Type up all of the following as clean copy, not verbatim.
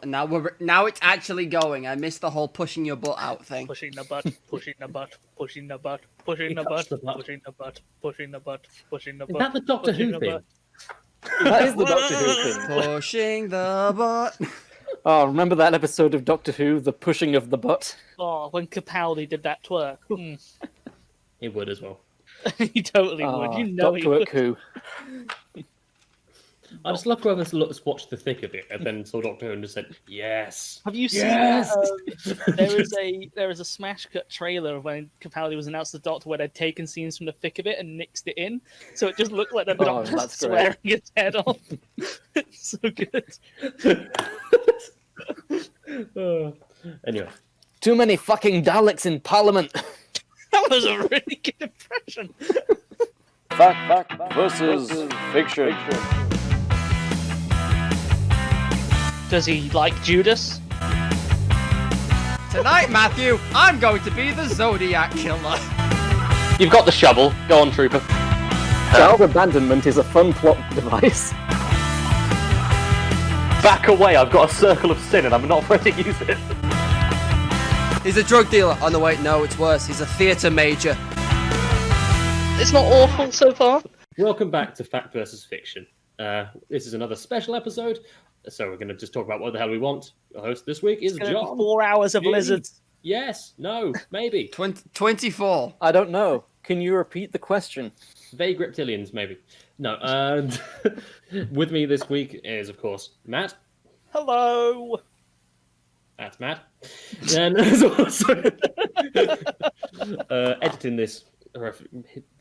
Now it's actually going. I missed the whole pushing your butt out thing. Pushing the butt, pushing the butt, pushing the butt, pushing the butt, pushing the butt, pushing the butt, pushing the butt. Is that the Doctor Who thing? That is the Doctor Who thing. Pushing the butt. Oh, remember that episode of Doctor Who, the pushing of the butt? Oh, when Capaldi did that twerk. He would as well. He totally would. You know he Doctor would. Who. I just love whoever's watched the thick of it and then saw Doctor Who and just said, yes. Have you seen there is a smash cut trailer when Capaldi was announced as the Doctor where they'd taken scenes from the thick of it and mixed it in, so it just looked like the Doctor that's swearing his head off. It's so good. Anyway. Too many fucking Daleks in Parliament. That was a really good impression. Fact versus fiction. Does he like Judas? Tonight, Matthew, I'm going to be the Zodiac Killer. You've got the shovel. Go on, Trooper. Child abandonment is a fun plot device. Back away, I've got a circle of sin and I'm not afraid to use it. He's a drug dealer. Oh no, wait, no, it's worse. He's a theatre major. It's not awful so far. Welcome back to Fact versus Fiction. This is another special episode, so we're going to just talk about what the hell we want. The host this week is John. 4 hours of lizards. Yes, no, maybe. 24. I don't know. Can you repeat the question? Vague reptilians, maybe. No, and with me this week is, of course, Matt. Hello. That's Matt. And there's also editing this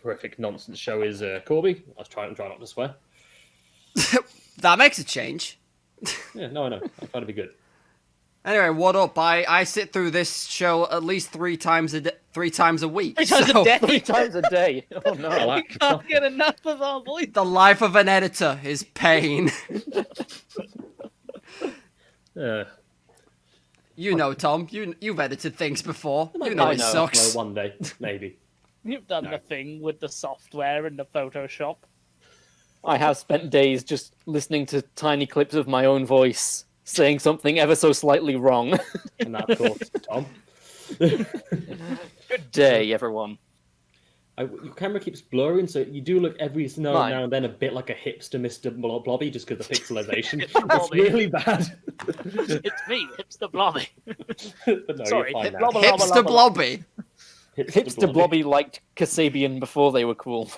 horrific nonsense show is Corby. I was trying not to swear. That makes a change. Yeah, no, I know. I'm trying to be good. Anyway, what up? I sit through this show at least 3 times a week. 3 times a so day. 3 times a day. Oh no. We can't get enough of our voice. The life of an editor is pain. You know, Tom. You've edited things before. You know I it know. sucks. Well, one day, maybe. You've done the thing with the software and the Photoshop. I have spent days just listening to tiny clips of my own voice saying something ever so slightly wrong. And that, of course, Tom. Good day, everyone. Your camera keeps blurring, so you do look every now and then a bit like a hipster Mr. Blobby, just because of the pixelization. It's really bad. It's me, Hipster Blobby. But no, Sorry, you're fine now. Hipster Blobby. Hipster Blobby liked Kasabian before they were cool.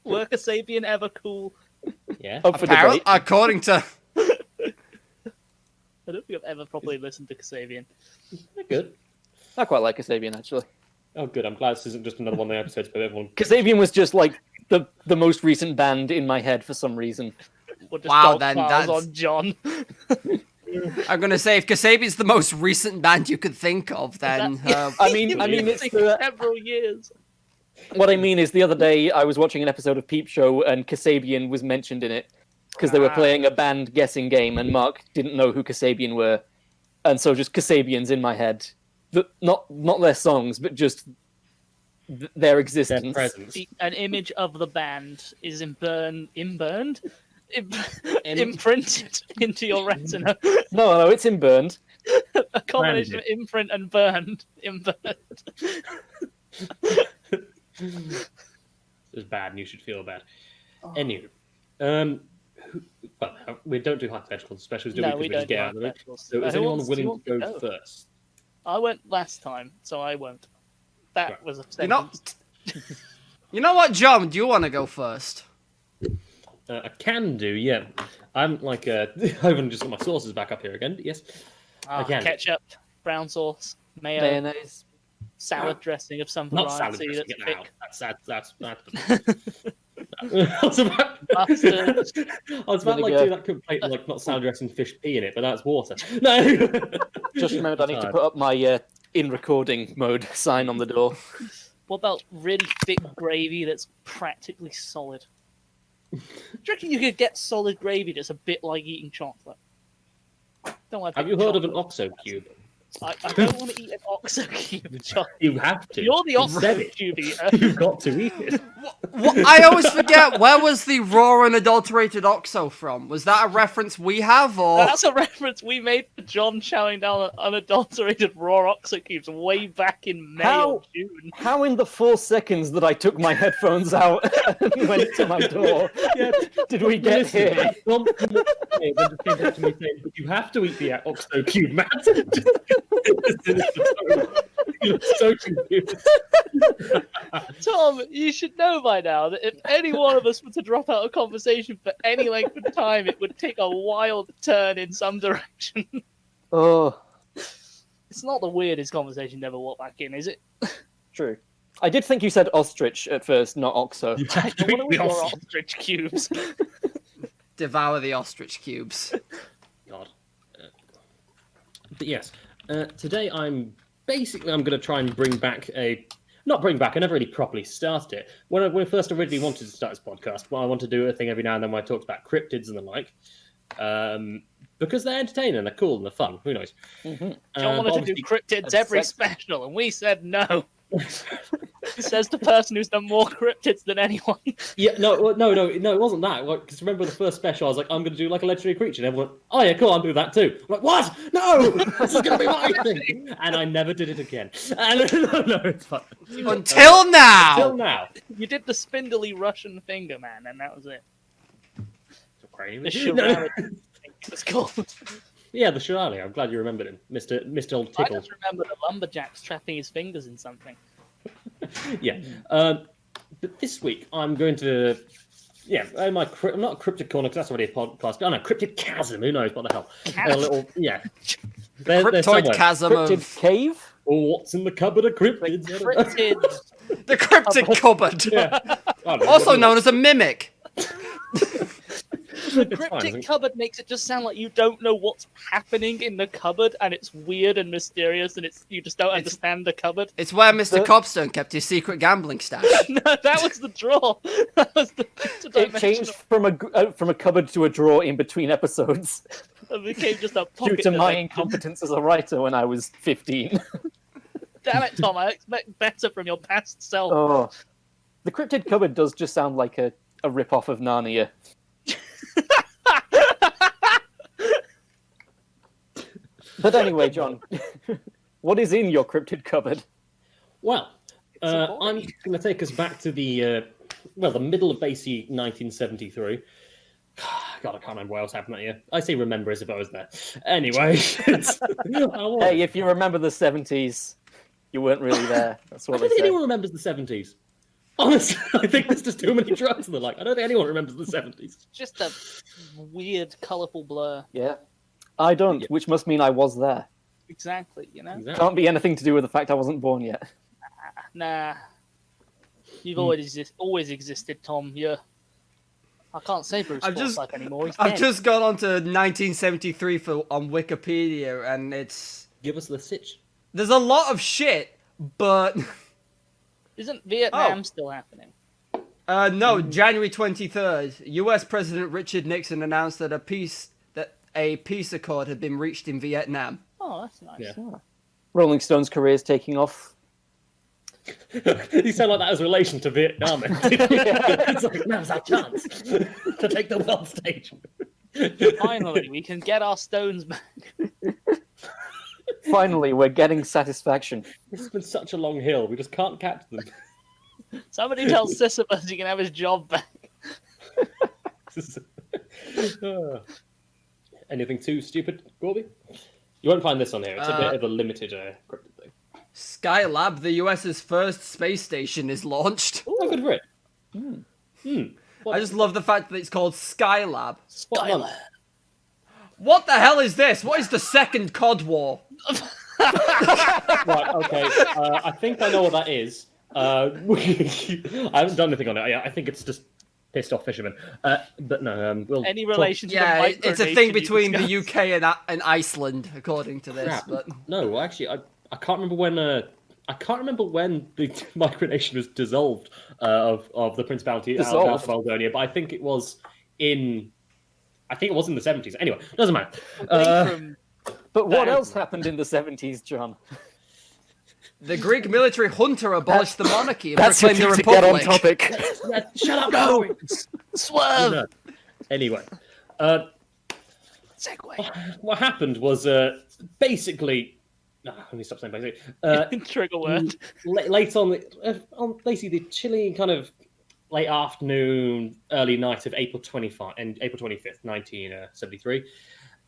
Were Kasabian ever cool? Yeah. Up for debate. According to... I don't think I've ever properly listened to Kasabian. They're good. I quite like Kasabian, actually. Oh, good. I'm glad this isn't just another one of the episodes where everyone... Kasabian was just like the most recent band in my head for some reason. Or just Wow, dog then piles that's- on John. I'm going to say, if Kasabi's the most recent band you could think of, then... I mean, it's the... several years. What I mean is, the other day I was watching an episode of Peep Show and Kasabian was mentioned in it because they were playing a band guessing game and Mark didn't know who Kasabian were, and so just Kasabians in my head, not their songs, but just their existence. Their presence. An image of the band is imprinted into your retina. No, it's in burned. A combination of imprint and burned. It's bad and you should feel bad. Anyway, we don't do hypotheticals specials, do we? No, we Because don't just get do out of it. hypotheticals. So is Who anyone wants willing to go go? first? I went last time, so I won't. That Right. was a You know what, John? Do you want to go first? I can do, yeah. I'm like, I haven't just got my sources back up here again, but yes. Again. Ketchup, brown sauce, mayo, Mayonnaise. salad dressing of some Not salad variety dressing, that's get thick. that out. I was about, Mustard. Vinegar. do that complaint like not salad dressing fish pea in it, but that's water. No. Just remembered I need to put up my in recording mode sign on the door. What about really thick gravy that's practically solid? Do you reckon you could get solid gravy that's a bit like eating chocolate? Don't want to Have you heard of an OXO cube? I don't want to eat an oxo cube, John. You have to. You're the You oxo said it. cube eater. You've got to eat it. I always forget, where was the raw and adulterated OXO from? Was that a reference we have, or...? That's a reference we made for John chowing down unadulterated raw oxo cubes way back in May or June. How in the 4 seconds that I took my headphones out and went to my door, did we get here? Then just came back to me saying, but you have to eat the OXO cube, Matt. You're so confused. Tom, you should know by now that if any one of us were to drop out of conversation for any length of time, it would take a wild turn in some direction. Oh, It's not the weirdest conversation to ever walk back in, is it? true. I did think you said ostrich at first, not oxo. I don't want to eat your ostrich cubes. Devour the ostrich cubes. God. But yes, today I'm going to try and bring back not bring back, I never really properly started it. When I first originally wanted to start this podcast, I want to do a thing every now and then where I talk about cryptids and the like. Because they're entertaining, and they're cool, and they're fun. Who knows? Mm-hmm. John wanted to do cryptids every special, and we said no. Says the person who's done more cryptids than anyone. Yeah, no, it wasn't that. Because remember the first special, I was like, I'm going to do like a legendary creature, and everyone went, oh yeah, cool, I'll do that too. I'm like, what? No, this is going to be my thing. And I never did it again. And no, it's fun. Until now. Until now. You did the spindly Russian finger, man, and that was it. The No. charade, I think it was called. Yeah, the Shirali. I'm glad you remembered him, Mr. Old I Tickle. just remember the lumberjacks trapping his fingers in something. Yeah. But this week I'm going to. Yeah, I'm not a cryptid corner because that's already a podcast. Oh no, cryptid chasm. Who knows what the hell? A little, yeah. They're Cryptoid somewhere. chasm Cryptid of... cave? Oh, what's in the cupboard of cryptids? Cryptid. The cryptid cupboard. Yeah. Also known as a mimic. The cryptic cupboard makes it just sound like you don't know what's happening in the cupboard, and it's weird and mysterious, and you just don't understand the cupboard. It's where Mr. Cobstone kept his secret gambling stash. No, that was the drawer. That was the It changed from a cupboard to a drawer in between episodes It became just a due pocket. to my incompetence as a writer when I was 15. Damn it, Tom! I expect better from your past self. Oh, the cryptid cupboard does just sound like a rip-off of Narnia. But anyway, John, what is in your cryptid cupboard? Well, I'm going to take us back to the middle of basically 1973. God, I can't remember what else happened that year. I say remember as if I was there. Anyway. Hey, if you remember the 70s, you weren't really there. That's I what don't they think say. anyone remembers the 70s. Honestly, I think there's just too many drugs and the like. I don't think anyone remembers the 70s. Just a weird, colourful blur. Yeah. I don't, which must mean I was there. Exactly, you know? Exactly. Can't be anything to do with the fact I wasn't born yet. Nah. You've always existed, Tom. I can't say Bruce Forsyth anymore. He's I've dead. just gone on to 1973 on Wikipedia, and it's... Give us the sitch. There's a lot of shit, but... Isn't Vietnam still happening? No, January 23rd, US President Richard Nixon announced that a peace accord had been reached in Vietnam. Oh, that's nice. Yeah. Rolling Stone's career is taking off. You sound like that as relation to Vietnam. It's like, now's our chance to take the world stage. Finally, we can get our stones back. Finally, we're getting satisfaction. This has been such a long hill. We just can't catch them. Somebody tell Sisyphus he can have his job back. Anything too stupid, Corby? You won't find this on here. It's a bit of a limited cryptid thing. Skylab, the US's first space station, is launched. Oh, good for it. I just love the fact that it's called Skylab. Skylab. What the hell is this? What is the second COD war? Right, okay. I think I know what that is. I haven't done anything on it. I think it's just pissed off fishermen. But no, we'll Any relation to the Yeah, it's a micronation thing you between the discussed? UK and Iceland, according to this. Crap. But No, well, actually, I can't remember when. I can't remember when the micronation was dissolved of the Principality of Aldonia, but I think it was in. I think it was in the 70s. Anyway, doesn't matter. But what else happened in the 70s, John? The Greek military junta abolished the monarchy and That's your proclaimed the cue to get on republic. topic. Shut up, Go! no! Swerve! No. Anyway, Segway. what happened was basically. No, let me stop saying basically. Trigger word. Late on basically the chilly kind of late afternoon, early night of April 25th, 1973.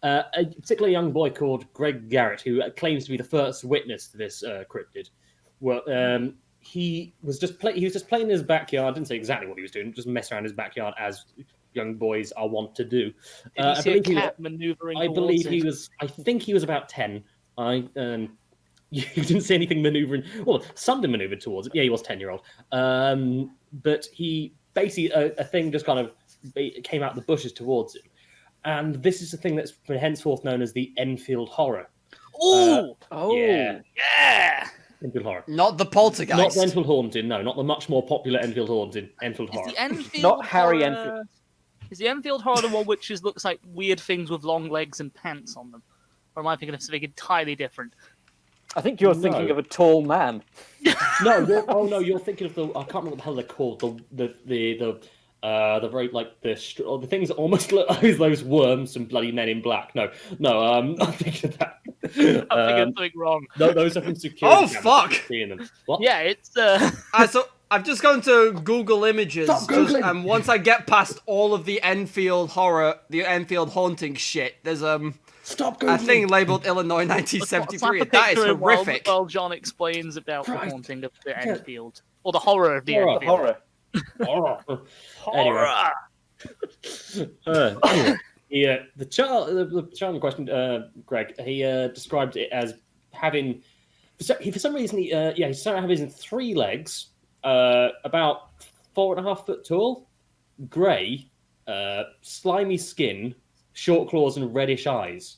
A particularly young boy called Greg Garrett, who claims to be the first witness to this cryptid. Well, he was just playing in his backyard. Didn't say exactly what he was doing, just mess around in his backyard as young boys are wont to do. Did you see a cat maneuvering? I believe he was. I think he was about 10. You didn't see anything maneuvering. Well, something maneuvered towards it. Yeah, he was 10-year-old. But he basically a thing just kind of came out of the bushes towards him. And this is the thing that's been henceforth known as the Enfield Horror. Ooh! Yeah. Yeah! Enfield Horror. Not the poltergeist. Not the Enfield Haunting, no. Not the much more popular Enfield Haunting. Enfield Horror. Is the Enfield Not Harry Horror- Enfield. Is the Enfield Horror the one which looks like weird things with long legs and pants on them? Or am I thinking of something entirely different? I think you're thinking of a tall man. No, you're thinking of the. I can't remember what the hell they're called. The very like the things that almost look like those worms and bloody Men in Black. No, I'm thinking of that. I'm thinking of something wrong. No, those are from security. Oh, fuck! Seeing them. What? Yeah, it's So I've just gone to Google Images, Stop Googling! and once I get past all of the Enfield horror, the Enfield haunting shit, there's Stop a Googling! thing labeled Illinois Let's 1973. slap a That is picture in horrific. While John explains about the Christ. haunting of the Enfield. Or the horror of the Horror. Enfield. Horror. Horror! Anyway, the child in question, Greg, he described it as having, for some reason, he started having 3 legs, about 4.5 foot tall, grey, slimy skin, short claws, and reddish eyes.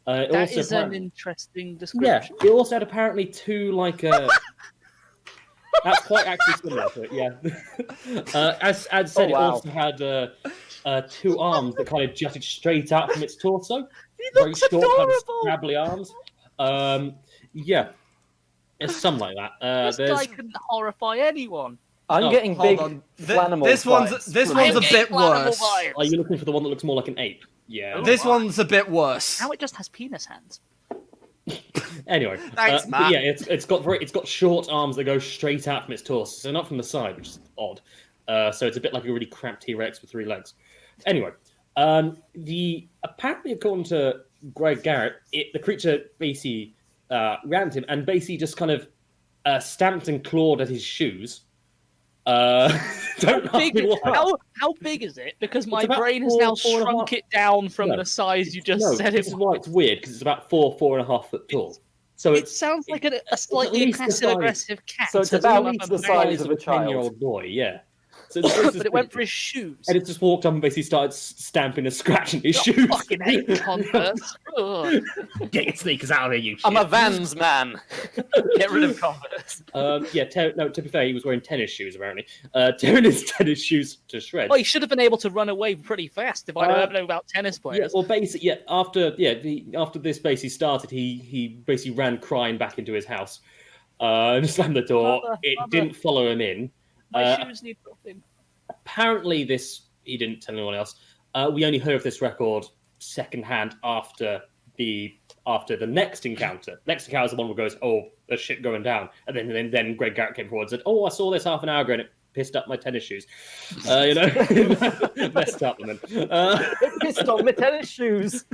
That is an interesting description. Yeah, he also had apparently 2 like. That's quite actually similar to it, yeah. As said, wow. It also had 2 arms that kind of jutted straight out from its torso. He Very looks short, kind of adorable! scrabbly arms. Yeah, it's something like that. This guy couldn't horrify anyone. I'm Oh, getting Hold big on. flanimal This one's vibes. a bit Flannel worse. vibes. Are you looking for the one that looks more like an ape? Yeah. This one's a bit worse. Now it just has penis hands. Anyway, Thanks, but Matt. yeah, it's got short arms that go straight out from its torso, so not from the side, which is odd. So it's a bit like a really cramped T-Rex with 3 legs. Anyway, apparently according to Greg Garrett, the creature basically rammed him and basically just kind of stamped and clawed at his shoes. Don't ask me why. How big is it? Because my about brain has 4, now 4.5 shrunk it down from No. the size you just No, said this it is was. why it's weird because it's about 4.5 foot tall. So It sounds like a slightly least the size. passive-aggressive cat. So it's that's about come up the and size banged of a child. 10-year-old boy, yeah. So but it went for his shoes. and it just walked up and basically started stamping and scratching his shoes. Fucking hate Converse. Ugh. Get your sneakers out of here, you shit. I'm a Vans man. Get rid of Converse. To be fair, he was wearing tennis shoes, apparently. Tearing his tennis shoes to shreds. Well, he should have been able to run away pretty fast if I know about tennis Yeah, players. well, basically, after this basically started, he basically ran crying back into his house and slammed the door. Mother. Didn't follow him in. My shoes need nothing. Apparently, he didn't tell anyone else. We only heard of this record secondhand after the next encounter. Next encounter is the one where goes, "Oh, there's shit going down," and then Greg Garrett came forward and said, "Oh, I saw this half an hour ago and it pissed up my tennis shoes." Messed up them. It pissed on my tennis shoes.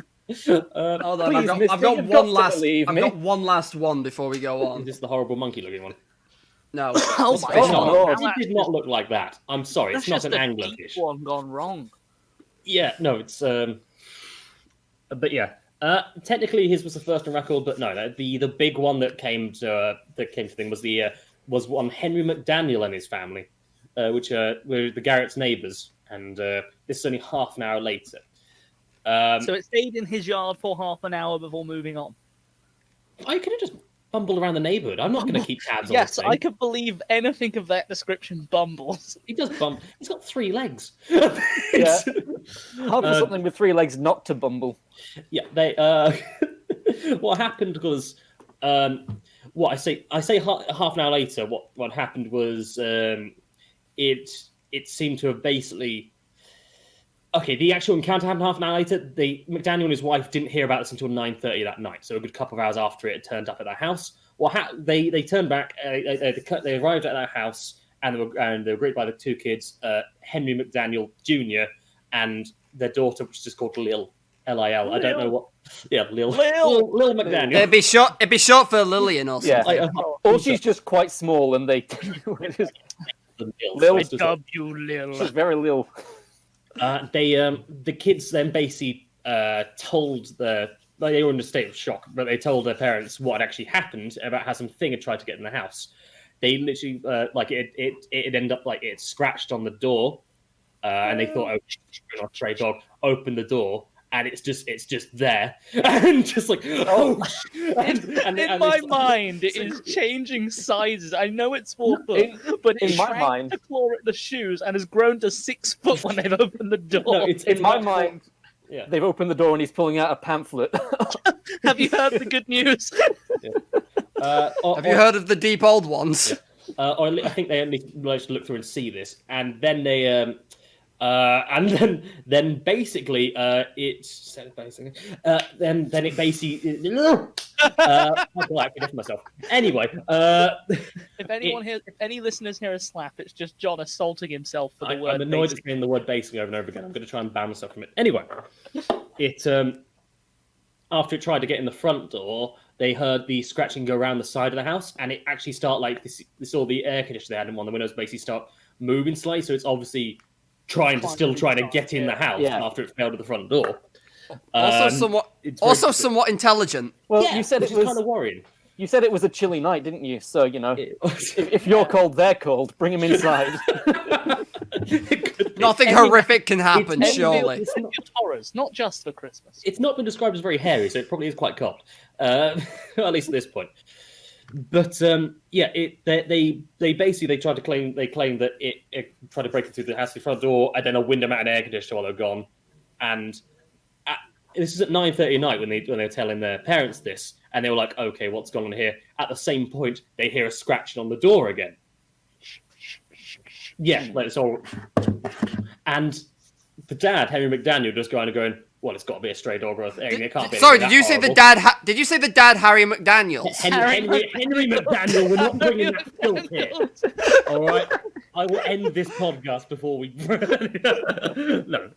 Hold on, Please, I've mister, got you've got one to last. believe I've me. got one last one before we go Is on. this the horrible monkey-looking one? No. Oh my It's Oh, not. Lord. It did not look like that. I'm sorry, That's it's not just an a anglerfish. deep one gone wrong. Yeah, no, it's but yeah. Technically, his was the first on record, but no, the big one that came to thing was one Henry McDaniel and his family, which were the Garrett's neighbours, and this is only half an hour later. So it stayed in his yard for half an hour before moving on. I could have just bumbled around the neighbourhood. I'm not going to keep tabs on Yes, this I thing. could believe anything of that description bumbles. He does bump. He's got 3 legs. Yeah. It's- How for something with 3 legs not to bumble? Yeah, they what happened was, what I say half an hour later. What happened was, it seemed to have basically. Okay, the actual encounter happened half an hour later. McDaniel and his wife didn't hear about this until 9:30 that night, so a good couple of hours after it turned up at their house. They turned back. They arrived at their house, and they were greeted by the two kids, Henry McDaniel Jr. and their daughter, which is just called Lil. L-I-L. I don't know what. Yeah, Lil McDaniel. It'd be short for Lillian or something. Yeah. Or she's just quite small, and they just Lil. I dub you, Lil. She's very Lil. The kids then basically told they were in a state of shock, but they told their parents what had actually happened about how some thing had tried to get in the house. They literally it ended up like it scratched on the door, and they thought, oh, stray dog. Opened the door, and it's just there, and just like in my mind, it is changing sizes. I know it's 4 foot, but in my mind, to claw at the shoes and has grown to 6 foot when they've opened the door. No, in my mind. Yeah. They've opened the door and he's pulling out a pamphlet. Have you heard the good news? Yeah. Have you heard of the deep old ones? Yeah. Or I think they only managed to look through and see this, and then they then basically it's then it basically I forget myself. Anyway, if any listeners hear a slap, it's just John assaulting himself for the word. I'm annoyed at saying the word basically over and over again. I'm going to try and ban myself from it. Anyway, it after it tried to get in the front door, they heard the scratching go around the side of the house, and it actually start like this. All the air conditioner they had in one of the windows basically start moving slightly, so it's obviously trying to get in the house after it failed at the front door. Also somewhat intelligent. Well, you said it was kind of worrying. You said it was a chilly night, didn't you? So if you're cold, they're cold. Bring them inside. Nothing horrific can happen, surely. It's horrors, not just for Christmas. It's not been described as very hairy, so it probably is quite cold. At least at this point. But they basically tried to claim that it tried to break it through the house, the front door, and then a window mat and air conditioner while they were gone. And this is at 9:30 at night when they were telling their parents this, and they were like, "Okay, what's going on here?" At the same point, they hear a scratching on the door again. Yeah, like it's all. And the dad, Henry McDaniel, just going. Well, it's got to be a stray dog or a thing. It can't be. Sorry, did you say the dad? Did you say the dad, Harry McDaniels? Henry McDaniel. We're not bringing that filth here. All right, I will end this podcast before we. No,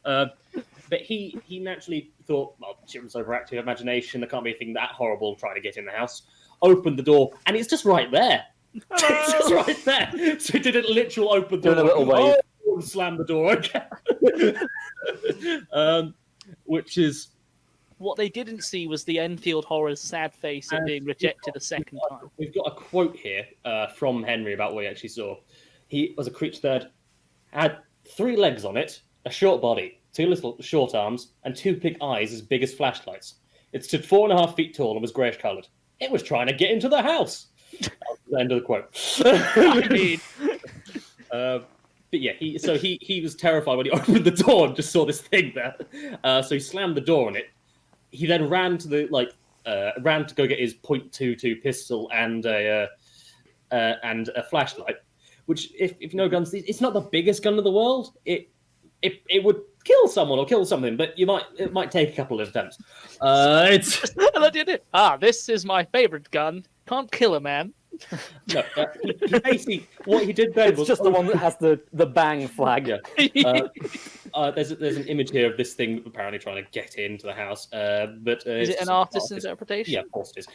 but he naturally thought, well, children's overactive imagination. There can't be anything that horrible trying to get in the house. Opened the door, and it's just right there. It's just right there. So he did a literal open door. Doing a little wave. And slam the door again. Which is what they didn't see was the Enfield Horror's sad face at being rejected a second time. We've got a quote here from Henry about what he actually saw. He was a creature that had 3 legs on it, a short body, 2 little short arms, and 2 big eyes as big as flashlights. It stood 4.5 feet tall and was greyish coloured. It was trying to get into the house. That was the end of the quote. I mean. But yeah, he was terrified when he opened the door and just saw this thing there. So he slammed the door on it. He then ran to go get his .22 pistol and a flashlight. Which, if you know guns, it's not the biggest gun in the world. It would kill someone or kill something, but it might take a couple of attempts. This is my favorite gun. Can't kill a man. No, he basically what he did then was just the one that has the bang flag. Yeah. There's an image here of this thing apparently trying to get into the house. But is it an artist's interpretation? Yeah, of course it is.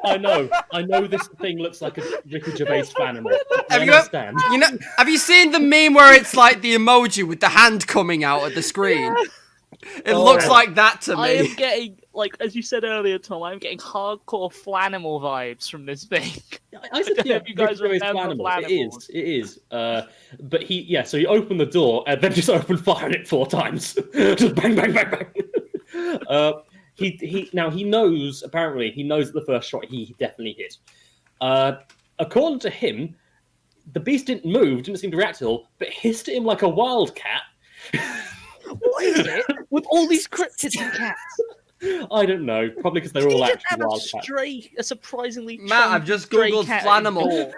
I know this thing looks like a Ricky Gervais animal. Have you seen the meme where it's like the emoji with the hand coming out of the screen? It looks like that to me. I am getting, as you said earlier, Tom, I'm getting hardcore Flanimal vibes from this thing. I said, yeah, you guys remember Flanimal. It is. But so he opened the door and then just opened fire on it 4 times. Just bang, bang, bang, bang. He knows that the first shot he definitely hit. According to him, the beast didn't move, didn't seem to react at all, but hissed at him like a wildcat. What is it? with all these cryptids and cats? I don't know. Probably because they're all You just actually have wild cats. a surprisingly Matt, I've chunky just stray googled cat at your flanimal. door.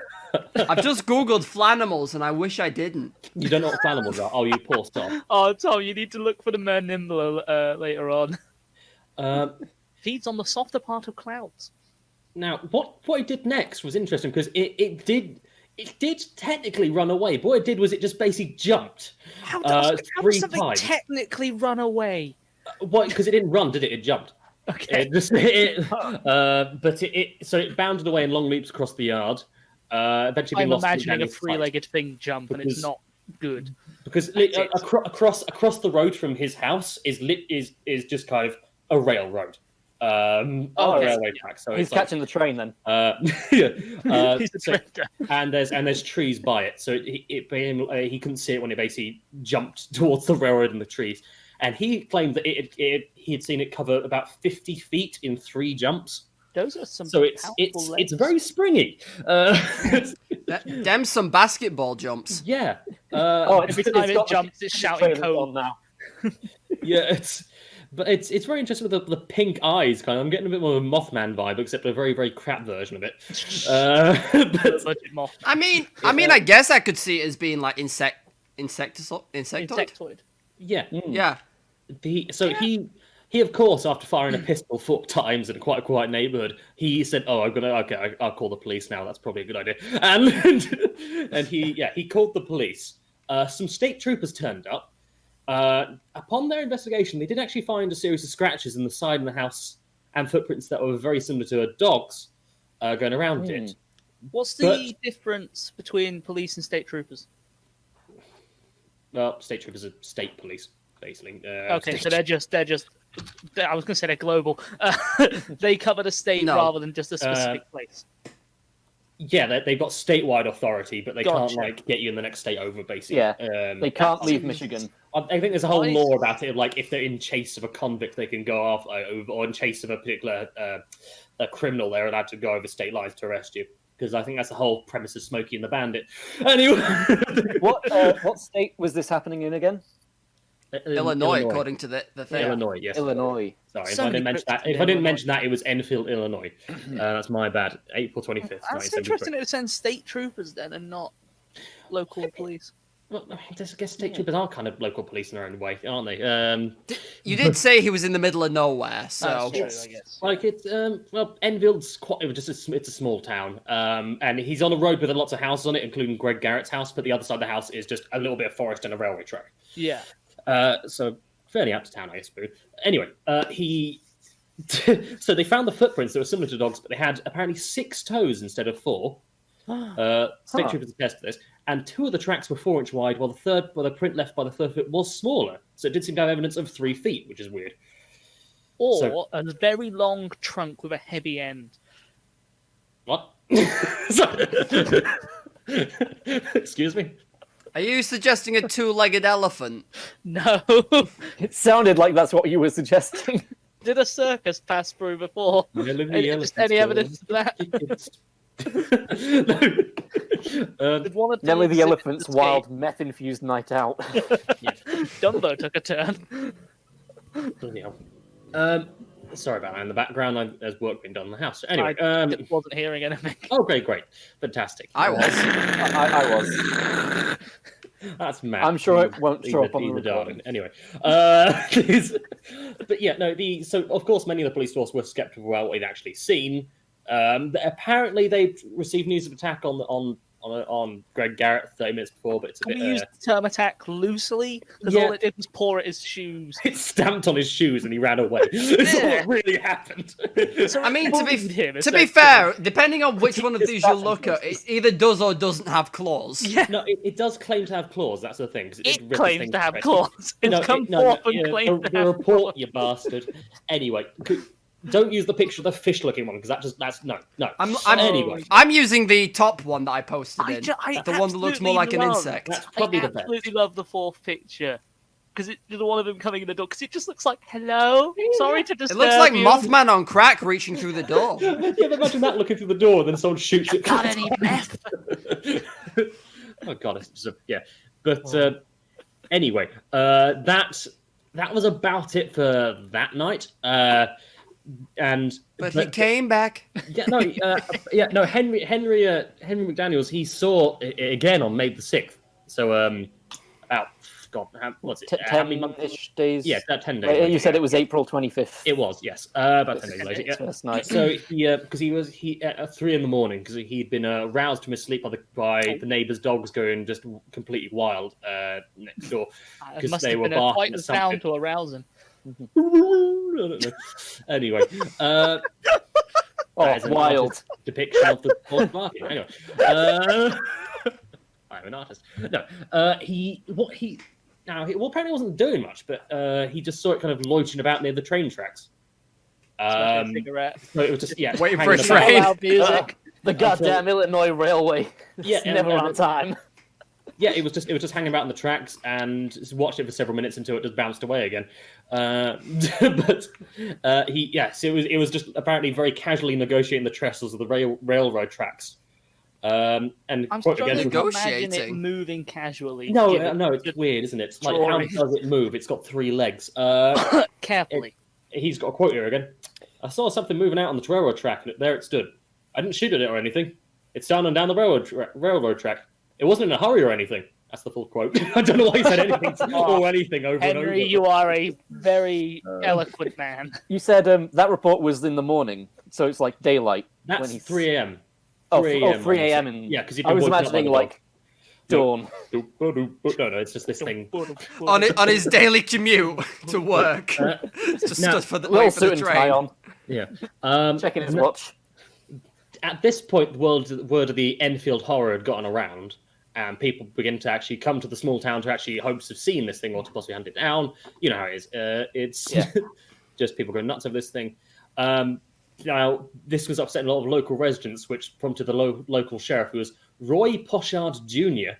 I've just googled flanimals, and I wish I didn't. You don't know what flammable are? Oh, you poor Tom. Oh, Tom, you need to look for the mer nimble later on. Um, Feeds on the softer part of clouds. now, what it did next was interesting because it did technically run away. But what it did was it just basically jumped. How does 3 something times. technically run away? What? Because it didn't run, did it? It jumped. Okay. But it bounded away in long leaps across the yard. Eventually, I'm lost imagining in a its flight. three-legged thing jump, and it's Because- not good. Because it. across the road from his house is just kind of a railroad, a railway track. So He's it's like, catching the train then. yeah. He's a So- drifter. and there's trees by it, so he couldn't see it when it basically jumped towards the railroad and the trees. And he claimed that he had seen it cover about 50 feet in 3 jumps. Those are some So it's powerful legs. very springy. Them some basketball jumps. Yeah. Every time it got the jumps, it's shouting trailers code. on now. Yeah, it's very interesting with the pink eyes. Kind of, I'm getting a bit more of a Mothman vibe, except a very very crap version of it. But Budget moth. I mean, I guess I could see it as being like insectoid. Insectoid. yeah, Yeah. He of course, after firing a pistol 4 times in quite a quiet neighborhood, he said, "Oh, I'll call the police now. That's probably a good idea." And he called the police. Some state troopers turned up. Upon their investigation, they did actually find a series of scratches in the side of the house and footprints that were very similar to a dog's going around it. What's the difference between police and state troopers? Well, state troopers are state police, basically. Okay, so they're just. I was going to say they're global. They cover the state No. rather than just a specific place. Yeah, they've got statewide authority, but they Gotcha. can't get you in the next state over, basically. Yeah, They can't leave Michigan. I think there's a whole Nice. law about it. Like if they're in chase of a convict, they can go off over, or in chase of a particular a criminal, they're allowed to go over state lines to arrest you. Because I think that's the whole premise of Smokey and the Bandit. Anyway, What state was this happening in again? Illinois, according to the thing. Illinois, yes. Illinois. Sorry, So if I many didn't mention that. cryptids in If I didn't Illinois. mention that, it was Enfield, Illinois. That's my bad. April 25th, That's 1973. interesting. It sends state troopers then, and not local police. Well, I guess state troopers are kind of local police in their own way, aren't they? You did say he was in the middle of nowhere, so That's true, I guess. Like it's Enfield's it's a small town, and he's on a road with lots of houses on it, including Greg Garrett's house. But the other side of the house is just a little bit of forest and a railway track. Yeah. So fairly out to town, I suppose. Anyway, so they found the footprints that were similar to dogs, but they had apparently 6 toes instead of 4. State troopers attest to this, and 2 of the tracks were 4-inch wide, while the print left by the third foot was smaller. So it did seem to have evidence of 3 feet, which is weird. Or a very long trunk with a heavy end. What? Excuse me. are you suggesting a 2-legged elephant? No. It sounded like that's what you were suggesting. Did a circus pass through before? Any evidence of that? Did one of Nelly the exhibits Elephant's escape? wild meth-infused night out. Dumbo took a turn. Sorry about that in the background. There's work being done in the house. Anyway, I wasn't hearing anything. oh, great, fantastic. I was. I was. That's mad. I'm sure it won't show up on the Either recording. Darwin. Anyway, but yeah, no. So of course, many of the police force were skeptical about what they'd actually seen. Apparently, they received news of attack on Greg Garrett 30 minutes before, but it's a Can bit. we use the term attack loosely? Because Yeah. all it did was pour at his shoes. It stamped on his shoes and he ran away. That's all that really happened. So I mean, it bullied him, to be fair, depending on which one of these you look at, it either does or doesn't have claws. Yeah. No, it does claim to have claws. That's the thing. 'cause It did rip the claims thing to have shreds. claws. It's come forth and yeah, claimed to the have report, claws. you bastard. Anyway, don't use the picture of the fish-looking one because that's no. Anyway, I'm using the top one that I posted I in. I The one that looks more like an absolutely insect. that's probably I the best. absolutely love the 4th picture. Because the one of them coming in the door, because it just looks like, hello, sorry to It disturb looks like you. Mothman on crack reaching through the door. Yeah, but imagine that looking through the door, and then someone shoots it. Got any meth? Oh god, it's just, yeah. But anyway, that that was about it for that night. But he came back. Henry McDaniels, he saw it again on May the 6th. So about what's it? How many months? 10-ish days. Yeah, about 10 days. Wait, later, you said it was April 25th. It was, yes, about 10 days later. Yeah. First night. So because he at 3 in the morning because he'd been roused from his sleep by the neighbours' dogs going just completely wild next door It because must they have were been barking quite at the something. sound to arouse him. I don't know. Anyway, that is an wild artist's depiction of the dog barking. Hang on. I'm an artist. No, he apparently wasn't doing much, but he just saw it kind of loitering about near the train tracks. Smoking a cigarette. So it was just Waiting for a hanging train. about. Loud music. The goddamn Illinois Railway. Yeah, It's never on time. Yeah, it was just hanging about on the tracks and watched it for several minutes until it just bounced away again. But it was just apparently very casually negotiating the trestles of the railroad tracks. And I'm quote struggling again, to imagine it Negotiating. moving casually. no, given it's the weird, isn't it? Like, how drawing. does it move? It's got 3 legs. Carefully. He's got a quote here again. I saw something moving out on the railroad track, and there it stood. I didn't shoot at it or anything. It's down and down the railroad track. It wasn't in a hurry or anything. That's the full quote. I don't know why he said anything or anything over and over. Henry, you are a very eloquent man. You said that report was in the morning, so it's like daylight. That's when he's 3 a.m. 3 a.m. and Yeah, because I was imagining like dawn. No, it's just this thing. on his daily commute to work. Just now, stood for the Little wait for the suit and tie train. on, Yeah. checking his watch. At this point, the word of the Enfield horror had gotten around, and people begin to actually come to the small town to actually hopes of seeing this thing or to possibly hunt it down. You know how it is. It's just people going nuts over this thing. Now, this was upsetting a lot of local residents, which prompted the local sheriff, who was Roy Poshard Jr.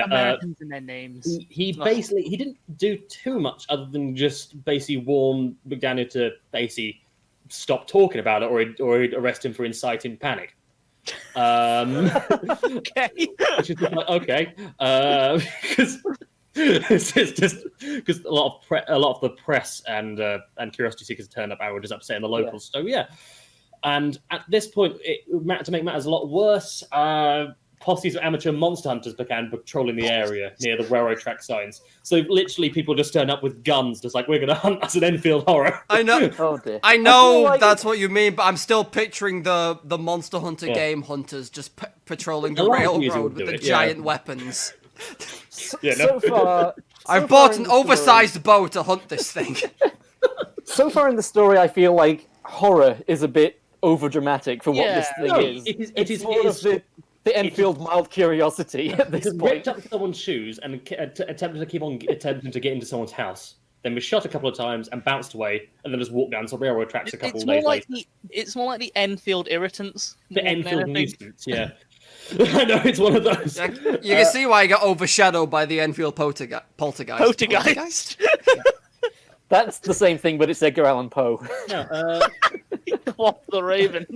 Americans and their names. He didn't do too much other than just basically warn McDaniel to basically stop talking about it or arrest him for inciting panic. Okay. Which is like, okay, because it's just because a lot of the press and curiosity seekers turned up, which is upsetting the locals. So yeah, and at this point, to make matters a lot worse, posses of amateur monster hunters began patrolling the area near the railroad track signs. So literally, people just turned up with guns, just like, we're going to hunt as an Enfield horror. I know. Oh dear. I know feel like- that's what you mean, but I'm still picturing the Monster Hunter game hunters just patrolling the A lot of users railroad would with do the it, yeah. giant weapons. Yeah, no. So far, I've so bought far in an the story- oversized bow to hunt this thing. So far in the story, I feel like horror is a bit over dramatic for what Yeah. this thing No, is. it It's more of the Enfield mild curiosity at this Just point. ripped up someone's shoes and attempted to get into someone's house. Then was shot a couple of times and bounced away, and then just walked down some railroad tracks a couple It's of more days like later. it's more like the Enfield irritants. The more than Enfield anything. nuisance, yeah. I know, it's one of those. You can see why I got overshadowed by the Enfield poltergeist. Poltergeist. That's the same thing, but it's Edgar Allan Poe. No, Quaff the Raven.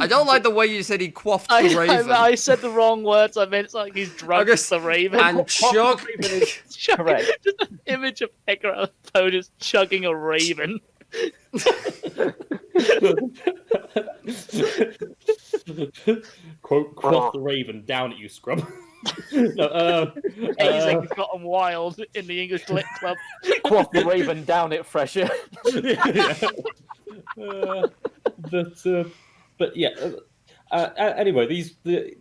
I don't like the way you said he quaffed the raven. I said the wrong words. I meant it's like he's drunk guess- the Raven. and chug. Chugging- Just an image of Edgar Allan Poe just chugging a raven. quoth the raven down at you, scrub. No, Hazing has gotten wild in the English Lit Club. Quaff the Raven down it fresher. But yeah. Anyway,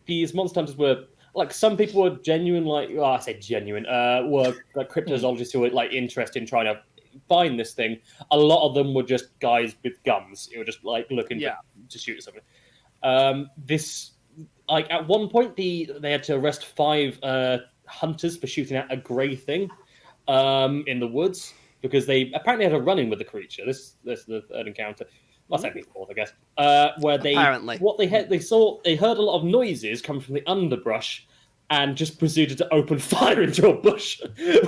these monster hunters were like, some people were genuine, I say genuine, were like cryptozoologists who were like interested in trying to find this thing. A lot of them were just guys with guns who were just like looking to shoot at something. This, like, at one point they had to arrest 5 hunters for shooting at a grey thing in the woods because they apparently had a run-in with the creature. This is the third encounter. Well, technically fourth, I guess. Where they Apparently. they heard a lot of noises coming from the underbrush and just proceeded to open fire into a bush,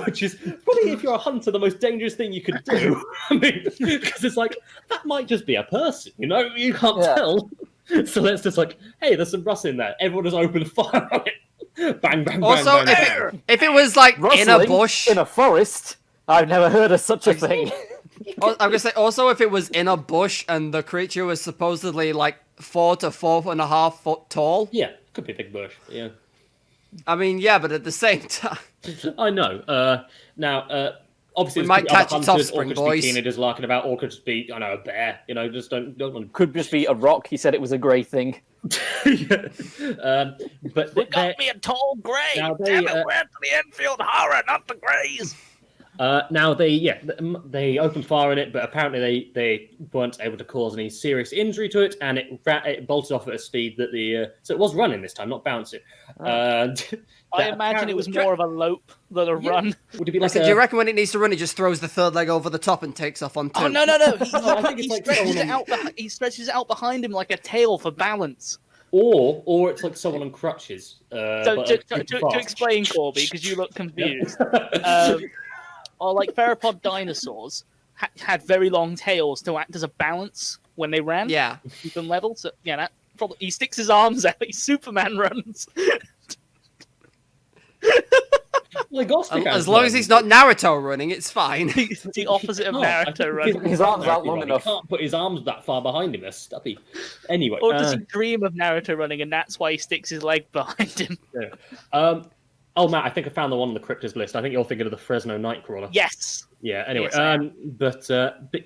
which is probably, if you're a hunter, the most dangerous thing you could do. I mean, because it's like, that might just be a person, you know? You can't tell. So let's just like, hey, there's some rust in there. Everyone just opened fire on it. Bang, bang, Also, bang, bang. if it was like in a Rustling bush, in a forest. I've never heard of such a thing. I'm gonna say also if it was in a bush and the creature was supposedly like 4 to 4.5 foot tall. Yeah, could be a big bush. Yeah, I mean, yeah, but at the same time, I know. Now, obviously, We this might could be catch other its hunters, offspring, or could just boys. be teenagers larking about, or could just be, I know, a bear. You know, just don't want Could just be a rock. He said it was a grey thing. to. But We got me a tall grey. Now they, Damn it, we're to the infield horror, not the greys. now they opened fire on it, but apparently they weren't able to cause any serious injury to it, and it bolted off at a speed that so it was running this time, not bouncing. I imagine it was more of a lope than a run. Would it be like so do you reckon when it needs to run, it just throws the third leg over the top and takes off on two? Oh no! I think He it's like stretches it someone- out. He stretches it out behind him like a tail for balance. or it's like someone on crutches. So but to explain, Corby, because you look confused, or like theropod dinosaurs had very long tails to act as a balance when they ran. Yeah. To keep them level. So yeah, that probably he sticks his arms out. He Superman runs. Like As long as he's not Naruto running, it's fine. He's the opposite of No, I Naruto think running. His arms aren't long He enough. can't put his arms that far behind him. They're stubby. Anyway, Or does he dream of Naruto running, and that's why he sticks his leg behind him? oh Matt, I think I found the one on the cryptids list. I think you're thinking of the Fresno Nightcrawler. Yes. Yeah. Anyway, Yes, I am. but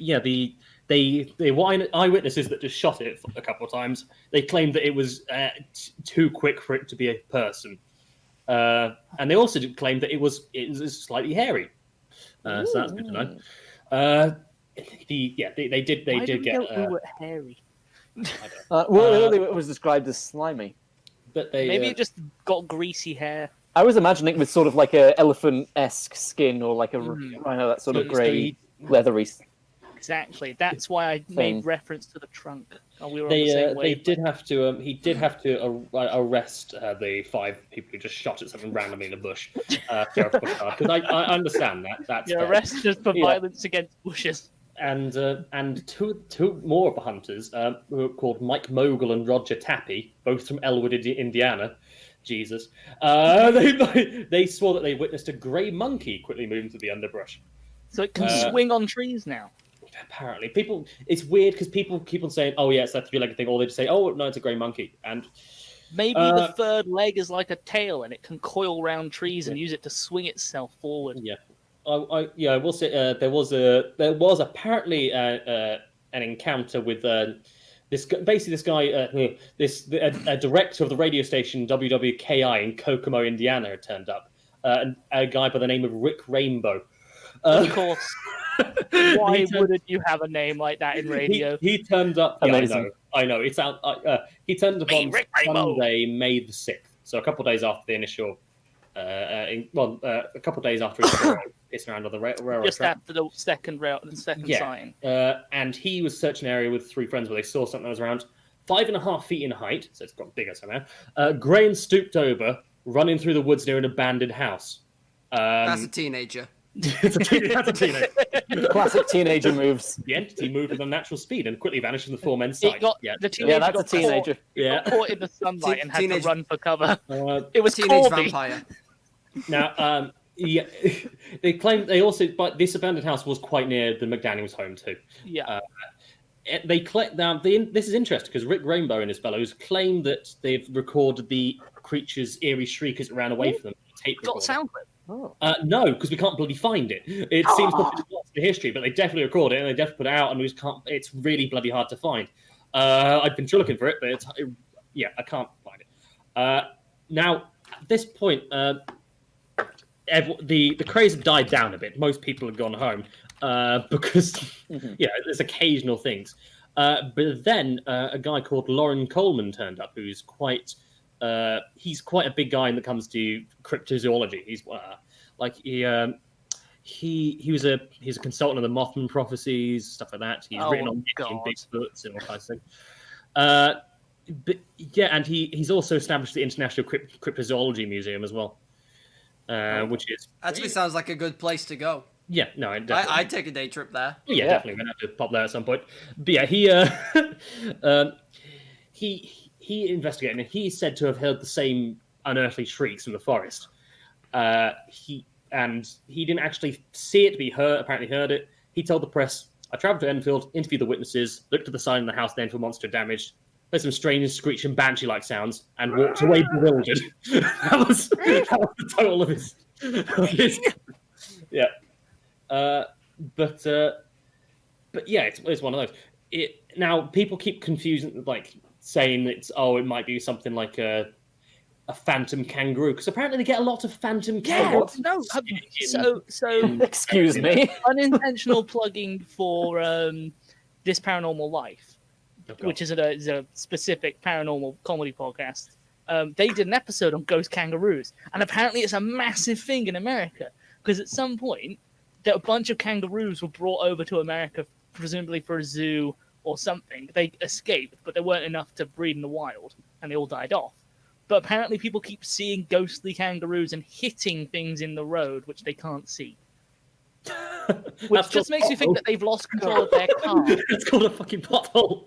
yeah, the eyewitnesses that just shot it a couple of times, they claimed that it was too quick for it to be a person, and they also claimed that it was slightly hairy. So that's good to know. They did Why get. go ooh at hairy? Earlier it was described as slimy. But they Maybe it just got greasy hair. I was imagining it with sort of like a elephant-esque skin or like a rhino, that sort of So grey, leathery. Exactly. That's why I Thing. made reference to the trunk. We were on the same they wavelength. did have to he did have to arrest the 5 people who just shot at someone randomly in a bush because I understand that that's You're fair. arrested for Yeah. violence against bushes. And two more of the hunters who were called Mike Mogul and Roger Tappy, both from Elwood, Indiana. Jesus, they swore that they witnessed a grey monkey quickly moving through the underbrush. So it can swing on trees now. Apparently, it's weird because people keep on saying, "Oh yeah, it's that 3-legged thing," or they just say, "Oh no, it's a grey monkey." And Maybe the third leg is like a tail and it can coil round trees and use it to swing itself forward. yeah, I will say there was apparently an encounter with this guy, a director of the radio station WWKI in Kokomo, Indiana, had turned up, and a guy by the name of Rick Rainbow. Of course. Why He turned- wouldn't you have a name like that in radio? He turned up. Yeah, Amazing. I know. It's out. He turned up Me, on Rick Rainbow. Sunday, May the 6th. So a couple of days after the initial. A couple of days after he was pissing around on the railroad Just track. after the second Yeah. sign. And he was searching an area with 3 friends where they saw something that was around 5.5 feet in height, so it's got bigger somehow. Grey and stooped over, running through the woods near an abandoned house. That's a teenager. That's a teenager. Classic teenager moves. The entity moved with unnatural speed and quickly vanished from the 4 men's sight. The teenager Yeah, that's a got teenager. Yeah. Got caught in the sunlight and had Teenage- to run for cover. It was Teenage Corby. vampire. Now, yeah, they claim but this abandoned house was quite near the McDaniels' home too. Yeah. This is interesting because Rick Rainbow and his fellows claim that they've recorded the creature's eerie shriek as it ran away from them. Tape Got a recorder. sound clip. Oh. No, because we can't bloody find it. It seems to be lost to history, but they definitely record it and they definitely put it out, and we just can't. It's really bloody hard to find. I've been looking for it, but I can't find it. Now, at this point, the craze had died down a bit. Most people had gone home because there's occasional things. But then a guy called Lauren Coleman turned up, who's he's quite a big guy when it comes to cryptozoology. He's he's a consultant on the Mothman prophecies, stuff like that. He's written on God. Bigfoots and all kinds of things. But yeah, and he's also established the International Cryptozoology Museum as well, which is Actually sounds like a good place to go. yeah, no, definitely. I'd take a day trip there. Yeah, definitely. We're going to have to pop there at some point. But yeah, he investigated, and he said to have heard the same unearthly shrieks from the forest. He didn't actually see it, but he apparently heard it. He told the press, "I travelled to Enfield, interviewed the witnesses, looked at the sign in the house the Enfield monster damaged, heard some strange screeching banshee-like sounds, and walked away bewildered." that was the total of his yeah. But yeah, it's one of those. Now people keep confusing, like saying it might be something like a phantom kangaroo, because apparently they get a lot of phantom kangaroos. No. So Excuse me. unintentional plugging for This Paranormal Life, which is a specific paranormal comedy podcast. They did an episode on ghost kangaroos, and apparently it's a massive thing in America, because at some point a bunch of kangaroos were brought over to America, presumably for a zoo or something. They escaped, but there weren't enough to breed in the wild, and they all died off. But apparently people keep seeing ghostly kangaroos and hitting things in the road, which they can't see. Which just makes you think that they've lost control of their car. It's called a fucking pothole.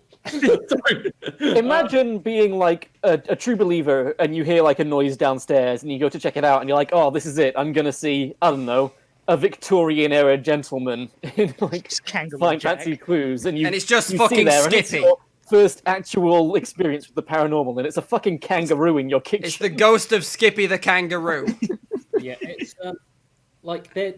Imagine being like a true believer and you hear like a noise downstairs and you go to check it out and you're like, oh, this is it. I'm going to see, I don't know, a Victorian-era gentleman in like Flying Fancy Clues. And it's just you fucking there, and Skippy. it's your first actual experience with the paranormal, and it's a fucking kangaroo in your kitchen. It's the ghost of Skippy the kangaroo. Yeah, it's like they're...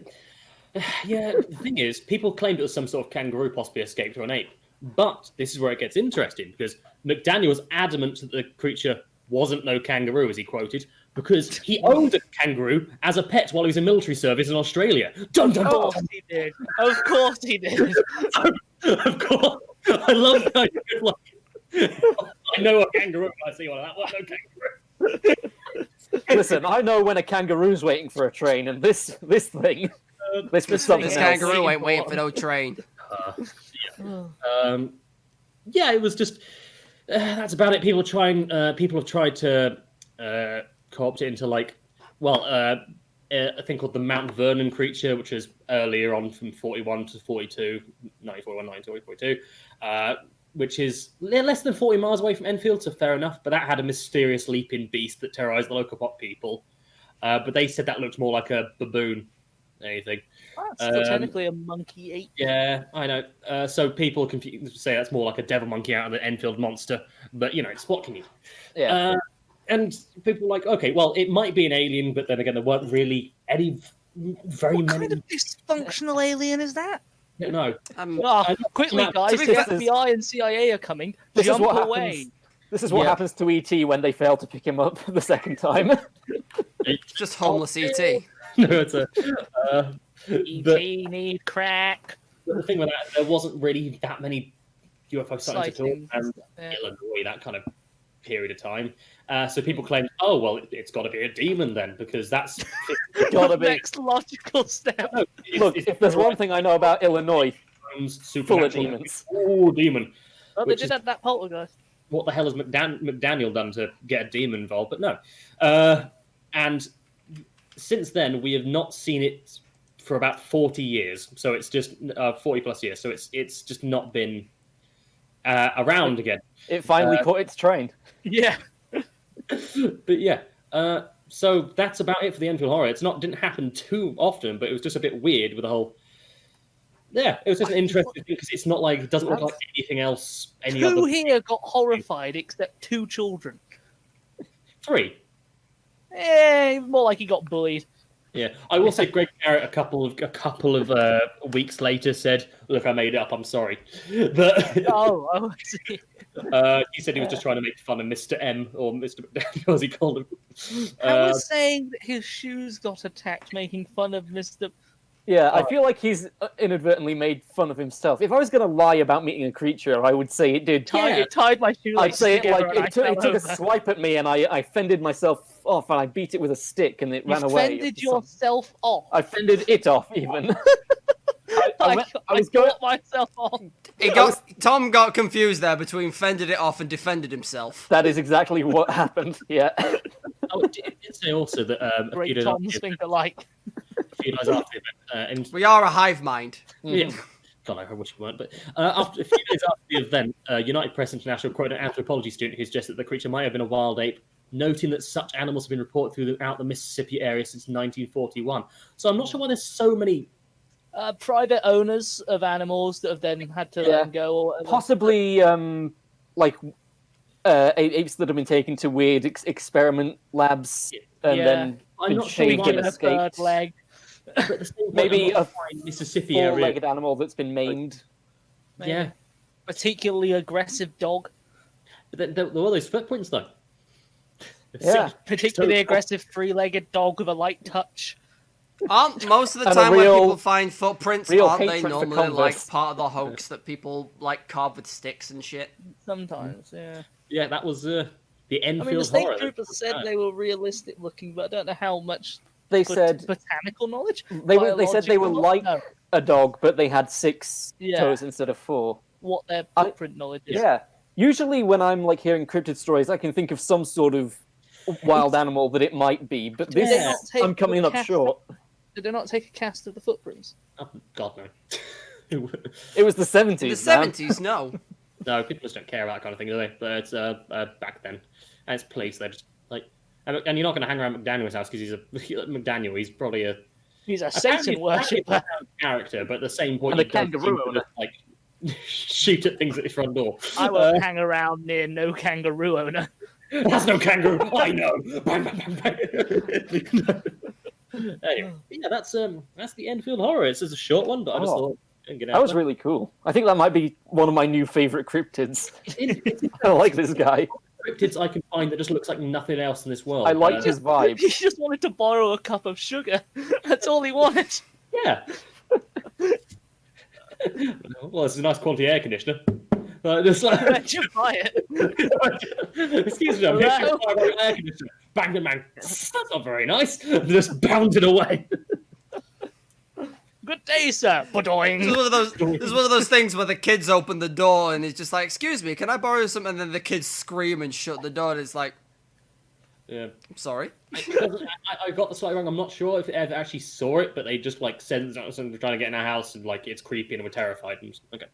Yeah, the thing is, people claimed it was some sort of kangaroo possibly escaped from an ape. But this is where it gets interesting, because McDaniel was adamant that the creature wasn't no kangaroo, as he quoted, because he owned a kangaroo as a pet while he was in military service in Australia. Dun dun dun! Of course he did. Of course he did. Of course. I love that. I know a kangaroo when I see one of that. Well, no kangaroo. Listen, I know when a kangaroo's waiting for a train, and this thing... This kangaroo ain't waiting for no train. Yeah, it was just that's about it. People have tried to co-opt it into like, a thing called the Mount Vernon creature, which was earlier on from 41 to 42, 1941, 1942, which is less than 40 miles away from Enfield, so fair enough. But that had a mysterious leaping beast that terrorized the local pot people. But they said that looked more like a baboon than anything. That's still technically a monkey ape. Yeah, I know. So people say that's more like a devil monkey out of the Enfield monster. But, it's what can you... Yeah. And people were like, okay, well, it might be an alien, but then again, there weren't really any very what many... kind of dysfunctional alien is that? No. Quickly, guys, the FBI and CIA are coming. Jump away. This is what happens to E.T. when they fail to pick him up the second time. It's just homeless E.T. No, it's a... E.T. need crack. The thing with that, there wasn't really that many UFO sightings at all, and Yeah. Illinois, that kind of period of time. So people claimed, oh, well, it's got to be a demon then, because that's... Gotta be. Next logical step. Look, if there's one thing I know about Illinois, full of supernatural demons. Oh, demon. Well, they did have that poltergeist. What the hell has McDaniel done to get a demon involved? But no. And since then, we have not seen it for about 40 years. So it's just 40 plus years. So it's just not been around again. It finally caught its train. Yeah. But yeah. So that's about it for the Enfield horror. Didn't happen too often, but it was just a bit weird with the whole... Yeah, it was just an interesting thing because it's not like it doesn't look like anything else. Who here got horrified except 2 children? 3. More like he got bullied. Yeah, I will say Greg Garrett a couple of weeks later said, "Look, I made it up. I'm sorry." But I see. He said he was just trying to make fun of Mr. M or Mr. McDaniel, as he called him. I was saying that his shoes got attacked, making fun of Mr. Yeah, I feel like he's inadvertently made fun of himself. If I was going to lie about meeting a creature, I would say it did. It tied my shoelaces. I'd say it took a over. swipe at me, and I fended myself off, and I beat it with a stick, and it ran away. You fended yourself off. I fended it off, even. I got myself off. Tom got confused there between fended it off and defended himself. That is exactly what happened. Yeah. It did say also that Great Toms think alike. a few days after the event, We are a hive mind. yeah. God, I wish we weren't. But a few days after the event, United Press International quoted an anthropology student who suggested the creature might have been a wild ape, noting that such animals have been reported throughout the Mississippi area since 1941. So I'm not sure why there's so many. Private owners of animals that have then had to let them go, or whatever. Possibly, like apes that have been taken to weird experiment labs and then I'm been not sure shaved why and a escaped. third leg. But at the same point, Maybe I'm not a sure why Mississippi area. four-legged animal that's been maimed. Yeah, Particularly aggressive dog. but there were those footprints though. Yeah. Particularly aggressive three-legged dog with a light touch. Aren't most of the And a time when real- people find footprints, real aren't they hatred for normally like Converse. part of the hoax that people like carve with sticks and shit? Sometimes, yeah. Yeah, that was the Enfield I mean, the state horror. troopers said they were realistic looking, but I don't know how much They said botanical knowledge. they said they were biological like knowledge? a dog, but they had 6 Yeah. toes instead of 4. What their I- footprint knowledge is. Yeah. Usually when I'm like hearing cryptid stories, I can think of some sort of wild animal that it might be, but Did this they not take I'm coming the up cast- short. Did they not take a cast of the footprints? Oh, God no. It was the 70s. In the man. 70s, no. No, people just don't care about that kind of thing, do they? But it's back then, and it's police. They're just like, and you're not going to hang around McDaniel's house because he's a McDaniel. He's probably a He's a apparently Satan worshipper. character, but at the same point, And a he does kangaroo seem to just, like shoot at things at his front door. I won't hang around near no kangaroo owner. That's no kangaroo. I know. Bang, bang, bang, bang. Anyway, yeah, that's the Enfield horror. It's just a short one, but I just Oh. thought I'd get out That was there. really cool. I think that might be one of my new favorite cryptids. I like this guy. Cryptids I can find that just looks like nothing else in this world. I liked his vibe. He just wanted to borrow a cup of sugar. That's all he wanted. Yeah. Well, it's a nice quality air conditioner. Just like, Let you buy it. excuse me, I'm here Hello? to buy my air conditioner. Bang, bang, bang. That's not very nice. Just bounded away. Good day, sir. Badoing. This is one of those things where the kids open the door and it's just like, excuse me, can I borrow something? And then the kids scream and shut the door and it's like, Yeah. I'm sorry. I got the slightly wrong. I'm not sure if they ever actually saw it, but they just like said something trying to get in our house and like it's creepy and we're terrified. And okay.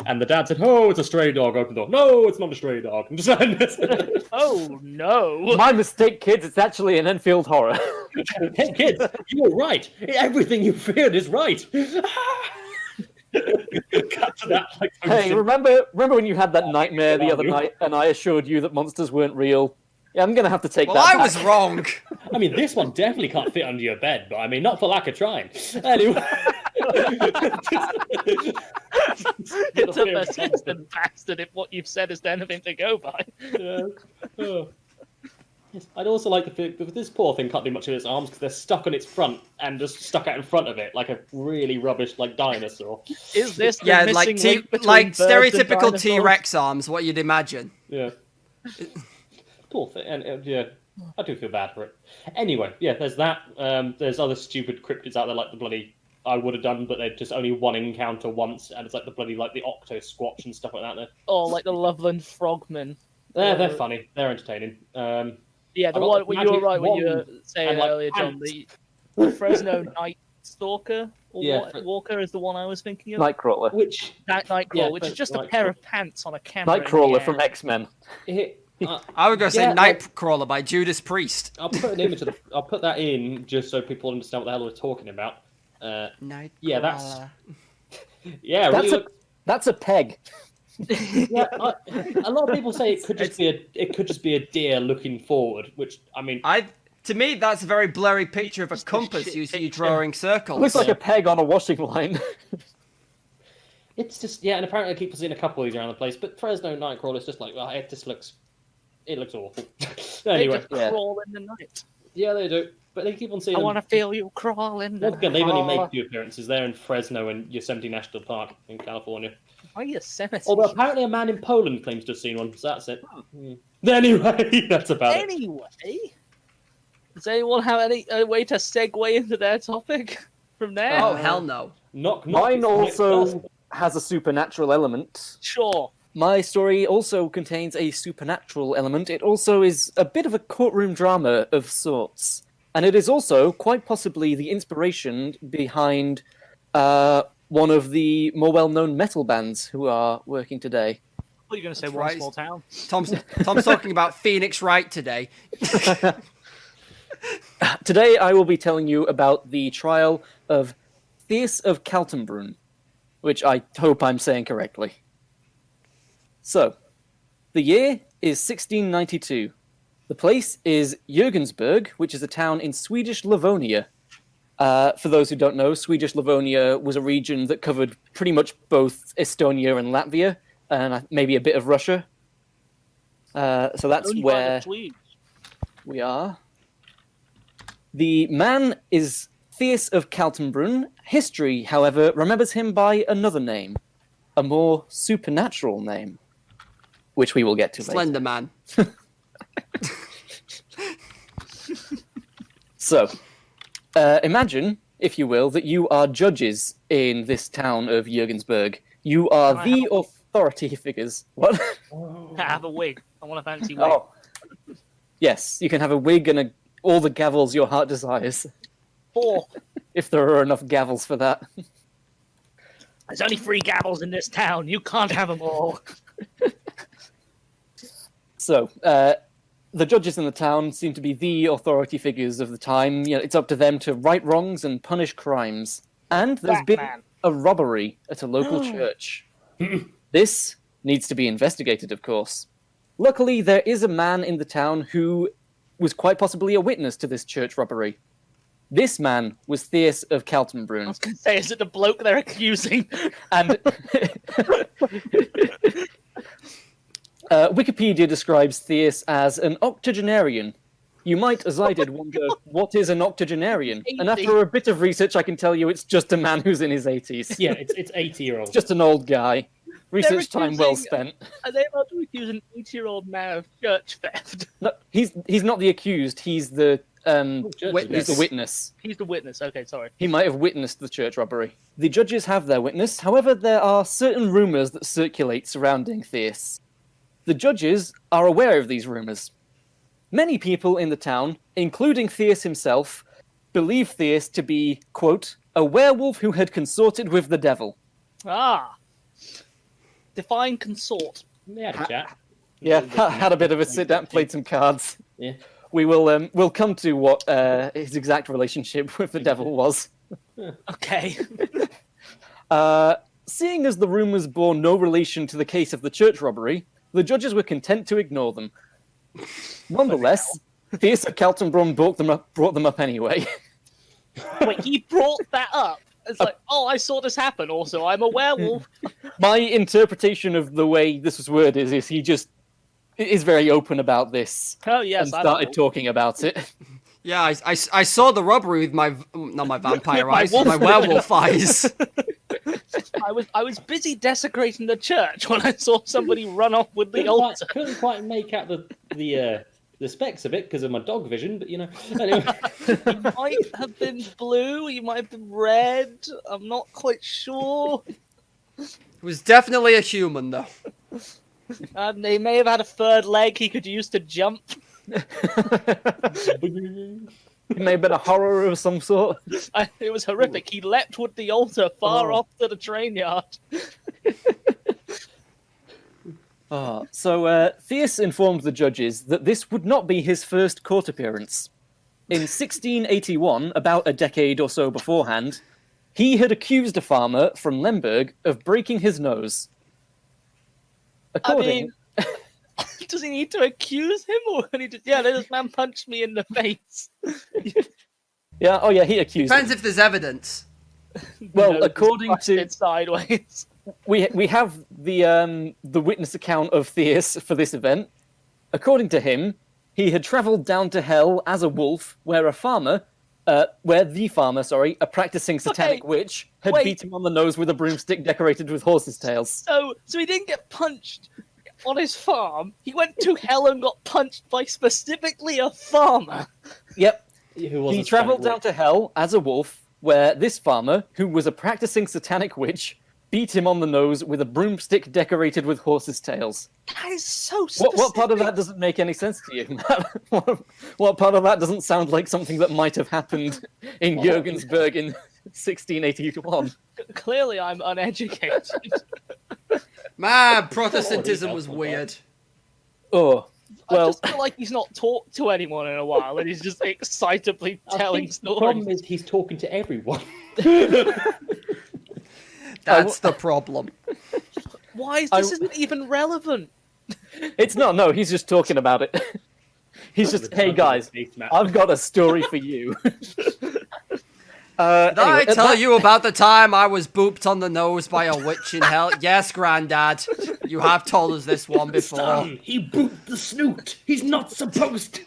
And the dad said, "Oh, it's a stray dog." Open the door. No, it's not a stray dog. I'm just like, Oh, no. My mistake, kids. It's actually an Enfield horror. hey kids, you were right. Everything you feared is right. Cut to that. Like, Hey, remember when you had that nightmare the other night, and I assured you that monsters weren't real? Yeah, I'm gonna have to take Well, that I back. was wrong. I mean, this one definitely can't fit under your bed, but I mean, not for lack of trying. Anyway. It's a persistent bastard if what you've said is anything to go by. Yeah. Oh. Yes. I'd also like to think that this poor thing can't do much with its arms because they're stuck on its front and just stuck out in front of it like a really rubbish like dinosaur. Is this the Yeah, missing like link between like birds and stereotypical dinosaurs? T-Rex arms. What you'd imagine. Yeah. Poor thing, and yeah, I do feel bad for it. Anyway, yeah, there's that. There's other stupid cryptids out there like the bloody I would have done, but they're just only one encounter once, and it's like the bloody like the Octo Squatch and stuff like that. Oh, like the Loveland Frogmen. They're funny. They're entertaining. Yeah, the I got one the when you were magic right when you were wand saying and, like, earlier, John. pants. The Fresno Night Stalker or Yeah, Walker is the one I was thinking of. Nightcrawler. Which Nightcrawler, yeah, which is just a Nightcrawler. pair of pants on a camera. in the Nightcrawler air. from X-Men. I would go say Yeah, like- Nightcrawler by Judas Priest. I'll put an image of I'll put that in just so people understand what the hell we're talking about. Nightcrawler. Yeah, that's- Yeah, it That's really a- looks. That's a peg. Yeah, a lot of people say it could just be a deer looking forward, which I mean, To me, that's a very blurry picture of a Just a compass shit using you picture. drawing circles. Looks like a peg on a washing line. it's just and apparently I keep seeing a couple of these around the place. But Fresno Nightcrawler is just like, well, it looks awful. They Anyway, just Yeah. crawl in the night. yeah, they do, but they keep on seeing. I them. want to feel you crawl in the Once again, they've only made a night. few appearances. They're in Fresno and Yosemite National Park in California. Oh, Yosemite. Although apparently a man in Poland claims to have seen one, so that's it. Anyway, that's about it. Anyway, does anyone have any way to segue into their topic from there? Oh, hell no. Knock, knock, Mine it's Mike first. also has a supernatural element. Sure. My story also contains a supernatural element. It also is a bit of a courtroom drama of sorts. And it is also quite possibly the inspiration behind one of the more well-known metal bands who are working today. What are you going to say? That's One right. small town. Tom's talking about Phoenix Wright today. Today I will be telling you about the trial of Thais of Kaltenbrunn, which I hope I'm saying correctly. So, the year is 1692. The place is Jürgensburg, which is a town in Swedish Livonia. For those who don't know, Swedish Livonia was a region that covered pretty much both Estonia and Latvia, and maybe a bit of Russia. So that's Only by the where Swedes. we are. The man is Thais of Kaltenbrunn. History, however, remembers him by another name, a more supernatural name, which we will get to later. Slender Man. So, imagine, if you will, that you are judges in this town of Jürgensburg. You are Can I the authority figures. What? I have a wig. I want a fancy wig. Oh. Yes, you can have a wig and all the gavels your heart desires. 4. If there are enough gavels for that. There's only 3 gavels in this town. You can't have them all. So, the judges in the town seem to be the authority figures of the time. You know, it's up to them to right wrongs and punish crimes. And there's been Batman. a robbery at a local church. This needs to be investigated, of course. Luckily, there is a man in the town who was quite possibly a witness to this church robbery. This man was Thais of I Kaltenbrunn. was going to say, is it the bloke they're accusing? And Wikipedia describes Thais as an octogenarian. You might, as I did, wonder, what is an octogenarian? And after a bit of research, I can tell you it's just a man who's in his 80s. Yeah, it's 80-year-old. Just an old guy. Research time well accusing- spent. Are they about to accuse an 80-year-old man of church theft? No, he's not the accused, he's the Witness. he's the witness. He's the witness. Okay, sorry. He might have witnessed the church robbery. The judges have their witness, however, there are certain rumours that circulate surrounding Thais. The judges are aware of these rumours. Many people in the town, including Thais himself, believe Thais to be, quote, a werewolf who had consorted with the devil. Ah. Define consort. They had a chat. Yeah, had a bit of a sit down, played some cards. Yeah. We will we'll come to what his exact relationship with the devil was. Okay. Seeing as the rumours bore no relation to the case of the church robbery, the judges were content to ignore them. Nonetheless, Thais of Kaltenbrunn brought them up anyway. Wait, he brought that up. It's like, oh, I saw this happen. Also, I'm a werewolf. My interpretation of the way this was worded is he just is very open about this Oh yes, and I started talking about it. Yeah, I saw the robbery with my not my vampire My eyes, wolf. my werewolf eyes. I was busy desecrating the church when I saw somebody run off with the altar. Couldn't quite make out the specs of it because of my dog vision, but you know. Anyway. He might have been blue. He might have been red. I'm not quite sure. It was definitely a human, though. They may have had a third leg he could use to jump. It may have been a horror of some sort. It was horrific. He leapt with the altar far off to the train yard. So Thais informed the judges that this would not be his first court appearance. In 1681, about a decade or so beforehand, he had accused a farmer from Lemberg of breaking his nose. According... I mean, does he need to accuse him, or can he just? Yeah, this man punched me in the face. Yeah, oh yeah, he accused Depends him. if there's evidence. Well, No, according just to... busted sideways. We have the witness account of Thais for this event. According to him, he had travelled down to hell as a wolf, where the farmer, a practicing satanic Okay, witch, had wait. beat him on the nose with a broomstick decorated with horses' tails. So he didn't get punched on his farm. He went to hell and got punched by specifically a farmer. Yep, Who was he a travelled down satanic to hell as a wolf, where this farmer, who was a practicing satanic witch, beat him on the nose with a broomstick decorated with horses' tails. That is so specific. What part of that doesn't make any sense to you? What part of that doesn't sound like something that might have happened in Jürgensburg in 1681? Clearly, I'm uneducated. Man, Protestantism was weird. Oh, I well, just feel like he's not talked to anyone in a while, and he's just excitably I telling think the problem stories. is he's talking to everyone. That's the problem. Why is this isn't even relevant? it's not. No, he's just talking about it. He's just, hey guys, I've got a story for you. Did I Anyway, tell you about the time I was booped on the nose by a witch in hell? Yes, Grandad. You have told us this one before. Son, he booped the snoot. He's not supposed to.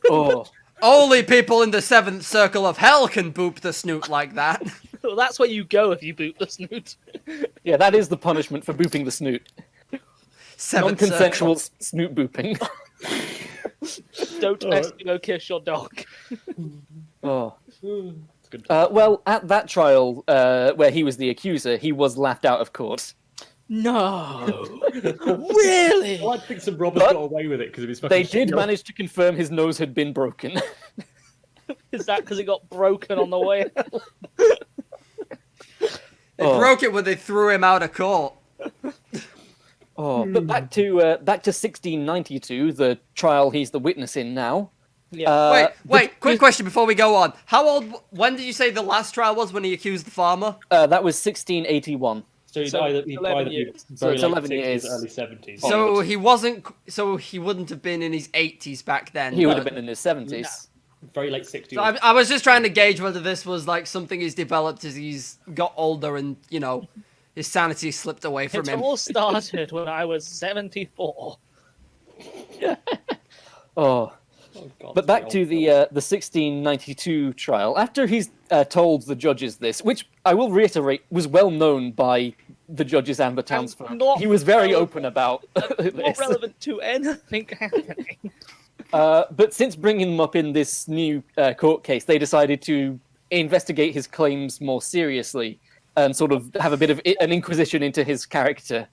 Oh, Only people in the seventh circle of hell can boop the snoot like that. Well, that's where you go if you boot the snoot. yeah, that is the punishment for booping the snoot. Seventh Non-consensual circle. snoot booping. Don't Eskimo kiss your dog. Oh. It's good. Well, at that trial, where he was the accuser, he was laughed out of court. No. Really? Well, I think some robbers But got away with it because of his fucking They did shield. manage to confirm his nose had been broken. Is that because it got broken on the way? They Oh. broke it when they threw him out of court. Oh, but back to 1692, the trial he's the witness in now. Yeah. Wait, quick question before we go on. When did you say the last trial was when he accused the farmer? That was 1681. So he'd So either 11 be years. So very it's late 11 60s, years. early 70s. So he wasn't. So he wouldn't have been in his 80s back then. He would have but- been in his 70s. Very late 60s. So I was just trying to gauge whether this was like something he's developed as he's got older and his sanity slipped away from It him. all started when I was 74. Oh. Oh, God, But back it's to the the old 1692 trial. After he's told the judges this, which I will reiterate was well known by the judges and the townsfolk, not he was very relevant- open about Not this. relevant to anything happening. But since bringing him up in this new court case, they decided to investigate his claims more seriously and sort of have a bit of an inquisition into his character.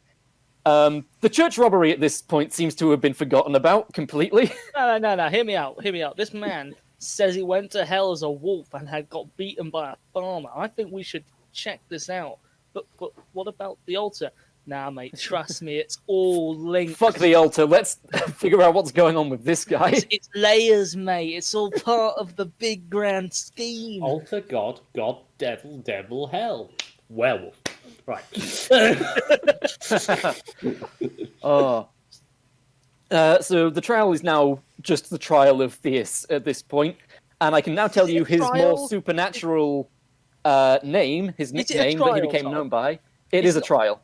The church robbery at this point seems to have been forgotten about completely. No. Hear me out. This man says he went to hell as a wolf and had got beaten by a farmer. I think we should check this out. But what about the altar? Nah, mate, trust me, it's all linked. Fuck the altar. Let's figure out what's going on with this guy. It's layers, mate. It's all part of the big grand scheme. Altar, God, devil, hell. Werewolf. Right. Oh. So the trial is now just the trial of Theus at this point, and I can now tell Is it you a his trial? more supernatural name, his Is it a nickname that he trial, became Tom? known by. It It's is a not- trial.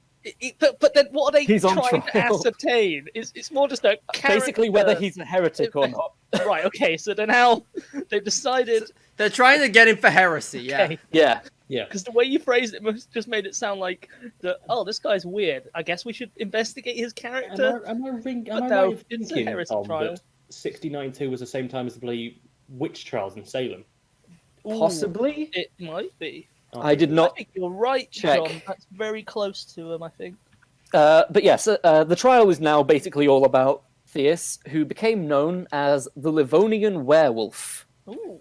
But then what are they He's on trying to trial. ascertain? It's more just a Basically, whether he's a heretic or not. Right, okay, so then how they've decided... They're trying to get him for heresy. Yeah. Okay, Yeah. Yeah. because the way you phrased it just made it sound like, this guy's weird. I guess we should investigate his character. Am I But right no, of it's a thinking, heresy Tom, trial. that 1692 was the same time as the bloody witch trials in Salem? Ooh, Possibly? it might be. I did I not. think you're right, check. John. That's very close to him, I think. But yes, the trial is now basically all about Theus, who became known as the Livonian werewolf. Ooh.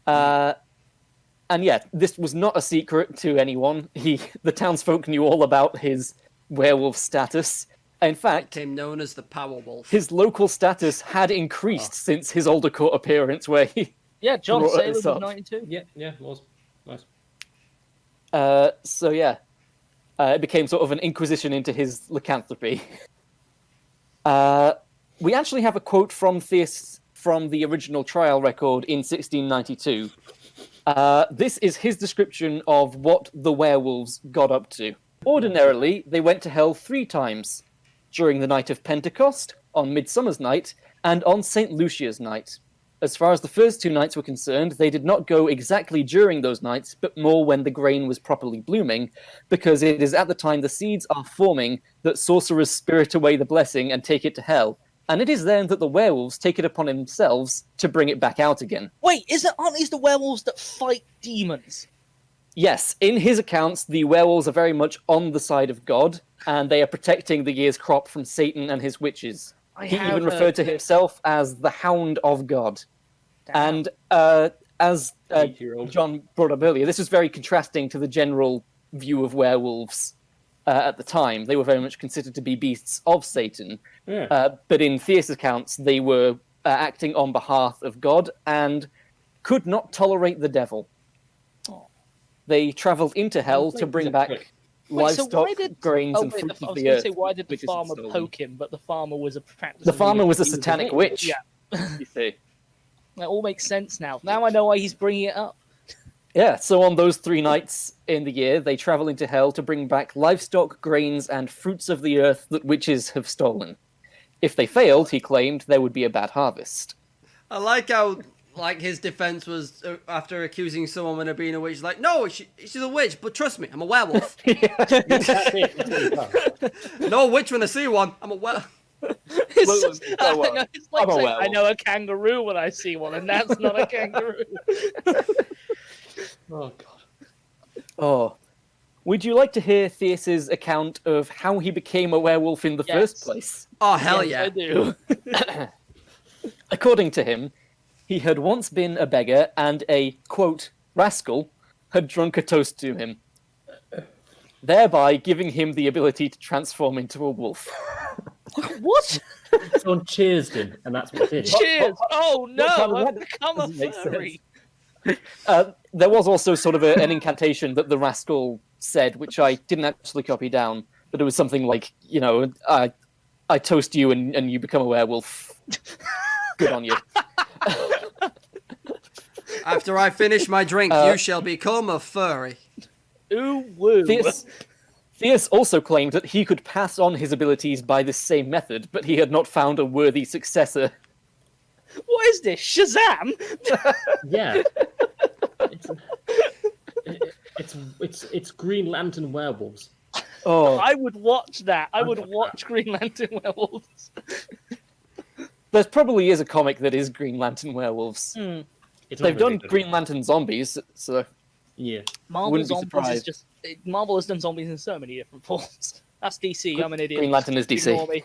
And yeah, this was not a secret to anyone. The townsfolk knew all about his werewolf status. In fact, Became known as the Powerwolf. his local status had increased since his older court appearance, where he. Yeah, John Brought Salem this was up. 92. Yeah, it was. Nice. So yeah, it became sort of an inquisition into his lycanthropy. We actually have a quote from Theus from the original trial record in 1692. This is his description of what the werewolves got up to. Ordinarily, they went to hell 3 times. During the night of Pentecost, on Midsummer's Night, and on St. Lucia's Night. As far as the first 2 nights were concerned, they did not go exactly during those nights, but more when the grain was properly blooming, because it is at the time the seeds are forming that sorcerers spirit away the blessing and take it to hell, and it is then that the werewolves take it upon themselves to bring it back out again. Wait, aren't these the werewolves that fight demons? Yes, in his accounts, the werewolves are very much on the side of God, and they are protecting the year's crop from Satan and his witches. He even referred to himself as the Hound of God. And as 8-year-old. John brought up earlier, this is very contrasting to the general view of werewolves at the time. They were very much considered to be beasts of Satan. Yeah. But in Theus' accounts, they were acting on behalf of God and could not tolerate the devil. They travelled into hell to bring back livestock, grains, and fruits I of was the going to earth. say, why did the which is farmer stolen. poke him? But the farmer was a practice. The farmer was a satanic witch. Yeah. You see. That all makes sense now. Now I know why he's bringing it up. Yeah, so on those 3 nights in the year, they travel into hell to bring back livestock, grains, and fruits of the earth that witches have stolen. If they failed, he claimed, there would be a bad harvest. I like how, like, his defense was after accusing someone of being a witch, like, no, she's a witch, but trust me, I'm a werewolf. No witch when I see one, I'm a werewolf. It's like I'm a saying, werewolf. I know a kangaroo when I see one, and that's not a kangaroo. Oh god. Oh. Would you like to hear Theus' account of how he became a werewolf in the Yes. first place? Oh, hell Yes, yeah. I do. According to him, he had once been a beggar and a, quote, rascal had drunk a toast to him, thereby giving him the ability to transform into a wolf. What? Someone cheersed him, and that's what did it. Cheers! Oh no, What I've become a doesn't make furry. There was also sort of an incantation that the rascal said, which I didn't actually copy down, but it was something like, you know, I toast you and you become a werewolf. Good on you. After I finish my drink, you shall become a furry. Ooh woo. Theus also claimed that he could pass on his abilities by this same method, but he had not found a worthy successor. What is this? Shazam! Yeah. It's Green Lantern werewolves. Oh, I would watch that. I would watch Green Lantern Werewolves. there probably is a comic that is Green Lantern werewolves. It's They've not very done good. Green Lantern zombies, so Yeah. Marvel Wouldn't be Zombies is surprised. just Marvel has done zombies in so many different forms. That's DC. I'm an idiot. Green Lantern is DC. Ignore me.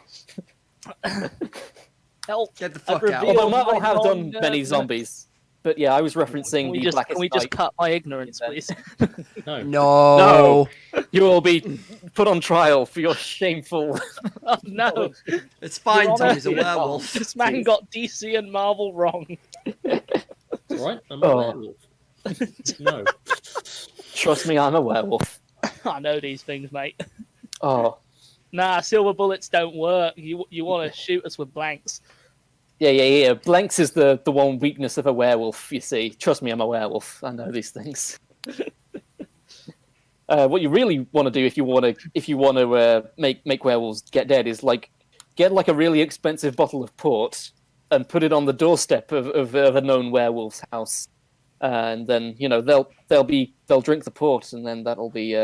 Help! Get the I've fuck out. revealed Although Marvel my have done non-nerdness. many zombies. But yeah, I was referencing Can we the just, Blackest can we just Night. cut my ignorance, please? No. No. You will be put on trial for your shameful... Oh no! It's fine, Your Tom, Honor, he's a werewolf. This man got DC and Marvel wrong. It's alright. I'm a Oh. werewolf. No. Trust me, I'm a werewolf. I know these things, mate. Oh, Nah, silver bullets don't work. You want to shoot us with blanks. yeah. Blanks is the one weakness of a werewolf, you see. Trust me, I'm a werewolf. I know these things. What you really want to do if you want to make werewolves get dead is get a really expensive bottle of port and put it on the doorstep of a known werewolf's house, and then they'll drink the port, and then that'll be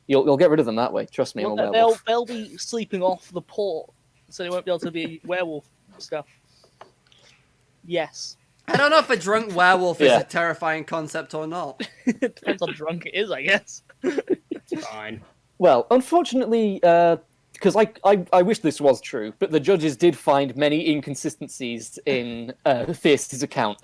you'll get rid of them that way. Trust me, I'm a Well, werewolf. they'll be sleeping off the port, so they won't be able to be werewolf stuff. Yes. I don't know if a drunk werewolf is Yeah. a terrifying concept or not. Depends how drunk it is, I guess. It's fine. Well, unfortunately, because I wish this was true, but the judges did find many inconsistencies in Theus' account.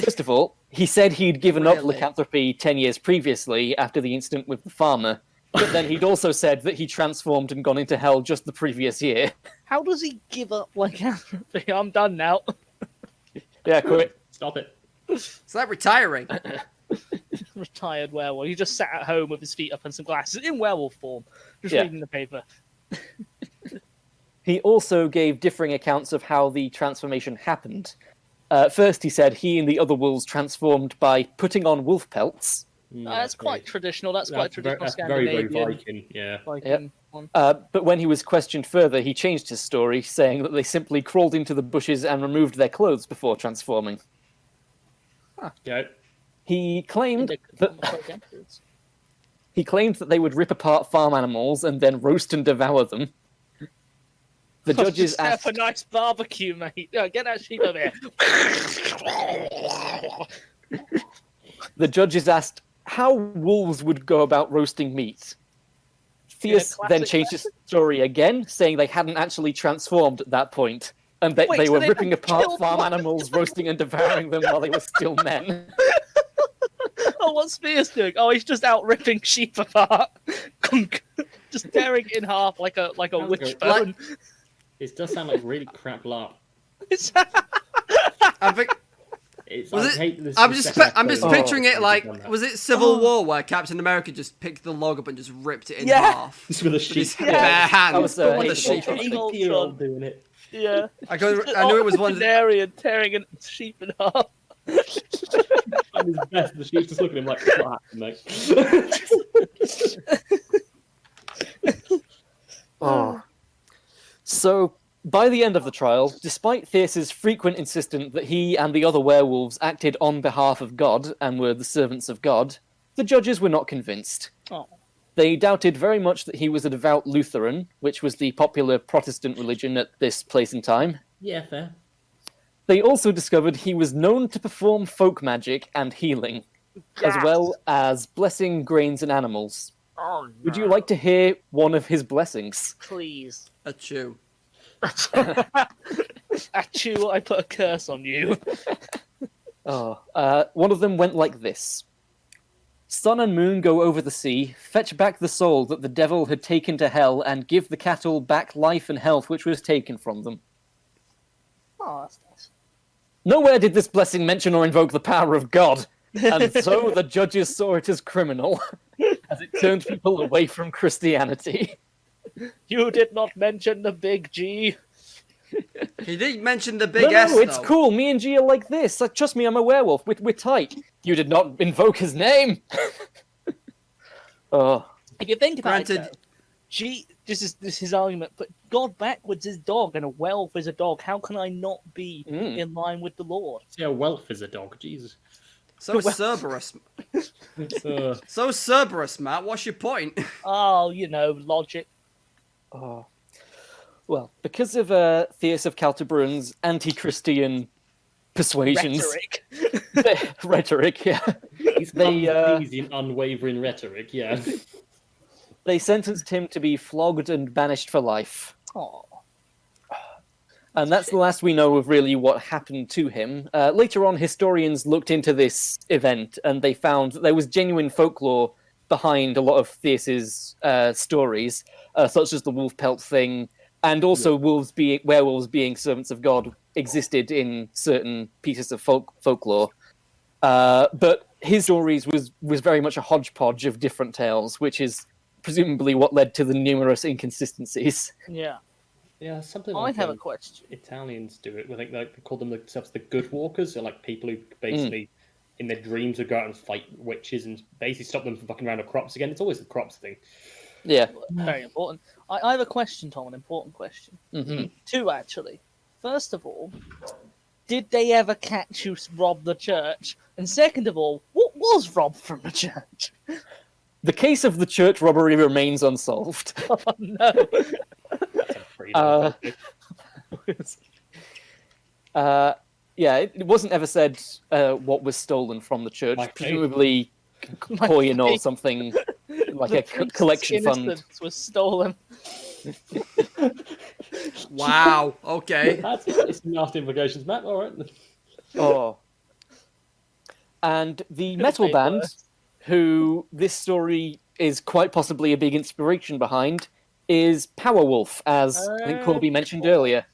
First of all, he said he'd given up Really? lycanthropy 10 years previously after the incident with the farmer, but then he'd also said that he transformed and gone into hell just the previous year. How does he give up lycanthropy? I'm done now. Yeah, quit. Stop it. It's like retiring. Retired werewolf. He just sat at home with his feet up and some glasses in werewolf form, just Yeah. reading the paper. He also gave differing accounts of how the transformation happened. First, he said he and the other wolves transformed by putting on wolf pelts. That's quite traditional. That's quite traditional That's very, very Scandinavian. Viking, yeah. Viking one. But when he was questioned further, he changed his story, saying that they simply crawled into the bushes and removed their clothes before transforming. Go. He claimed They could that almost like afterwards. he claimed that they would rip apart farm animals and then roast and devour them. The judges Just have asked, a nice barbecue, mate. Yeah, get that sheep over here. how wolves would go about roasting meat. Theus then classic changed his story again, saying they hadn't actually transformed at that point, and Wait, they so were they ripping apart killed farm one? animals, roasting and devouring them while they were still men. Oh, what's Spears doing? Oh, he's just out ripping sheep apart. just tearing it in half like a Sounds wishbone. It does sound like really crap laugh. I think. It's, Was I it- hate this I'm is just, the second I'm just episode. picturing it Oh, like, done that. was it Civil War where Captain America just picked the log up and just ripped it in Yeah. half Just with a with sheep. his bare hands? That was, with like the the sheep. Voltron thing. 80-year-old doing it. Yeah. I knew it was one. Of the, Veterinarian tearing a sheep in half. And his best, the sheep's just looking at him like, what happened, mate? Oh. So, by the end of the trial, despite Thyrsis' frequent insistence that he and the other werewolves acted on behalf of God and were the servants of God, the judges were not convinced. Oh. They doubted very much that he was a devout Lutheran, which was the popular Protestant religion at this place and time. Yeah, fair. They also discovered he was known to perform folk magic and healing, as well as blessing grains and animals. Oh, no. Would you like to hear one of his blessings? Please. a chew. Achoo, I put a curse on you. One of them went like this. Sun and moon go over the sea, fetch back the soul that the devil had taken to hell, and give the cattle back life and health which was taken from them. Oh, that's nice. Nowhere did this blessing mention or invoke the power of God, and so the judges saw it as criminal, as it turned people away from Christianity. You did not mention the big G. He did mention the big S, No, it's though. cool. Me and G are like this. Like, trust me, I'm a werewolf. We're tight. You did not invoke his name. Oh, If you think about Granted- it, though, G, this is his argument, but God backwards is dog and a werewolf is a dog. How can I not be in line with the Lord? See how Welf is a dog, Jesus. So Cerberus. It's, So Cerberus, Matt. What's your point? Oh, logic. oh. Well, because of Theus of Caltabrun's anti-Christian persuasions, rhetoric, yeah, he's They, uneasy and unwavering rhetoric, yeah. they sentenced him to be flogged and banished for life. Oh, And that's the last we know of really what happened to him. Later on, historians looked into this event and they found that there was genuine folklore behind a lot of Theus's stories, such as the wolf pelt thing, and also werewolves being servants of God existed in certain pieces of folklore. But his stories was very much a hodgepodge of different tales, which is presumably what led to the numerous inconsistencies. yeah. Yeah, something I like have a question. Italians do it. I think they call themselves the good walkers, or like people who basically, in their dreams, would go out and fight witches and basically stop them from fucking around with crops again. It's always the crops thing. Yeah. Very important. I have a question, Tom, an important question. Hmm. Two, actually. First of all, did they ever catch you rob the church? And second of all, what was robbed from the church? The case of the church robbery remains unsolved. Oh, no. That's a pretty long topic. Yeah, it wasn't ever said what was stolen from the church. Like Presumably coin or something like The a priest's collection fund. innocence was stolen. Wow. Okay. That's some nasty implications, Matt. All right. Oh. And the Could've metal made band, worse. who this story is quite possibly a big inspiration behind, is Powerwolf, as I think Corby mentioned earlier.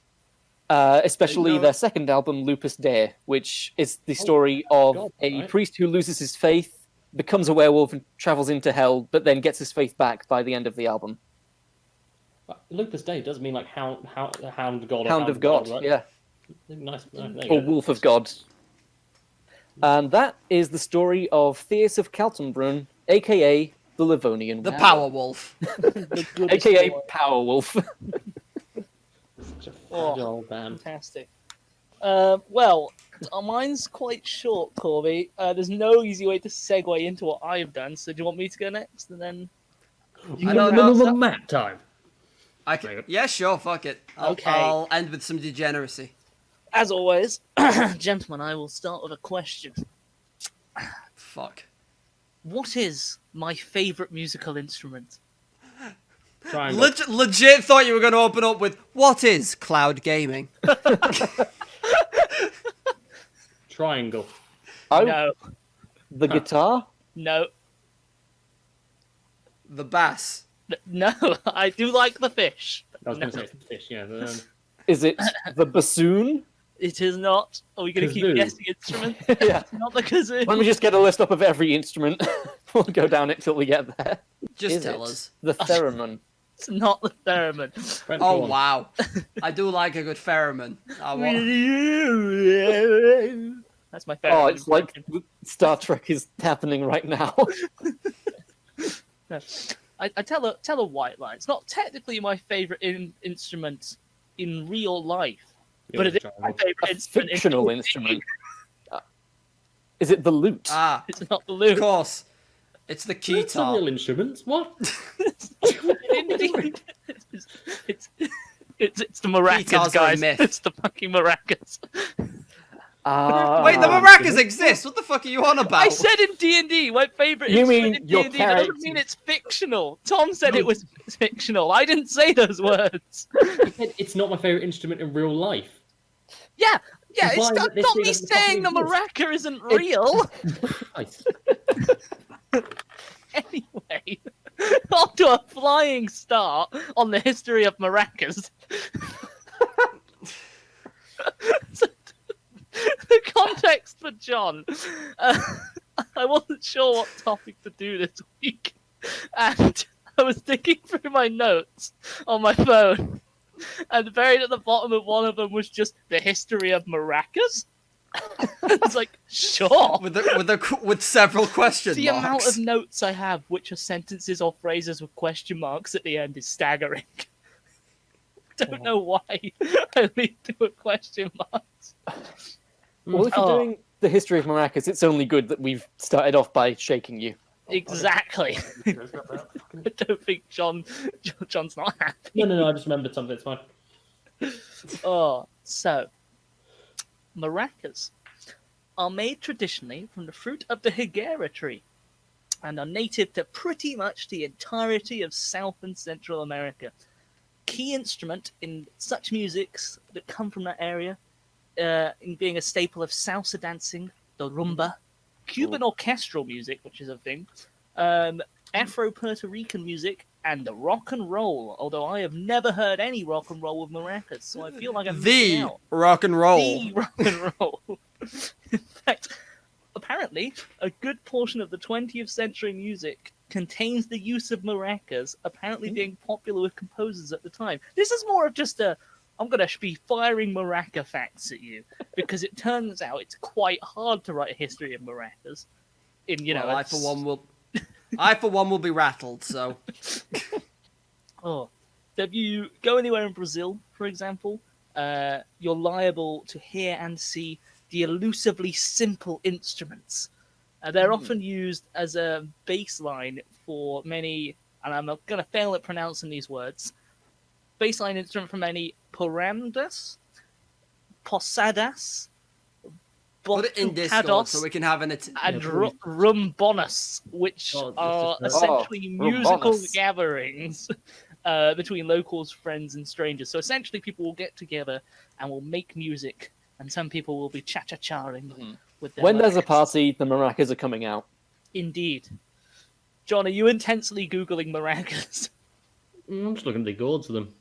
Especially their second album, Lupus Dare, which is the story of God, a right. priest who loses his faith, becomes a werewolf, and travels into hell, but then gets his faith back by the end of the album. Lupus Day does mean like hound god. Or Hound of God, right? yeah. Nice. There you Or go. Wolf of God. And that is the story of Theus of Kaltenbrunn, aka the Livonian The Werewolf. Power Wolf. The goodest aka boy. Powerwolf. Such a fragile band. Fantastic. Well, mine's quite short, Corby. There's no easy way to segue into what I've done, so do you want me to go next? And then I don't know. Matt time. I can. Yeah, sure. Fuck it. Okay. I'll end with some degeneracy. as always, gentlemen, I will start with a question. Fuck. What is my favourite musical instrument? Triangle. Legit thought you were going to open up with what is cloud gaming? Triangle. No. The guitar? No. The bass. No, I do like the fish. I was going No, to say fish, yeah. Is it the bassoon? it is not. Are we going to keep Kazoo. guessing instruments? Yeah. It's not the kazoo. Let me just get a list up of every instrument. We'll go down it till we get there. Just Is tell it us. the theremin? It's not the theremin. Brent, Oh go on. wow, I do like a good theremin. That's my favorite. Oh, it's like Star Trek is happening right now. No. I tell a white lie. It's not technically my favorite instrument in real life, but it is my favorite A instrument. fictional instrument. Is it the lute? Ah, It's not the of lute. course, it's the That's a guitar. real instrument. What? Indeed. It's the maracas, Guitars are a guys. myth. It's the fucking maracas. Wait, the maracas exist. What the fuck are you on about? I said in D&D, my favorite You instrument mean in your D&D. That doesn't mean it's fictional. Tom said it was fictional. I didn't say those words. It's not my favourite instrument in real life. Yeah, Why it's that not this thing me doesn't saying the fucking exist? maraca isn't real. Christ. Anyway, off to a flying start on the history of maracas. So, the context for John, I wasn't sure what topic to do this week, and I was digging through my notes on my phone, and buried at the bottom of one of them was just the history of maracas. I was like, sure. with several question The marks. amount of notes I have, which are sentences or phrases with question marks at the end, is staggering. Don't know why I lead to a question marks. Well, if you're doing the history of maracas, it's only good that we've started off by shaking you. Exactly. I don't think John's not happy. No, I just remembered something. It's fine. Oh, so maracas are made traditionally from the fruit of the higuera tree and are native to pretty much the entirety of South and Central America. Key instrument in such musics that come from that area, in being a staple of salsa dancing, the rumba, Cuban orchestral music, which is a thing, Afro-Puerto Rican music, and the rock and roll. Although I have never heard any rock and roll with maracas, so I feel like I'm missing The out. rock and roll. The rock and roll. In fact, apparently, a good portion of the 20th century music contains the use of maracas, apparently being popular with composers at the time. This is more of just I'm going to be firing maraca facts at you, because it turns out it's quite hard to write a history of maracas. Well, I for one will be rattled. So Oh, so if you go anywhere in Brazil, for example, you're liable to hear and see the elusively simple instruments. They're often used as a baseline for many, and I'm going to fail at pronouncing these words, baseline instrument for many porandas, posadas, put it in Discord botucados, so we can have an. and rumbonas, which are essentially musical rumbonas. gatherings between locals, friends, and strangers. So essentially, people will get together and will make music, and some people will be cha-cha-charing with their When there's a maracas. party, the maracas are coming out. Indeed. John, are you intensely Googling maracas? I'm just looking at the gourds of them.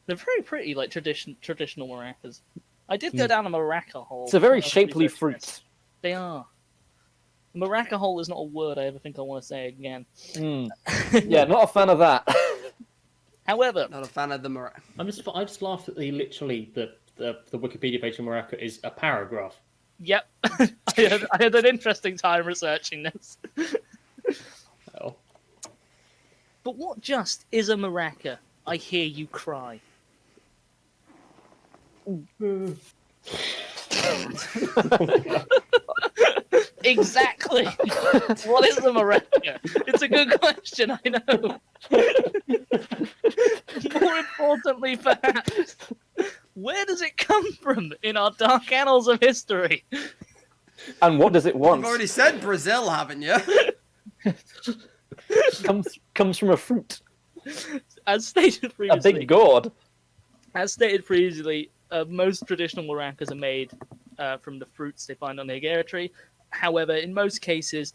They're very pretty, like traditional maracas. I did go down a maraca hole. It's a very when I was shapely researching fruit. this. They are. Maraca hole is not a word I ever think I want to say again. Yeah, not a fan of that. However, Not a fan of the I just laughed at the Wikipedia page for Maraca is a paragraph. yep, I had an interesting time researching this. Oh. But what just is a maraca? I hear you cry. Exactly. What is a maraca? It's a good question, I know. More importantly, perhaps, where does it come from in our dark annals of history? And what does it want? You've already said Brazil, haven't you? Comes from a fruit. As stated A previously, big gourd. As stated previously, most traditional maracas are made from the fruits they find on the higuera tree. However, in most cases,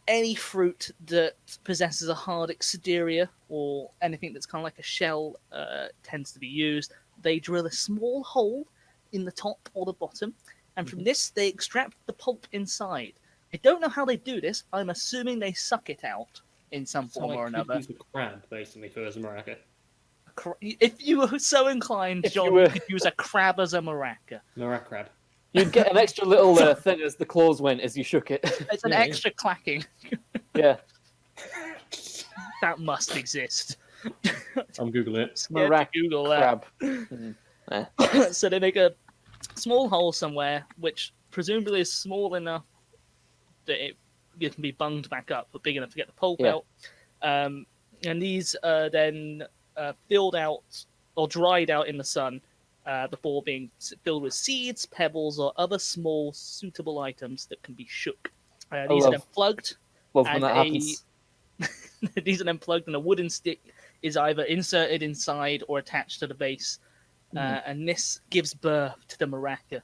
Any fruit that possesses a hard exterior or anything that's kind of like a shell tends to be used. They drill a small hole in the top or the bottom, and from this they extract the pulp inside. I don't know how they do this. I'm assuming they suck it out in some form or another. Use a crab basically for as a maraca. If you were so inclined, John, you could use a crab as a maraca. Maraca crab. You'd get an extra little thing as the claws went as you shook it. It's an extra clacking. Yeah. That must exist. I'm googling it. Maraca Google that. crab. So they make a small hole somewhere, which presumably is small enough that it can be bunged back up, but big enough to get the pulp out. And these are then filled out or dried out in the sun before being filled with seeds, pebbles, or other small suitable items that can be shook. These are then plugged. Love when that happens. These are then plugged, and a wooden stick is either inserted inside or attached to the base, and this gives birth to the maraca.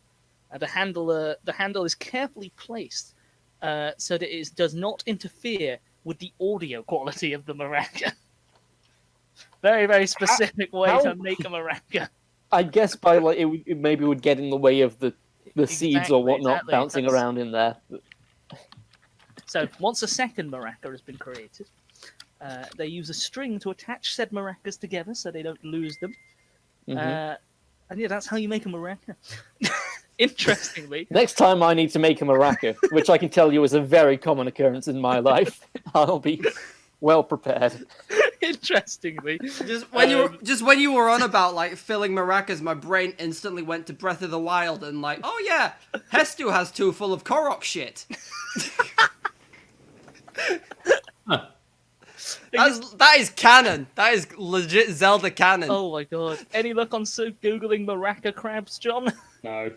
The handle is carefully placed so that it does not interfere with the audio quality of the maraca. Very, very specific way to make a maraca. I guess by it maybe would get in the way of the seeds or whatnot bouncing around in there. So once a second maraca has been created, they use a string to attach said maracas together so they don't lose them. And yeah, that's how you make a maraca. Interestingly. Next time I need to make a maraca, which I can tell you is a very common occurrence in my life, I'll be well prepared. Interestingly. Just when you were on about like filling maracas, my brain instantly went to Breath of the Wild and like, oh yeah, Hestu has two full of Korok shit. That is canon. That is legit Zelda canon. Oh my god. Any luck on Googling maraca crabs, John? No.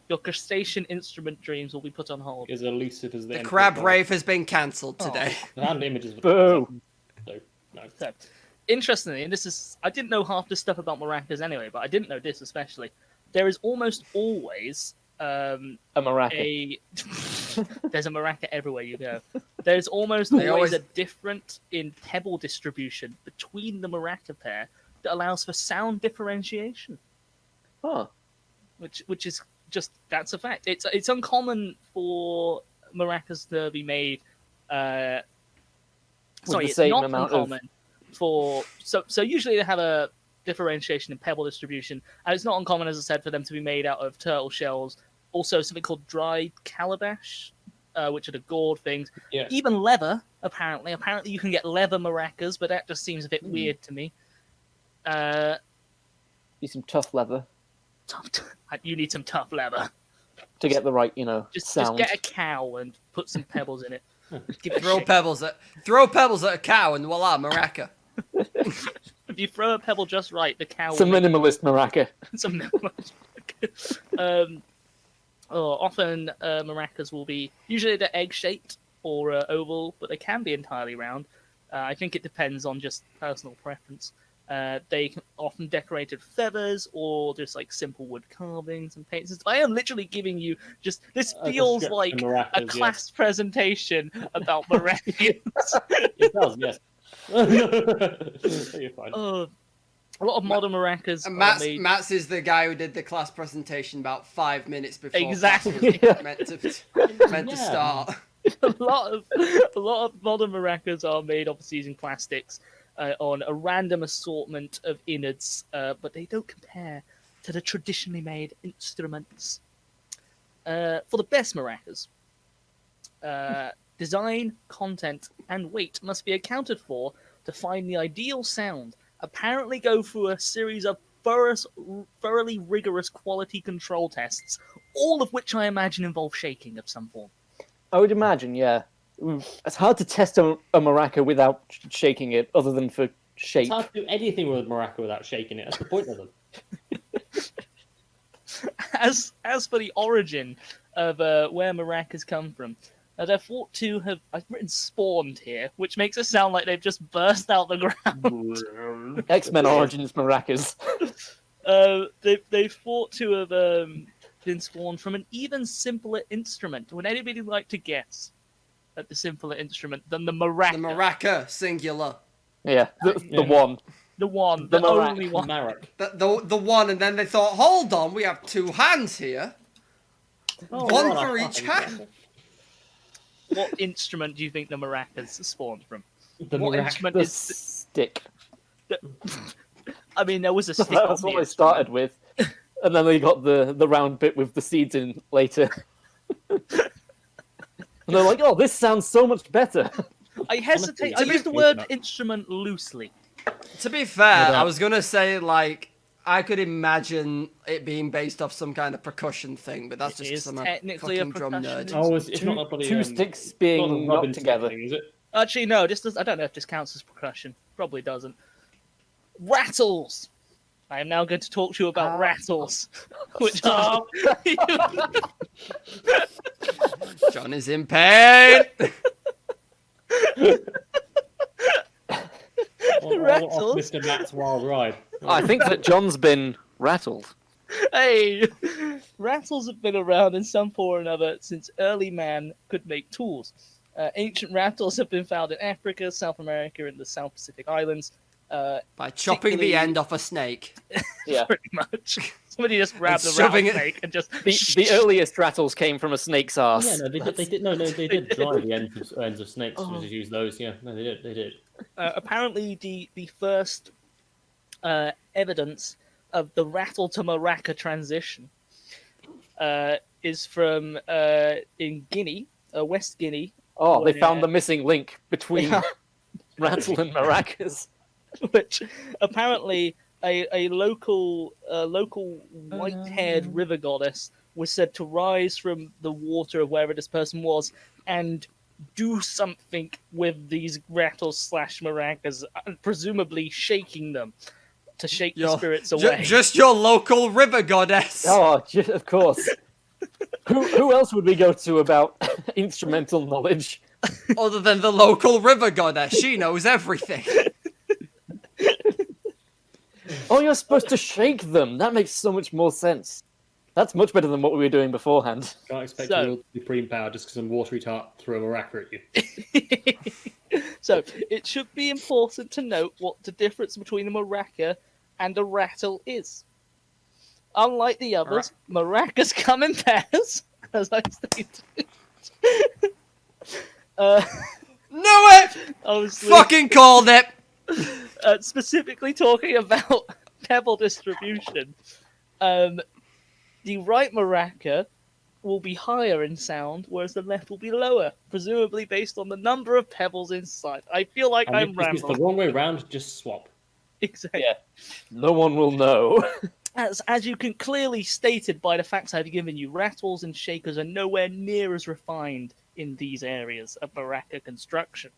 Your crustacean instrument dreams will be put on hold. As elusive as the crab rave has been cancelled today. The hand images. Boo. So, no. So, interestingly, and I didn't know half this stuff about maracas anyway, but I didn't know this especially. There is almost always a maraca. There's a maraca everywhere you go. There's almost always a difference in pebble distribution between the maraca pair that allows for sound differentiation. Huh. Which is just, that's a fact. It's uncommon for maracas to be made. It's not uncommon for so usually they have a differentiation in pebble distribution, and it's not uncommon, as I said, for them to be made out of turtle shells. Also, something called dried calabash, which are the gourd things. Yeah. Even leather, apparently. Apparently, you can get leather maracas, but that just seems a bit weird to me. Need some tough leather. You need some tough leather to get the right, just sound. Just get a cow and put some pebbles in it. Throw pebbles at a cow and voila, maraca. If you throw a pebble just right, the cow. It's a minimalist maraca. It's a minimalist maraca. Often maracas will be usually they're egg-shaped or oval, but they can be entirely round. I think it depends on just personal preference. They can often decorated feathers or just like simple wood carvings and paintings. I am literally giving you just this feels like a class presentation about maracas. It does, yes. You're fine. A lot of modern maracas. Mats is the guy who did the class presentation about 5 minutes before exactly meant to start. a lot of modern maracas are made obviously using plastics. On a random assortment of innards, but they don't compare to the traditionally made instruments. For the best maracas, design, content, and weight must be accounted for to find the ideal sound. Apparently go through a series of thoroughly rigorous quality control tests, all of which I imagine involve shaking of some form. I would imagine, yeah. It's hard to test a maraca without shaking it, other than for shape. It's hard to do anything with a maraca without shaking it. That's the point of them. As for the origin of where maracas come from, they're thought to have... I've written spawned here, which makes it sound like they've just burst out the ground. X-Men Origins maracas. They've thought to have been spawned from an even simpler instrument. Would anybody like to guess at the simpler instrument than the maraca? The maraca, singular. Yeah, the one. The one, The the maraca. only one. Marek. The one, and then they thought, hold on, we have two hands here. Oh, One right, for I each think hand. so. What instrument do you think the maracas spawned from? The What maraca. instrument The is... stick. I mean, there was a stick That's on what the they started with. And then they got the round bit with the seeds in later. And they're like, oh, this sounds so much better. I hesitate Honestly, to I use the think word that- instrument loosely. To be fair, Yeah. I was gonna say like I could imagine it being based off some kind of percussion thing, but that's It just is because I'm a technically a fucking drum percussion nerd. Oh, it's not a bloody Two sticks being not a knocked rubbing stick together. thing, is it? Actually, no. I don't know if this counts as percussion. Probably doesn't. Rattles. I am now going to talk to you about rattles, which are John is in pain. Rattles? Off Mr. Matt's wild ride. I think that John's been rattled. Hey, rattles have been around in some form or another since early man could make tools. Ancient rattles have been found in Africa, South America, and the South Pacific Islands. By chopping the Particularly- end off a snake. Yeah. Pretty much. Somebody just grabbed And the shoving it- rattlesnake and just... The earliest rattles came from a snake's arse. Yeah, no, they did. No, they did dry the ends of snakes. Oh. Just use those. Yeah, no, they did. Apparently, the first evidence of the rattle to maraca transition is from in Guinea, West Guinea, Oh, they Where- found the missing link between rattle and maracas. which apparently a local white-haired river goddess was said to rise from the water of wherever this person was and do something with these rattles / maracas, presumably shaking them to shake the spirits away. Just your local river goddess. Oh, of course. Who else would we go to about instrumental knowledge? Other than the local river goddess, she knows everything. Oh, you're supposed to shake them. That makes so much more sense. That's much better than what we were doing beforehand. Can't expect So- you all to be supreme power just because some watery tart threw a maraca at you. So it should be important to note what the difference between a maraca and a rattle is. Unlike the others, maracas come in pairs, as I stated. Knew it! Obviously, Fucking called it! specifically talking about pebble distribution, the right maraca will be higher in sound, whereas the left will be lower, presumably based on the number of pebbles inside. I feel like And I'm if it's the rambling. wrong way round, just swap. Exactly. Yeah. No one will know. As you can clearly stated by the facts I've given you, rattles and shakers are nowhere near as refined in these areas of maraca construction.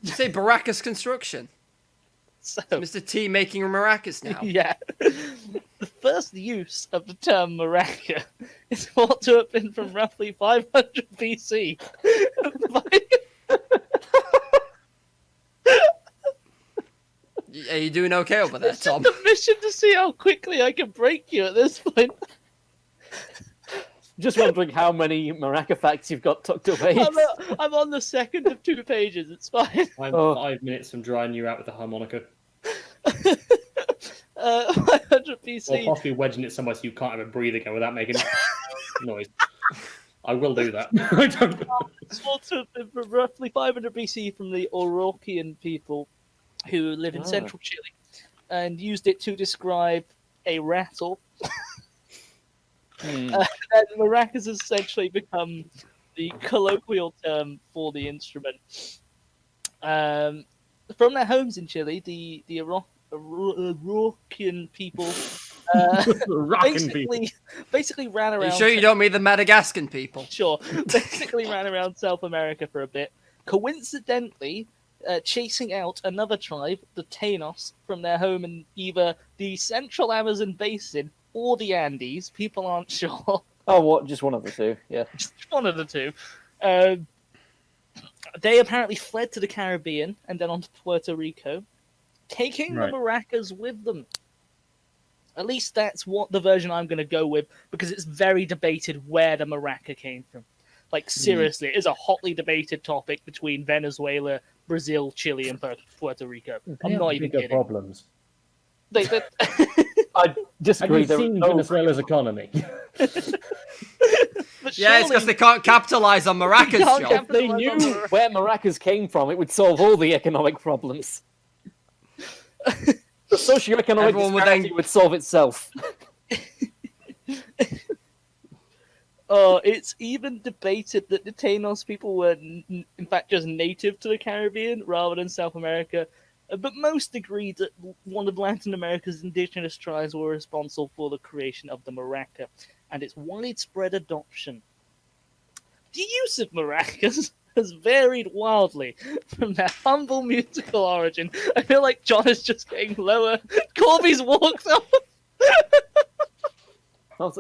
Did you say Baracus Construction? So, Mr. T making maracas now. yeah. The first use of the term maraca is thought to have been from roughly 500 BC. Are you doing okay over there, It's Tom? just a mission to see how quickly I can break you at this point. Just wondering how many maraca facts you've got tucked away. I'm on the second of 2 pages. It's fine. I'm Oh. 5 minutes from drying you out with a harmonica. 500 Or BC. possibly wedging it somewhere so you can't even breathe again without making noise. I will do that. I don't know. It's thought to have been from roughly 500 BC from the Oroquian people who live in Ah. central Chile, and used it to describe a rattle. Hmm. And maracas has essentially become the colloquial term for the instrument. From their homes in Chile, the Oroquian people Rocking people. basically ran Are around. you sure you don't mean the Madagascan people? Sure. Basically ran around South America for a bit. Coincidentally, chasing out another tribe, the Tainos, from their home in either the central Amazon basin or the Andes. People aren't sure. Oh, what? Just one of the two. Yeah. Just one of the two. They apparently fled to the Caribbean and then on to Puerto Rico, taking Right. the maracas with them. At least that's what the version I'm going to go with, because it's very debated where the maraca came from. Like, seriously, it is a hotly debated topic between Venezuela, Brazil, Chile, and Puerto Rico. I'm not even kidding. Problems. I disagree. Have you seen Venezuela's economy? Yeah, it's because they can't capitalize on maracas, John. If they knew where maracas came from, it would solve all the economic problems. The socioeconomic disparity would solve itself. It's even debated that the Taínos people were, in fact, just native to the Caribbean rather than South America. But most agreed that one of Latin America's indigenous tribes were responsible for the creation of the maraca and its widespread adoption. The use of maracas has varied wildly from their humble musical origin. I feel like John is just getting lower. Corby's walked off.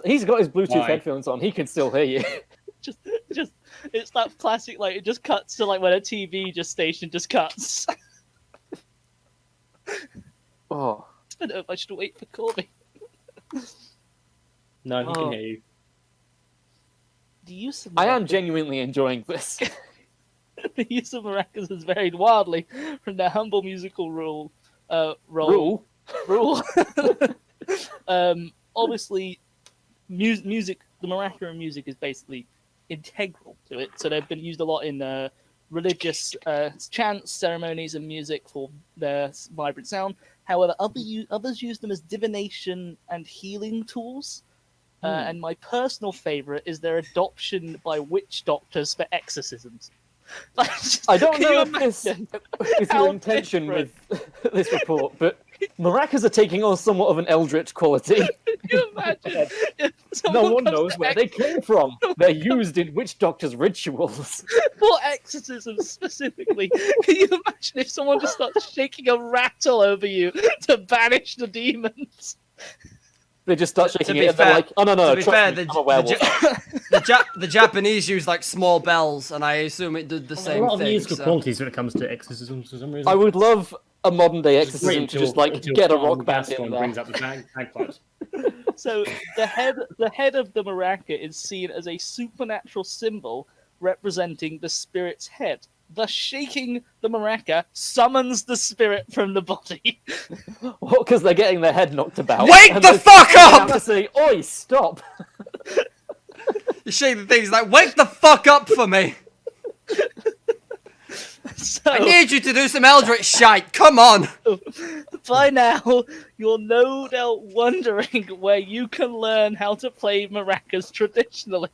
He's got his Bluetooth headphones on. He can still hear you. just, it's that classic, like, it just cuts to, like, when a TV station just cuts. Oh. I don't know if I should wait for Corby. No, he can hear you. The use of I am genuinely enjoying this. The use of maracas has varied wildly from their humble musical rule. Obviously, music, the maraca and music is basically integral to it. So they've been used a lot in religious chants, ceremonies, and music for their vibrant sound. However, others use them as divination and healing tools. And my personal favorite is their adoption by witch doctors for exorcisms. I don't know if this is your intention with this report, but maracas are taking on somewhat of an eldritch quality. Can you imagine? No one knows where they came from. They're used in witch doctors' rituals. For exorcisms specifically. Can you imagine if someone just starts shaking a rattle over you to banish the demons? They just start shaking it and they're like, oh no, to be fair, I'm a werewolf. the Japanese use like small bells, and I assume it did the same thing. A lot of musical qualities when it comes to exorcisms for some reason. I would love a modern day exorcism to just like get a rock band in there. Brings up the bagpipes. So the head of the maraca is seen as a supernatural symbol representing the spirit's head. Thus, shaking the maraca summons the spirit from the body. Well, because they're getting their head knocked about. Wake the fuck up! They have to say, "Oi, stop!" You shake the things like, wake the fuck up for me! So, I need you to do some eldritch shite, come on! by now, you're no doubt wondering where you can learn how to play maracas traditionally.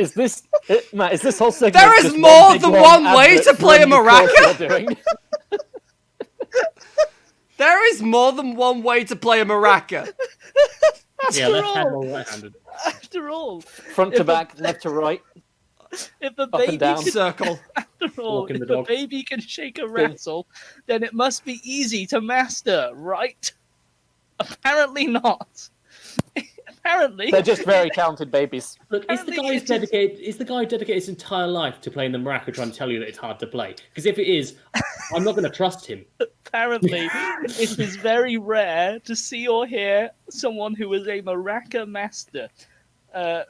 Is this Matt? Is this whole segment? There is just more big than long one way advert to for play a new course maraca? you're doing? There is more than one way to play a maraca. Yeah, left-handed or right-handed. After all, Front to back, left to right. if the Up and baby down. can, Circle. after all, Walking if the the dog. baby can shake a rattle, then it must be easy to master, right? Apparently not. Apparently, They're just very talented babies. Look, is the guy dedicated his entire life to playing the maraca trying to tell you that it's hard to play? Because if it is, I'm not going to trust him. apparently, it is very rare to see or hear someone who is a maraca master,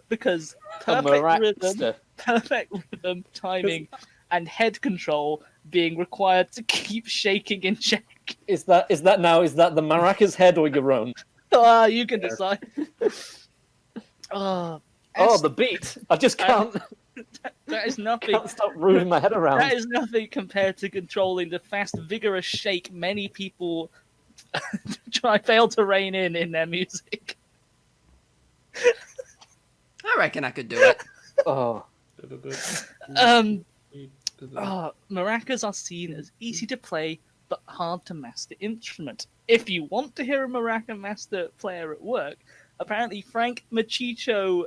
because perfect rhythm, timing, and head control being required to keep shaking in check. Is that the maraca's head or your own? You can decide. The beat! I just can't. That is nothing. Can't stop moving my head around. That is nothing compared to controlling the fast, vigorous shake many people fail to rein in their music. I reckon I could do it. Maracas are seen as easy to play but hard to master instrument. If you want to hear a maraca master player at work, apparently Frank Machito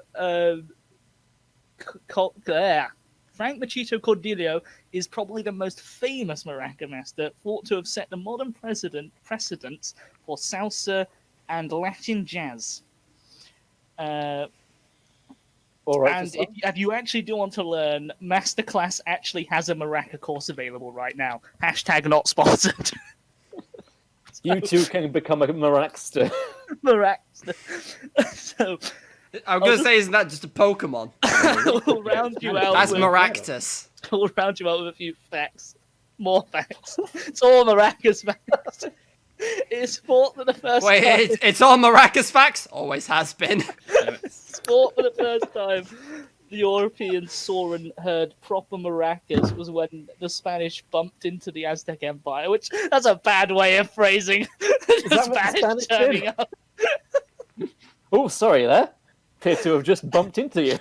Cordillo is probably the most famous maraca master, thought to have set the modern precedent for salsa and Latin jazz. And if you actually do want to learn, Masterclass actually has a maraca course available right now. # not sponsored. You two can become a Maracster. Maracas. So I'm gonna say, isn't that just a Pokemon? we'll round you out. That's with, Maractus. We'll round you out with a few facts. More facts. It's all Maracas facts. It's thought for the first Wait, time. it's all Maracas facts? Always has been. Sport for the first time, the Europeans saw and heard proper maracas was when the Spanish bumped into the Aztec Empire, which that's a bad way of phrasing the that what the Spanish Spanish turning did? up. Oh, sorry there. Appear to have just bumped into you.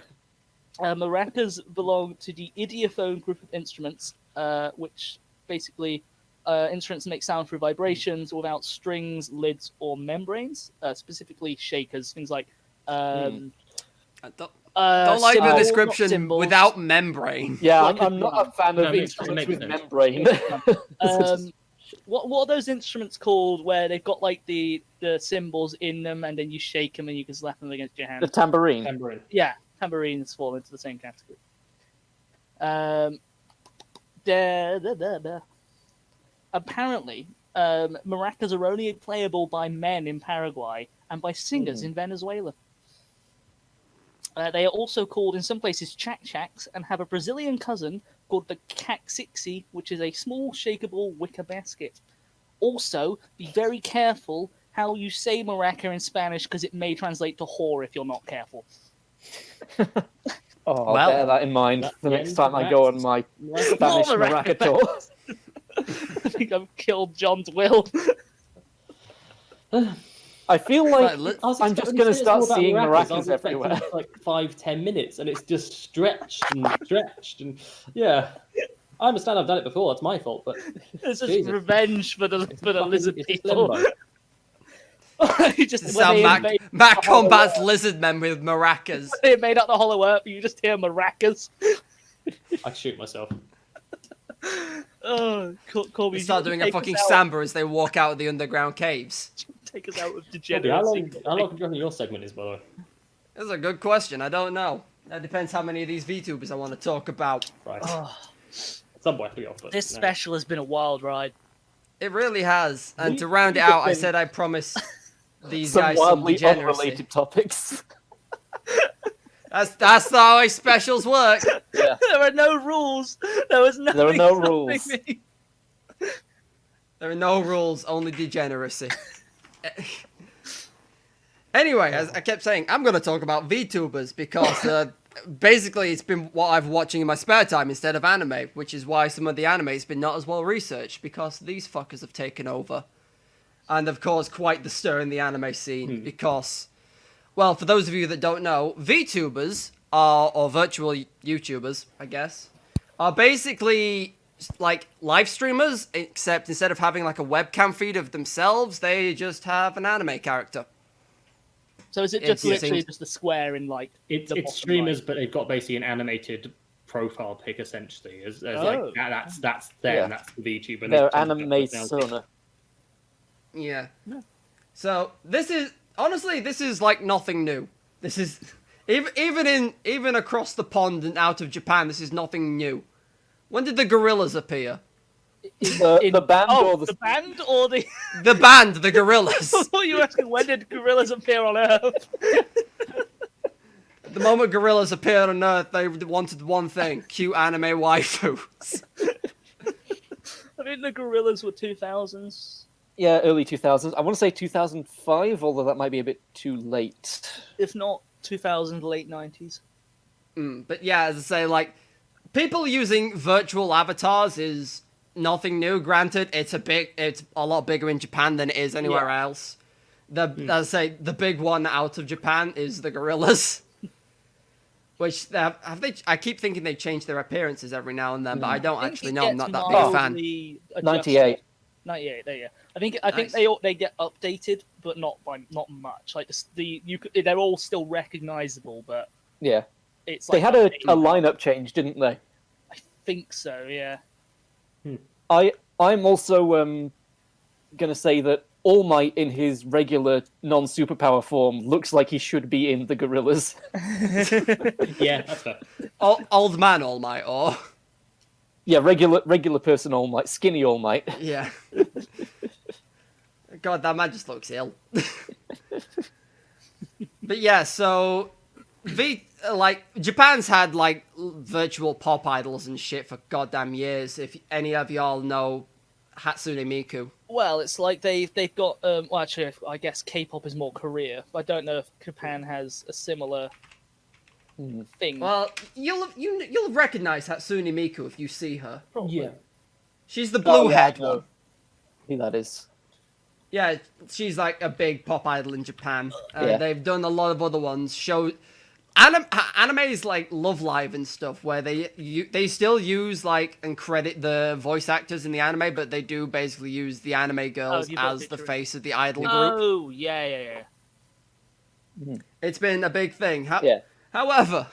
Maracas belong to the idiophone group of instruments, which basically instruments make sound through vibrations without strings, lids, or membranes, specifically shakers, things like I don't like the cymbals, description not cymbals. without membrane. Yeah, Like I'm not a fan No, of it instruments makes with sense. membrane. What are those instruments called where they've got like the cymbals in them and then you shake them and you can slap them against your hand? The tambourine. Tambourine. Yeah, tambourines fall into the same category. Apparently, maracas are only playable by men in Paraguay and by singers in Venezuela. They are also called, in some places, chak-chaks, and have a Brazilian cousin called the caxixi, which is a small, shakeable wicker basket. Also, be very careful how you say maraca in Spanish, because it may translate to whore if you're not careful. Oh, I'll Well, bear that in mind that's the the next end time of I go that. on my More Spanish maraca maraca tour. I think I've killed John's will. I feel like Right, I'm just going to start seeing maracas everywhere. Like 5-10 minutes, and it's just stretched and stretched, and yeah. I understand I've done it before. It's my fault, but It's just Jesus. revenge for the fucking- lizard it's just people. limbo. You just This is when how they Mac invade- combats lizard men with maracas. they made up the Hollow Earth, you just hear maracas. I shoot myself. Oh, Corby, They start doing a take fucking us out- samba as they walk out of the underground caves. Take us out of Corby, degeneracy. how long do you reckon your segment is, by the way? That's a good question. I don't know. That depends how many of these VTubers I want to talk about. Right. Oh, Some way to be off, but this no. special has been a wild ride. It really has. And We- to round it we've out, I been- said I promise these Some guys some wildly degeneracy. unrelated topics. That's how specials work. Yeah. There are no rules. There was nothing. There are no stopping rules. me. There are no rules, only degeneracy. Anyway, as I kept saying, I'm going to talk about VTubers because basically it's been what I've been watching in my spare time instead of anime, which is why some of the anime has been not as well researched because these fuckers have taken over. And of course, quite the stir in the anime scene because, well, for those of you that don't know, VTubers are, or virtual YouTubers, I guess, are basically like live streamers, except instead of having like a webcam feed of themselves, they just have an anime character. So is it just It's using- literally just a square in like It's the it's bottom streamers, right? but they've got basically an animated profile pic essentially. As Oh. like that's them. Yeah. That's the VTuber. and They're they've changed anime their personality. sona. Yeah. So this is honestly, this is like nothing new. This is even across the pond and out of Japan, this is nothing new. When did the gorillas appear? The band Oh, or the the band or the? The band, the gorillas. I thought you were asking when did gorillas appear on Earth? The moment gorillas appeared on Earth, they wanted one thing: cute anime waifus. I think the gorillas were 2000s, yeah, early 2000s. I want to say 2005, although that might be a bit too late. if not 2000, late 90s. But yeah, as I say, like people using virtual avatars is nothing new. Granted, it's a lot bigger in Japan than it is anywhere else. As I say, the big one out of Japan is the gorillas. Which I keep thinking they change their appearances every now and then, but I don't actually know. I'm not that big a fan. 98. 98. There, yeah. I think they get updated, but not much. Like they're all still recognizable, but Yeah. it's They like had a updated. lineup change, didn't they? I think so. Yeah. I'm also going to say that All Might in his regular non-superpower form looks like he should be in the Gorillas. Yeah, that's fair. Old man All Might, or Yeah, regular person All Might, skinny All Might. yeah. God, that man just looks ill. But yeah, so Japan's had like virtual pop idols and shit for goddamn years. If any of y'all know Hatsune Miku. Well, it's like they've got well, actually, I guess K-pop is more Korea. I don't know if Japan has a similar thing. Well, you'll recognize Hatsune Miku if you see her. Probably. Yeah. She's the blue-haired one. Who that is? Yeah, she's like a big pop idol in Japan. Yeah. They've done a lot of other ones. Anime is like Love Live and stuff, where they still use like and credit the voice actors in the anime, but they do basically use the anime girls you've got a as the picture. face of the idol group. Oh, yeah. It's been a big thing. Yeah. However,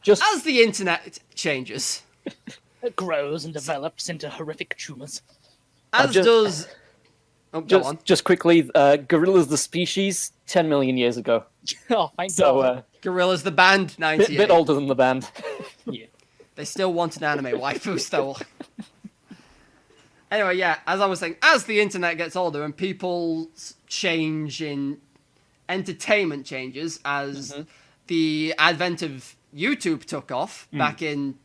Just as the internet changes, It grows and develops into horrific tumors. as just- does. Oh, go on. just quickly, gorillas the species 10 million years ago. Oh, thank So God. Gorillaz the band, 98. bit older than the band. Yeah. They still want an anime waifu still. Anyway, yeah, as I was saying, as the internet gets older and people's change in entertainment changes, as the advent of YouTube took off back in,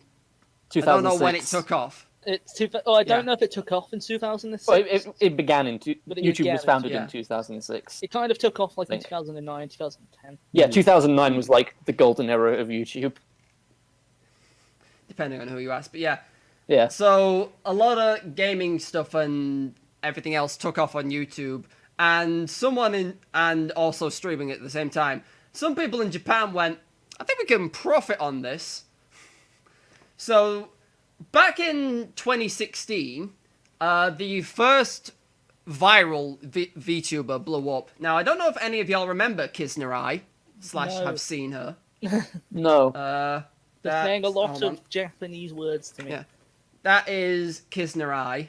I don't know when it 2006. took off. I don't know if it took off in 2006. Well, it began in... But it YouTube began was founded yeah. in 2006. It kind of took off like in Think. 2009, 2010. Yeah, 2009 was like the golden era of YouTube. Depending on who you ask, but yeah. Yeah. So a lot of gaming stuff and everything else took off on YouTube, and and also streaming at the same time. Some people in Japan went, I think we can profit on this. So back in 2016, the first viral VTuber blew up. Now I don't know if any of y'all remember Kisnarai / No. have seen her. No. They're saying a lot hold on. of Japanese words to me. Yeah. That is Kisnarai.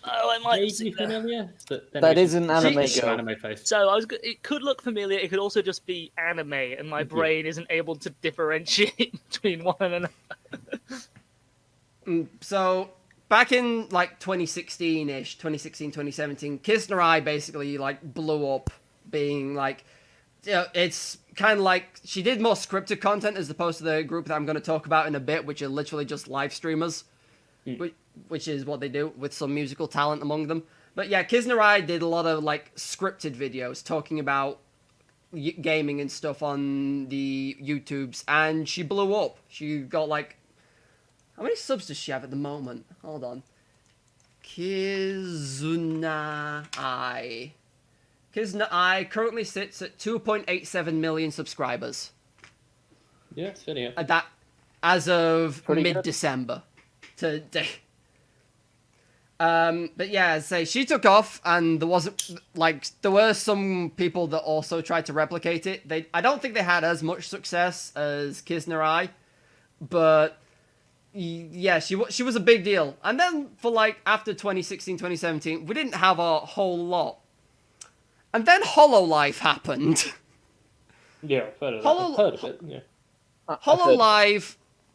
Oh, I might have Vaguely seen that. familiar. But then That we is an anime should- girl. Anime face. So it could look familiar. It could also just be anime, and my brain isn't able to differentiate between one and another. So back in like 2016-ish, 2016, 2017, Kisnarai basically like blew up, being like, you know, it's kind of like she did more scripted content as opposed to the group that I'm going to talk about in a bit, which are literally just live streamers, which is what they do with some musical talent among them. But yeah, Kisnarai did a lot of like scripted videos talking about gaming and stuff on the YouTubes, and she blew up. She got like, how many subs does she have at the moment? Hold on. Kisnarai currently sits at 2.87 million subscribers. Yeah, it's funny. That as of Pretty good. mid-December today. But yeah, as I say, she took off, and there were some people that also tried to replicate it. I don't think they had as much success as Kisnarai, but yeah, she was a big deal. And then for like after 2016, 2017, we didn't have a whole lot. And then HoloLive happened. Yeah, I've heard of Hollow- that. I've heard of it. Yeah. HoloLive,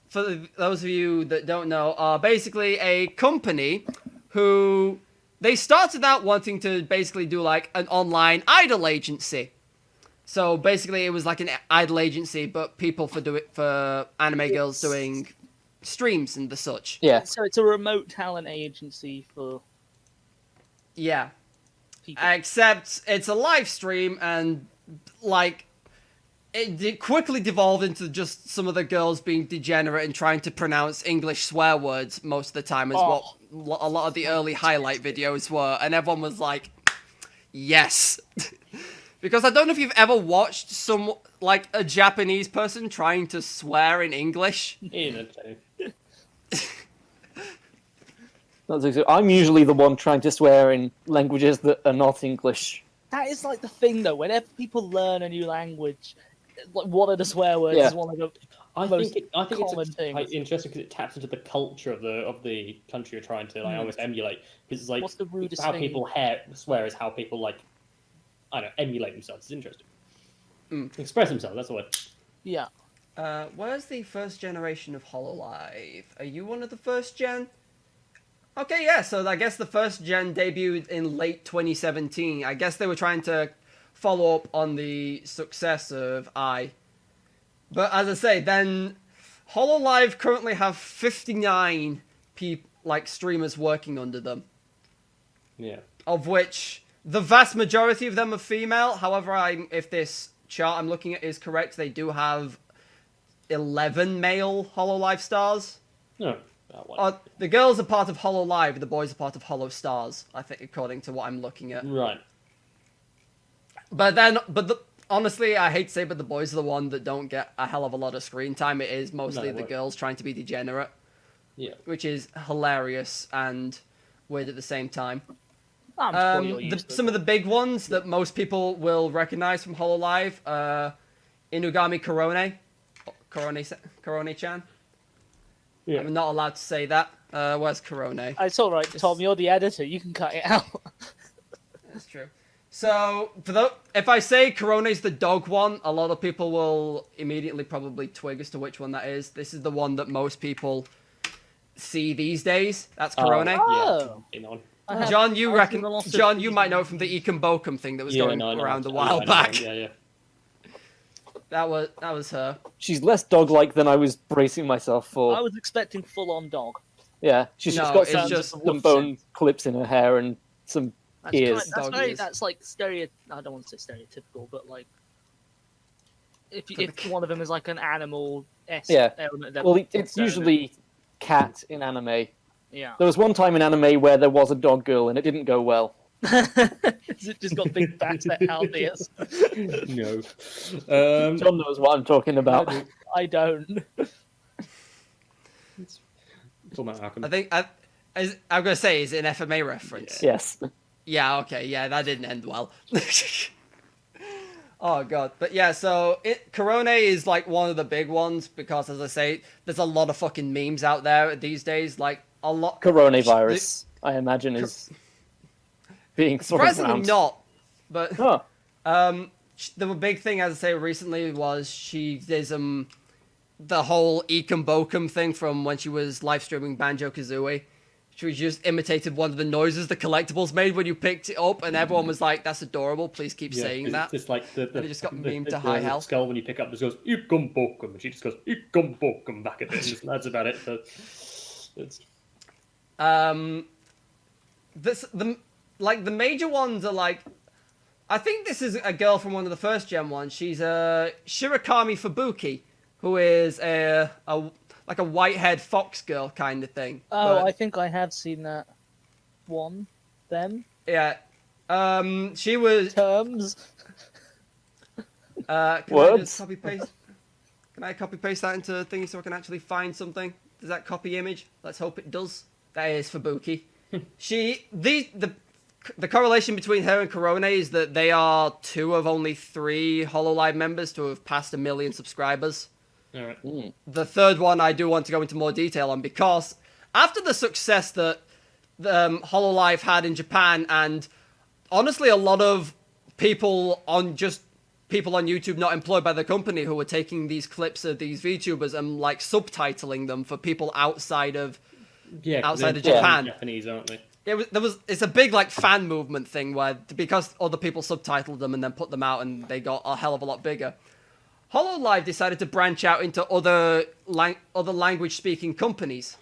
for those of you that don't know, are basically a company who they started out wanting to basically do like an online idol agency. So basically, it was like an idol agency, but people for anime girls doing streams and the such. Yeah. So it's a remote talent agency for Yeah. people. Except it's a live stream, and like it quickly devolved into just some of the girls being degenerate and trying to pronounce English swear words most of the time, is what a lot of the early highlight videos were, and everyone was like, yes. Because I don't know if you've ever watched a Japanese person trying to swear in English. I'm usually the one trying to swear in languages that are not English. That is like the thing, though. Whenever people learn a new language, like one of the swear words Yeah. is one of the I most think common it's things. quite interesting because it taps into the culture of the country you're trying to like almost emulate. Because it's like What's the rudest how thing? people swear is how people like I don't know, emulate themselves. It's interesting. Express themselves. That's the word. Yeah. Where's the first generation of HoloLive? Are you one of the first gen? Okay, yeah, so I guess the first gen debuted in late 2017. I guess they were trying to follow up on the success of I. But as I say, then HoloLive currently have 59 streamers working under them. Yeah. Of which the vast majority of them are female. However, if this chart I'm looking at is correct, they do have 11 male HoloLive stars. No. That one. The girls are part of HoloLive, the boys are part of HoloStars, I think, according to what I'm looking at. Right. Honestly, I hate to say, but the boys are the one that don't get a hell of a lot of screen time. It is mostly the girls trying to be degenerate. Yeah. Which is hilarious and weird at the same time. Some of the big ones that most people will recognize from HoloLive, Inugami Korone-chan. Yeah. I'm not allowed to say that. Where's Korone? It's all right, Tom. You're the editor. You can cut it out. That's true. So, if I say Korone's the dog one, a lot of people will immediately probably twig as to which one that is. This is the one that most people see these days. That's Korone. Oh. Yeah. John, you might know from the Ekan Bokum thing that was going around a while back. Yeah. That was her. She's less dog-like than I was bracing myself for. I was expecting full-on dog. Yeah, she's just got some bone clips in her hair and some ears. That's like I don't want to say stereotypical, but like if one of them is like an animal-esque element. Well, it's usually cat in anime. Yeah. There was one time in anime where there was a dog girl and it didn't go well. It just got big bats that Albius. No. John knows what I'm talking about. I don't. I think I'm gonna say, is it an FMA reference? Yes. Yeah. Okay. Yeah, that didn't end well. Oh god. But yeah, so Korone is like one of the big ones because, as I say, there's a lot of fucking memes out there these days. Like a lot. Coronavirus, I imagine, is being thrown surprisingly around. not. But the big thing, as I say, recently was she did the whole Ekan Bokum thing from when she was live streaming Banjo-Kazooie. She just imitated one of the noises the collectibles made when you picked it up, and everyone was like, "That's adorable. Please keep saying that." It's like and it just got memed to high hell. Skull when you pick up just goes "Ekan Bokum," and she just goes "Ekan Bokum" back at it, and just that's about it. So it's the major ones are like, I think this is a girl from one of the first gen ones. She's Shirakami Fubuki, who is a white-haired fox girl kind of thing. Oh, I think I have seen that one. Them. Yeah. She was. Terms. Words. Can I copy paste that into thingy so I can actually find something? Does that copy image? Let's hope it does. That is Fubuki. The correlation between her and Korone is that they are 2 of only 3 HoloLive members to have passed 1 million subscribers. all right. The third one I do want to go into more detail on, because after the success that HoloLive had in Japan, and honestly a lot of people on YouTube not employed by the company who were taking these clips of these VTubers and like subtitling them for people outside of Japan. Japanese, aren't they? It's a big like fan movement thing where, because other people subtitled them and then put them out, and they got a hell of a lot bigger. HoloLive decided to branch out into other language-speaking companies.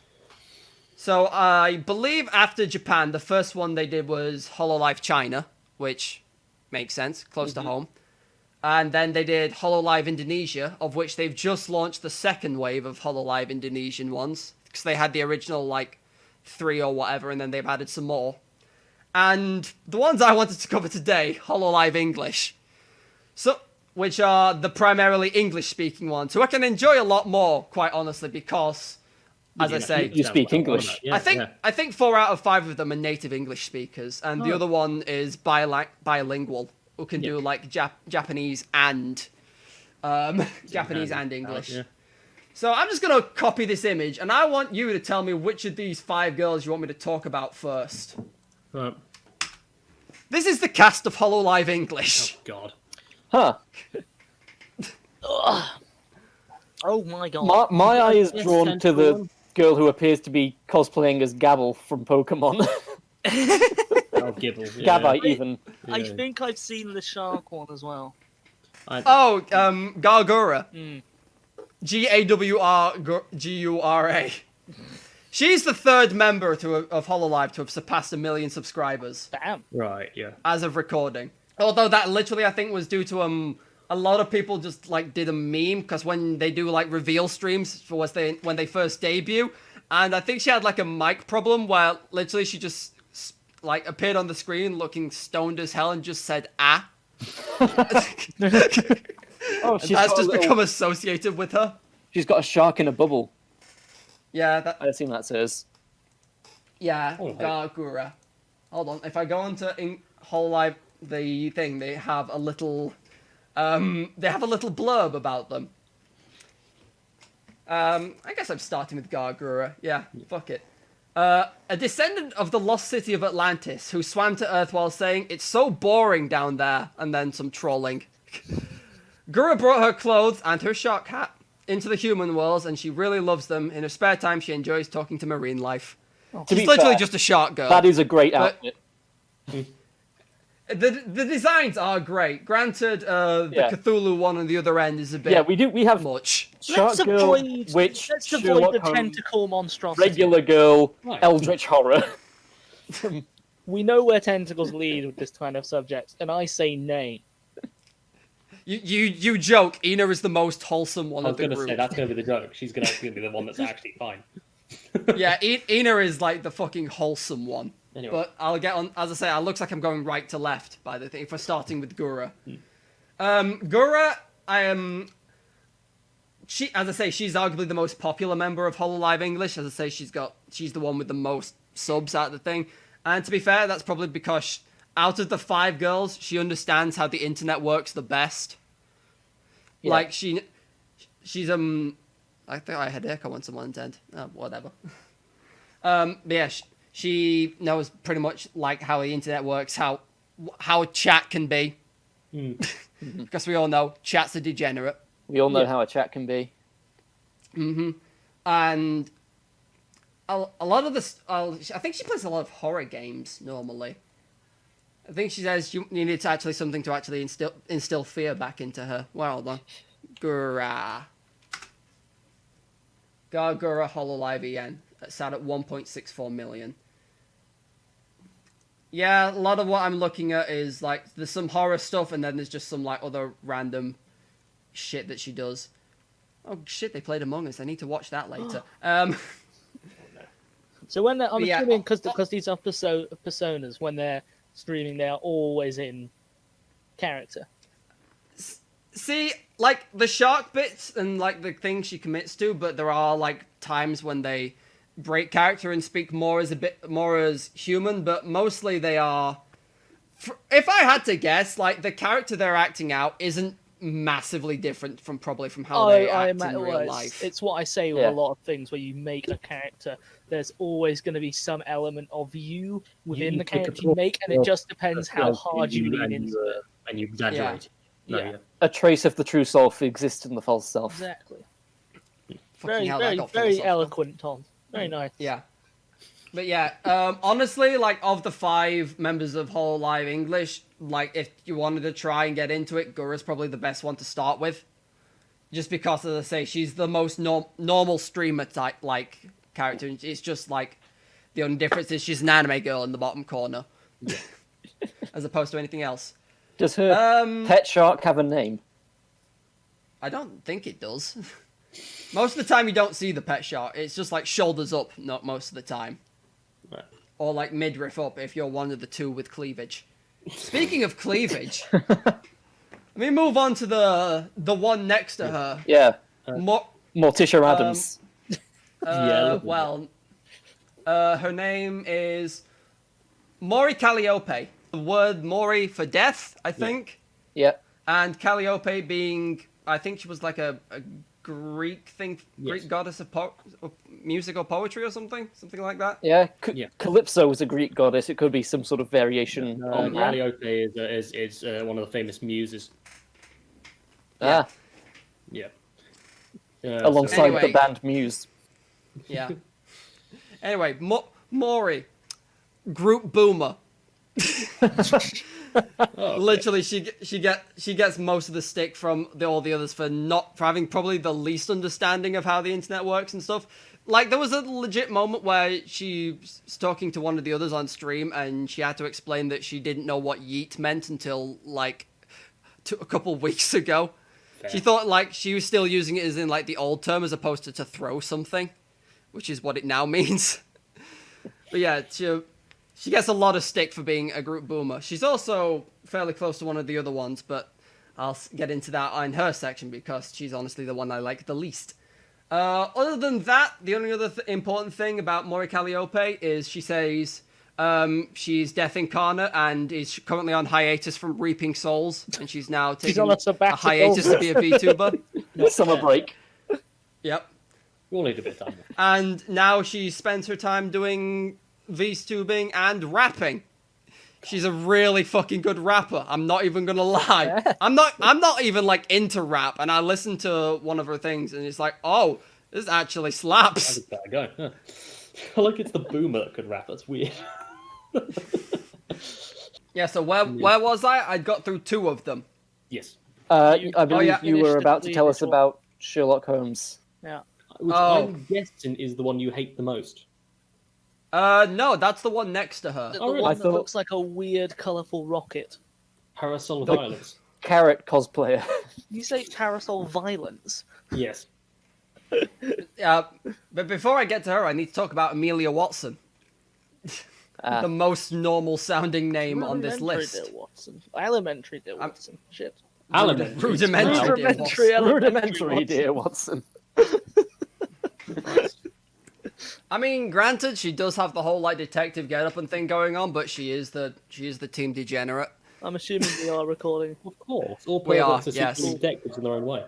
So I believe after Japan, the first one they did was HoloLive China, which makes sense, close to home. And then they did HoloLive Indonesia, of which they've just launched the second wave of HoloLive Indonesian ones, because they had the original, 3 or whatever, and then they've added some more. And the ones I wanted to cover today, HoloLive English. Which are the primarily English-speaking ones, who I can enjoy a lot more, quite honestly, because, as I say, you speak English. I think 4 out of 5 of them are native English speakers, and the other one is bilingual, who can do Japanese and Japanese and English. Yeah. So I'm just gonna copy this image, and I want you to tell me which of these 5 girls you want me to talk about first. Right. This is the cast of HoloLive English. Oh God. Huh. Oh my god. My eye is drawn to girl who appears to be cosplaying as Gabble from Pokemon. Oh, Gibble. Yeah. Gabite, even. I think I've seen the shark one as well. Oh, Gargura. Mm. Gawrgura. She's the third member of Hololive to have surpassed 1 million subscribers Damn. Right, yeah. as of recording. Although that literally, I think, was due to a lot of people just like did a meme because when they do like reveal streams for when they first debut, and I think she had like a mic problem where literally she just like appeared on the screen looking stoned as hell and just said "ah." Oh, And that's just become associated with her. She's got a shark in a bubble. Yeah, I assume that says. yeah, Oh, Gargura. Hold on, if I go onto Hololive, the thing, they have a little blurb about them. I guess I'm starting with Gargura. Yeah, fuck it. A descendant of the lost city of Atlantis who swam to Earth while saying, "It's so boring down there," and then some trolling. Gura brought her clothes and her shark hat into the human worlds, and she really loves them. In her spare time, she enjoys talking to marine life. To She's be literally fair, just a shark girl. that is a great But- outfit. The designs are great. Granted, the Yeah. Cthulhu one on the other end is a bit Yeah, we have much. Shark Let's Girl, avoid, Witch, let's avoid Sherlock the Holmes, tentacle monstrosity. regular girl, Right. Eldritch horror. We know where tentacles lead with this kind of subject, and I say nay. You joke. Ina is the most wholesome one I of was the going to group. say, that's going to be the joke. She's going to be the one that's actually fine. Yeah, Ina is like the fucking wholesome one. Anyway. But I'll get on. As I say, it looks like I'm going right to left by the thing. If we're starting with Gura, Gura, she, as I say, she's arguably the most popular member of Hololive English. As I say, she's the one with the most subs out of the thing. And to be fair, that's probably because out of the 5 girls, she understands how the internet works the best. Yeah. Like she's I think I had echo on someone's end. Whatever. But yeah, she knows pretty much like how the internet works, how chat can be. Because we all know chat's a degenerate. We all know how a chat can be. And a lot of this, I think she plays a lot of horror games normally. I think she says you need to actually something to actually instill fear back into her. Well, hold on. Gargura Hololive EN. That's out at 1.64 million. Yeah, a lot of what I'm looking at is like there's some horror stuff and then there's just some like other random shit that she does. Oh shit, they played Among Us. I need to watch that later. So when I'm Yeah. assuming because these are personas, when they're streaming, they are always in character. See, like the shark bits and like the things she commits to, but there are like times when they break character and speak more as human, but mostly they are. If I had to guess, like the character they're acting out isn't massively different from how they act in real life. It's what I say with Yeah. a lot of things where you make a character. There's always going to be some element of you within You the take a character you make, and it just depends how Well, hard you lean into it. And you exaggerate. No, Yeah. A trace of the true self exists in the false self. Exactly. Fucking Very, hell, that very, got very philosophical. eloquent, Tom. Very nice. Yeah. But yeah, honestly, like of the 5 members of Hololive English, like if you wanted to try and get into it, Gura's probably the best one to start with. Just because, as I say, she's the most normal streamer type like character. It's just like the only difference is she's an anime girl in the bottom corner, as opposed to anything else. Does her pet shark have a name? I don't think it does. Most of the time, you don't see the pet shark. It's just like shoulders up, not most of the time. Right. Or like midriff up if you're one of the 2 with cleavage. Speaking of cleavage, let me move on to the one next to her. Yeah, Mo- Morticia Adams. well, her name is Mori Calliope. The word Mori for death, I think. Yeah. And Calliope being, I think she was like a Greek thing, Greek goddess of music or poetry or something like that. Yeah. Yeah. Calypso was a Greek goddess. It could be some sort of variation on that. Calliope is one of the famous muses. Ah, Yeah. alongside Anyway. the band Muse. Yeah. Anyway, Maury, group boomer. Oh, Literally, she gets most of the stick from all the others for having probably the least understanding of how the internet works and stuff. Like, there was a legit moment where she was talking to one of the others on stream, and she had to explain that she didn't know what yeet meant until like a couple weeks ago. Fair. She thought like she was still using it as in like the old term as opposed to throw something, which is what it now means. But yeah, she gets a lot of stick for being a group boomer. She's also fairly close to one of the other ones, but I'll get into that in her section because she's honestly the one I like the least. Other than that, the only other important thing about Mori Calliope is she says she's death incarnate and is currently on hiatus from reaping souls, and she's now taking on a a sabbatical. hiatus to be a VTuber. Summer break. Yep. We'll need a bit of time. And now she spends her time doing VTubing and rapping. She's a really fucking good rapper. I'm not even gonna lie. I'm not even like into rap, and I listened to one of her things, and it's like, oh, this actually I slaps. just better go. Huh. I like it's the boomer that could rap. That's weird. Yeah. So where was I? I got through 2 of them. Yes. I believe yeah. you were Finished about the to tell us initial- about Sherlock Holmes. Yeah. Which Oh. I'm guessing is the one you hate the most. No, that's the one next to her. The really? one I that thought- looks like a weird, colourful rocket. Parasol The- Violence. Carrot cosplayer. You say parasol violence. Yes. But before I get to her, I need to talk about Amelia Watson, the most normal sounding name on this Rudimentary list. Dear Watson. Elementary Dear Watson. Shit. Alan. Rudimentary. Dear Rudimentary Watson. Rudimentary, dear Watson. I mean, granted, she does have the whole like detective get-up and thing going on, but she is the team degenerate. I'm assuming we are recording. Of course. All We are, paradox are yes. secret detectives in their own way.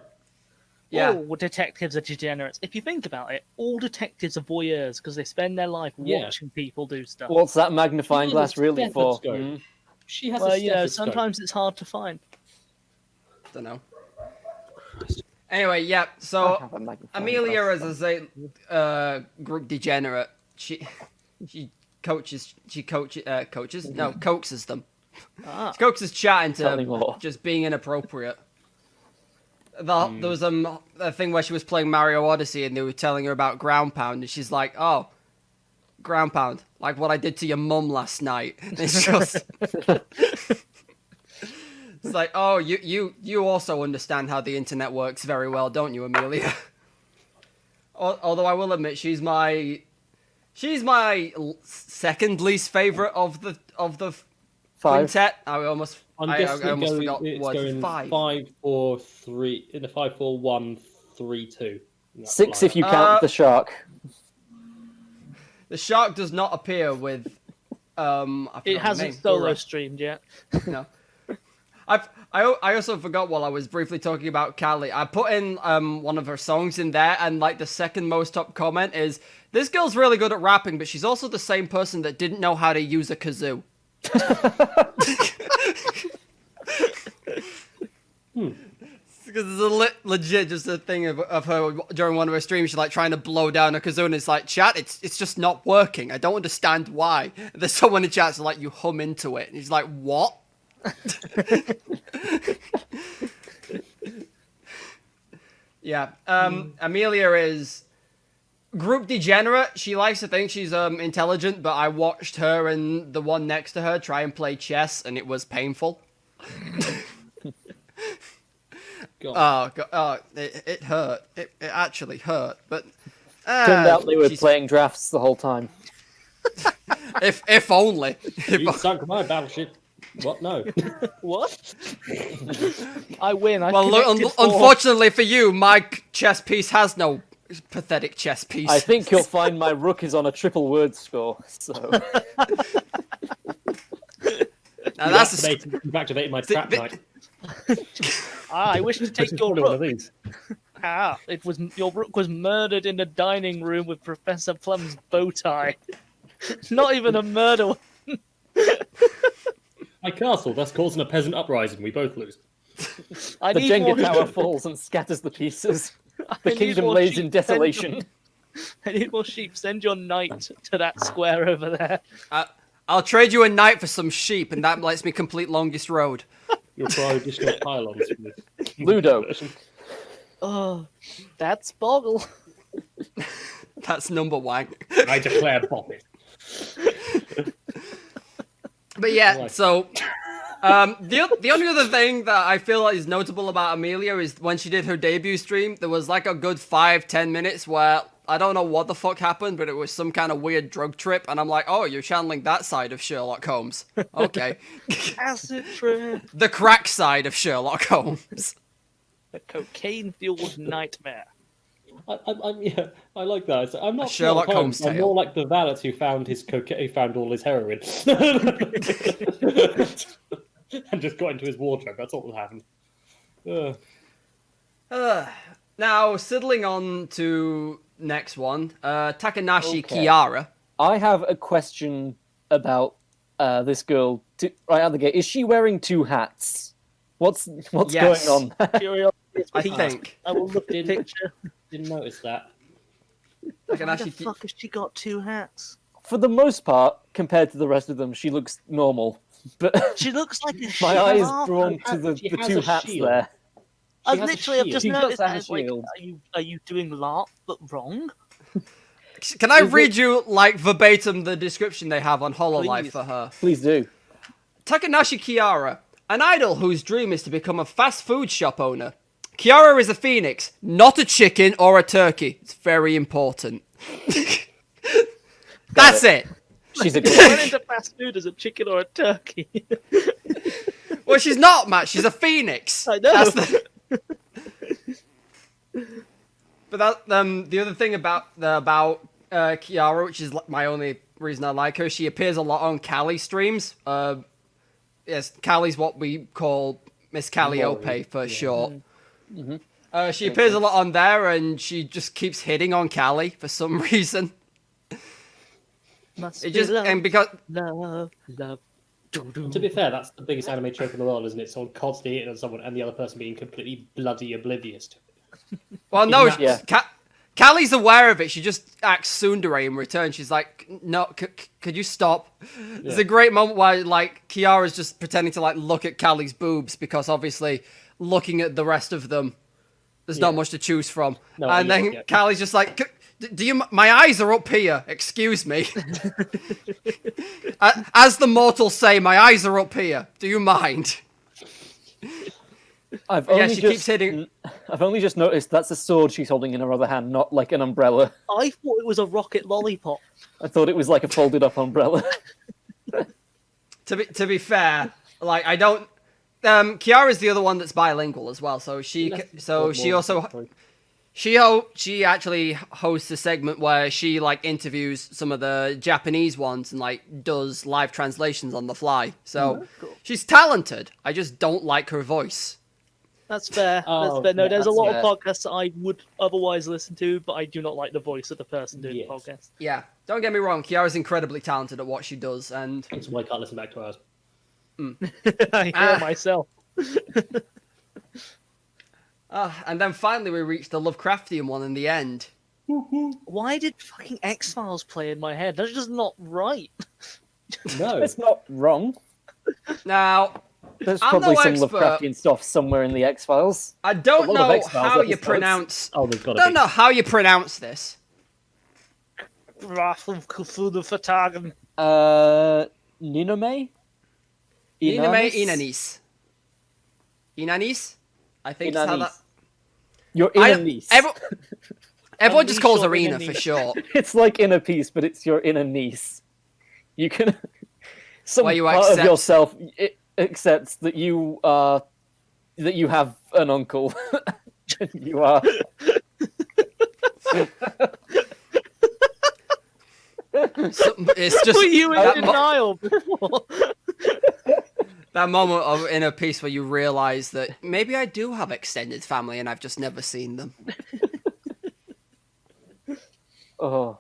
Yeah. All detectives are degenerates. If you think about it, all detectives are voyeurs because they spend their life Yeah. watching people do stuff. What's that magnifying Yeah, glass it's really for? stethoscope. Hmm? She has Well, a you know, stethoscope. sometimes it's hard to find. Don't know. Anyway, yeah. I So have a magnifying Amelia glass. is a group degenerate. She coaxes them. Ah. She coaxes chat Tell me into more. just being inappropriate. There was a thing where she was playing Mario Odyssey and they were telling her about ground pound, and she's like, "Oh, ground pound, like what I did to your mum last night." And it's just, it's like, "Oh, you also understand how the internet works very well, don't you, Amelia?" Although I will admit, she's my second least favorite of the 5. quintet. I guessing almost forgot it's what going 5. 5, 4, 3 in the 5, 4, 1, 3, 2. 6 if you count the shark. The shark does not appear with. I forgot It the hasn't name. solo streamed yet. No. I also forgot while I was briefly talking about Callie. I put in one of her songs in there, and like the second most top comment is, "This girl's really good at rapping, but she's also the same person that didn't know how to use a kazoo." Because there's legit just a thing of her during one of her streams. She's like trying to blow down a kazoo, and it's like, chat, it's just not working. I don't understand why. And there's someone in chat like, you hum into it, and he's like, what? Yeah. Amelia is group degenerate. She likes to think she's intelligent, but I watched her and the one next to her try and play chess, and it was painful. God. It hurt. It actually hurt. But Turned out they were she's- playing drafts the whole time. If only. You sunk my battleship. What? No. What? I win. Well, look, unfortunately for you, my chess piece has no pathetic chess piece. I think you'll find my rook is on a triple word score. So Now, that's You've activated my trap knight. I wish to take your Probably one of rook. these. Your rook was murdered in the dining room with Professor Plum's bow tie. Not even a murder. My castle, thus causing a peasant uprising. We both lose. I the need Jenga one who tower can- falls and scatters the pieces. I The need kingdom one lays who in can defend desolation. I need more sheep. Send your knight to that square over there. I'll trade you a knight for some sheep, and that lets me complete longest road. You'll try additional pylons from this. Ludo. Oh, that's Boggle. That's number one. I declare Bobbit. But yeah, Right. so the only other thing that I feel is notable about Amelia is when she did her debut stream, there was like a good 5-10 minutes where I don't know what the fuck happened, but it was some kind of weird drug trip, and I'm like, oh, you're channeling that side of Sherlock Holmes. Okay. Acid trip. The crack side of Sherlock Holmes. The cocaine-fueled nightmare. Yeah, I like that. So I'm not Sherlock Sherlock Holmes I'm tale. more like the valet who found his who found all his heroin, and just got into his wardrobe. That's all that happened. Now, sidling on to next one, Takanashi Okay. Kiara. I have a question about this girl. Right out the gate, is she wearing two hats? What's Yes. going on? Curiosity is I piqued. think. I will look at the picture. Didn't notice that. Why Takanashi the fuck has she got two hats? For the most part, compared to the rest of them, she looks normal. But She looks like a my eye is shark. drawn to the She has two a hats shield. there. I've has a literally, I've just shield. She does noticed have that. a It's like, shield. are you doing LARP but wrong? Can I read you, like, verbatim the description they have on HoloLive Please. for her? Please do. Takanashi Kiara, an idol whose dream is to become a fast food shop owner. Kiara is a phoenix, not a chicken or a turkey. It's very important. That's it. She's a Went girl. into fast food as a chicken or a turkey. Well, she's not, Matt. She's a phoenix. I know. That's the... But that the other thing about Kiara, which is my only reason I like her, she appears a lot on Callie streams. Yes, Callie's what we call Miss Calliope for short. She appears a lot on there, and she just keeps hitting on Callie for some reason. Must It be just love, and because love. To be fair, that's the biggest anime trope in the world, isn't it? Someone constantly hitting on someone and the other person being completely bloody oblivious to it. well, no, Isn't that- Yeah. Callie's aware of it. She just acts tsundere in return. She's like, "No, could you stop?" There's a great moment where like Kiara's just pretending to like look at Callie's boobs because obviously looking at the rest of them, there's not much to choose from. No, and yeah, then yeah. Callie's just like, "Do you? My eyes are up here. Excuse me." As the mortals say, my eyes are up here. Do you mind? I've Yeah, only she just, keeps hitting. I've only just noticed that's a sword she's holding in her other hand, not like an umbrella. I thought it was a rocket lollipop. I thought it was like a folded up umbrella. To be fair, like I don't. Kiara's the other one that's bilingual as well, so she actually hosts a segment where she like interviews some of the Japanese ones and like does live translations on the fly. So she's talented. I just don't like her voice. That's fair. Oh, That's fair. No, yeah, there's a that's lot fair. of podcasts that I would otherwise listen to, but I do not like the voice of the person doing Yes. the podcast. Yeah, don't get me wrong. Kiara's incredibly talented at what she does, and That's why I can't listen back to ours. I hear myself. and then finally we reached the Lovecraftian one in the end. Why did fucking X-Files play in my head? That's just not right. No. It's not wrong. Now, There's I'm probably no some expert. Lovecraftian stuff somewhere in the X-Files. I don't A lot of know X-Files how you episodes. pronounce. Oh, there's got I to don't be. know how you pronounce this. Wrath of Cthulhu Fatagan. Ninome? Iname Inanis? Inanis. Inanis? I think it's how that. Inanis. Your I- inner niece. Everyone just Unleash calls your her Ina inner for niece. short. It's like inner peace, but it's your inner niece. You can. Some Where you part accept- of yourself accepts that you are. That you have an uncle. You are. It's just Were you in that, denial before? that moment of inner peace where you realise that maybe I do have extended family and I've just never seen them. Oh.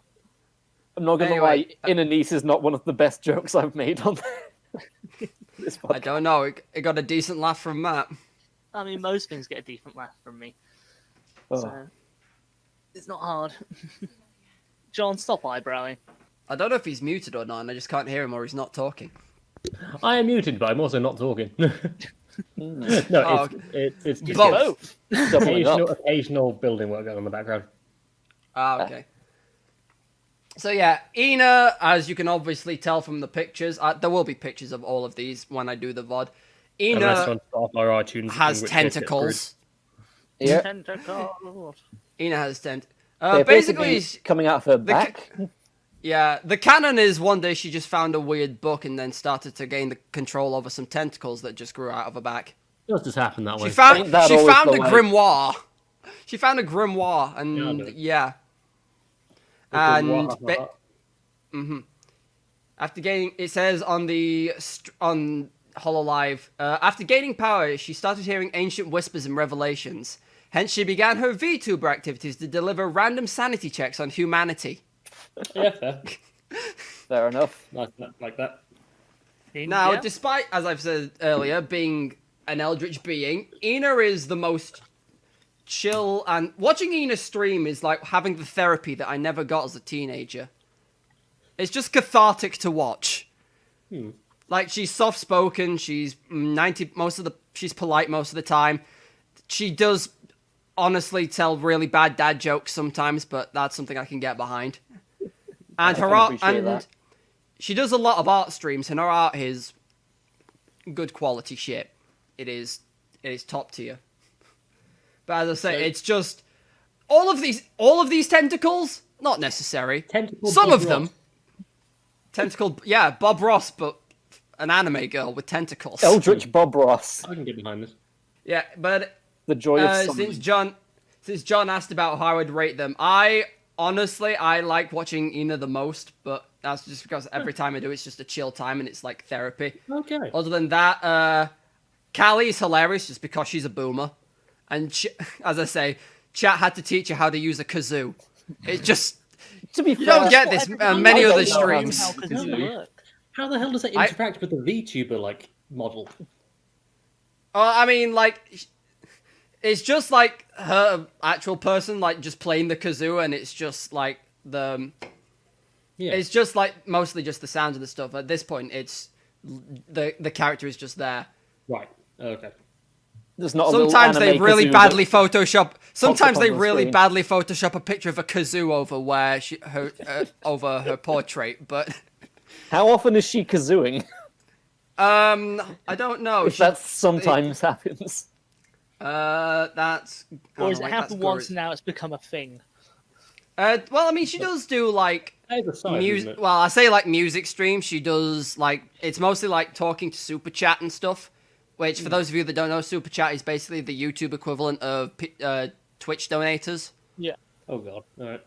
I'm not gonna Anyway, lie. Inner niece is not one of the best jokes I've made on this I podcast. don't know. It got a decent laugh from Matt. I mean, most things get a decent laugh from me. Oh. So, it's not hard. John, stop eyebrowing. I don't know if he's muted or not, and I just can't hear him or he's not talking. I am muted, but I'm also not talking. No, Oh, it's just both. Doubling up. occasional building work going on in the background. Ah, okay. So yeah, Ina, as you can obviously tell from the pictures, there will be pictures of all of these when I do the VOD. Unless Ina on our iTunes, has in which case it's tentacles. Yeah. Tentacles. Ina has They appear to basically, be coming out of her back. yeah, the canon is one day she just found a weird book and then started to gain the control over some tentacles that just grew out of her back. It does just happen that way. She found Ain't that she always found the a way? grimoire. She found a grimoire, and but- yeah. After gaining, it says on on Hololive, after gaining power, she started hearing ancient whispers and revelations. Hence, she began her VTuber activities to deliver random sanity checks on humanity. Yeah, fair. Fair enough. Like that. Now, Yeah. despite, as I've said earlier, being an eldritch being, Ina is the most chill, and watching Ina stream is like having the therapy that I never got as a teenager. It's just cathartic to watch. Like, she's soft-spoken, she's she's polite most of the time. She does honestly tell really bad dad jokes sometimes, but that's something I can get behind. And her can art, appreciate and that. she does a lot of art streams, and her art is good quality shit. It is top tier. But as I say, it's just all of these tentacles, not necessary. Tentacle Some Bob of them. Ross. Tentacle, yeah, Bob Ross, but an anime girl with tentacles. Eldritch Bob Ross. I can get behind this. Yeah, but The joy of summoning. since John asked about how I'd rate them, I like watching Ina the most, but that's just because every time I do, it's just a chill time and it's like therapy. Okay. Other than that, Callie is hilarious just because she's a boomer, and as I say, chat had to teach her how to use a kazoo. It just To be you fair, don't get this many I other don't know how streams. How kazoo work. How the hell does that interact with the VTuber like model? I mean, like, it's just like her actual person, like, just playing the kazoo, and it's just like it's just like mostly just the sounds of the stuff. At this point, it's the character is just there. Right. Okay. There's not a little Sometimes they anime really kazoo badly that Photoshop. Sometimes up they on the really screen. badly Photoshop a picture of a kazoo over where over her portrait. But How often is she kazooing? I don't know. If that sometimes happens. That's. Or has oh, it wait, happened that's once Gurus. and now it's become a thing? Well, I mean, she does do like Either side, isn't music. it? Well, I say like music streams. She does like it's mostly like talking to Super Chat and stuff. Which, for those of you that don't know, Super Chat is basically the YouTube equivalent of Twitch donators. Yeah. Oh god. All right.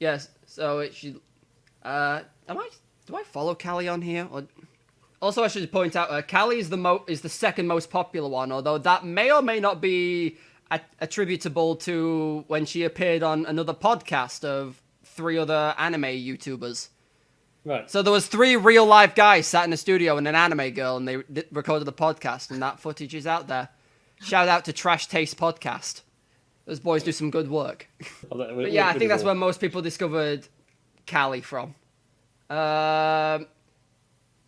Yes. So it should. Do I follow Callie on here? Or... Also, I should point out, Callie is the second most popular one, although that may or may not be attributable to when she appeared on another podcast of 3 other anime YouTubers. Right. So there was 3 real life guys sat in a studio and an anime girl, and they recorded the podcast, and that footage is out there. Shout out to Trash Taste Podcast. Those boys do some good work. But yeah, I think that's where most people discovered Callie from.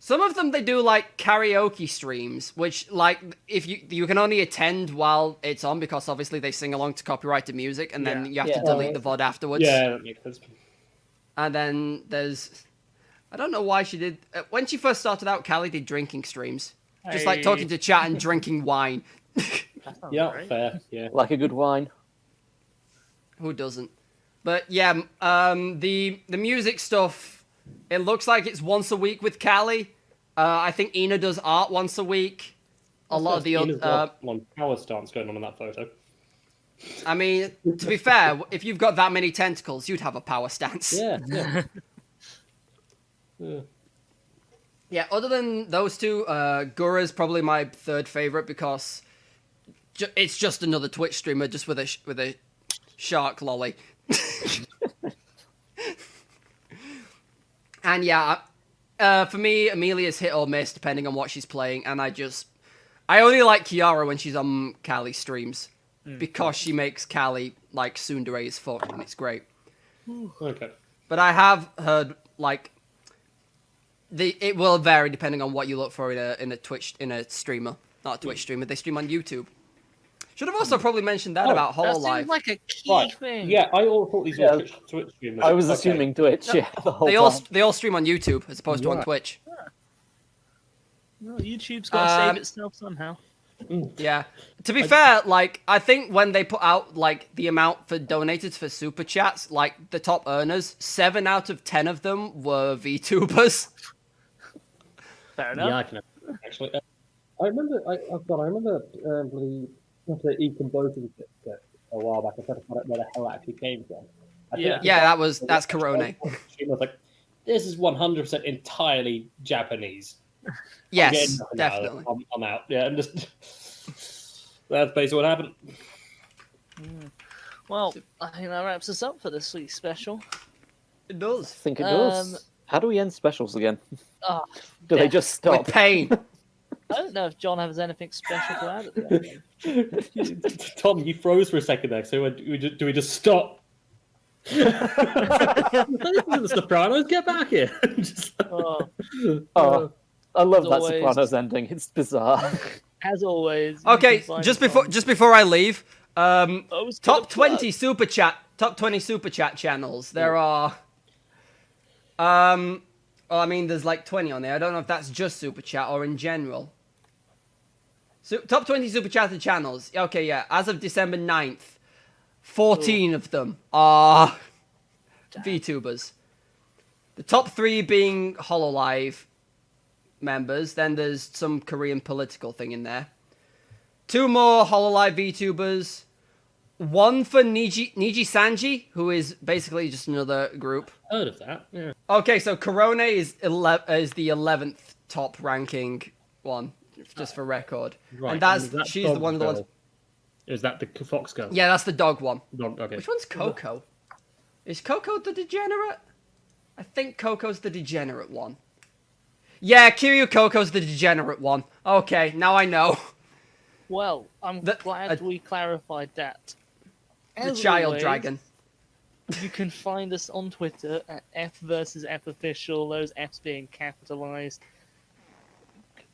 Some of them, they do like karaoke streams, which like if you can only attend while it's on because obviously they sing along to copyrighted music, and then you have to delete the VOD afterwards. Yeah, that makes sense. And then there's, I don't know why she did. When she first started out, Callie did drinking streams, just like talking to chat and drinking wine. That sounds Yeah, great. fair. Yeah. Like a good wine. Who doesn't? But yeah, the music stuff. It looks like it's once a week with Callie. I think Ina does art once a week. A lot of the Ina's other. got one power stance going on in that photo. I mean, to be fair, if you've got that many tentacles, you'd have a power stance. Yeah. Yeah. Yeah. Yeah, other than those two, Gura's probably my third favorite because it's just another Twitch streamer just with a shark lolly. And yeah, for me, Amelia's hit or miss depending on what she's playing, and I only like Kiara when she's on Callie's streams because she makes Callie like tsundere as fuck, and it's great. Okay. But I have heard like it will vary depending on what you look for in a streamer, not a Twitch streamer. They stream on YouTube. Should have also probably mentioned that about That HoloLive. seems like a key Right. thing. Yeah, I all thought these were Twitch streamers. I was Okay. assuming Twitch, the whole time. They all stream on YouTube as opposed to on Right. Twitch. Well, YouTube's got to save itself somehow. Yeah. To be fair, like I think when they put out like the amount for donated for super chats, like the top earners, 7 out of 10 of them were VTubers. Fair enough. Yeah, I can actually. I remember. I remember bloody Econ voting a while back. I tried to find out where the hell that actually came from. Yeah, that's Corona. I was like, this is 100% entirely Japanese. Yes, Again, definitely. I'm out. Yeah, I'm just. That's basically what happened. Well, I think that wraps us up for this week's special. It I does. think it does. How do we end specials again? Oh, Do they just stop? With pain. I don't know if John has anything special to add at the end. Tom, you froze for a second there. So do we just stop? This is the Sopranos. Get back here. Oh, I love As that always. Sopranos ending. It's bizarre. as always. you Okay, can find just us before I leave, on- I was gonna top plug. 20 super chat channels. There are well, I mean there's like 20 on there. I don't know if that's just super chat or in general. So, top 20 super chatted channels. Okay, yeah. As of December 9th, 14 of them are VTubers. The top 3 being HoloLive members. Then there's some Korean political thing in there. 2 more HoloLive VTubers. 1 for Niji Sanji, who is basically just another group. Heard of that? Yeah. Okay, so Corona is the 11th top ranking one, just for record. Right. And that's is that she's the Dog one of the ones. Girl? Is that the Fox girl? Yeah, that's the dog one. Dog, okay. Which one's Coco? Is Coco the degenerate? I think Coco's the degenerate one. Yeah, Kiryu Coco's the degenerate one. Okay, now I know. Well, I'm glad we clarified that. The As child always, dragon. You can find us on Twitter at F versus F official. Those Fs being capitalized.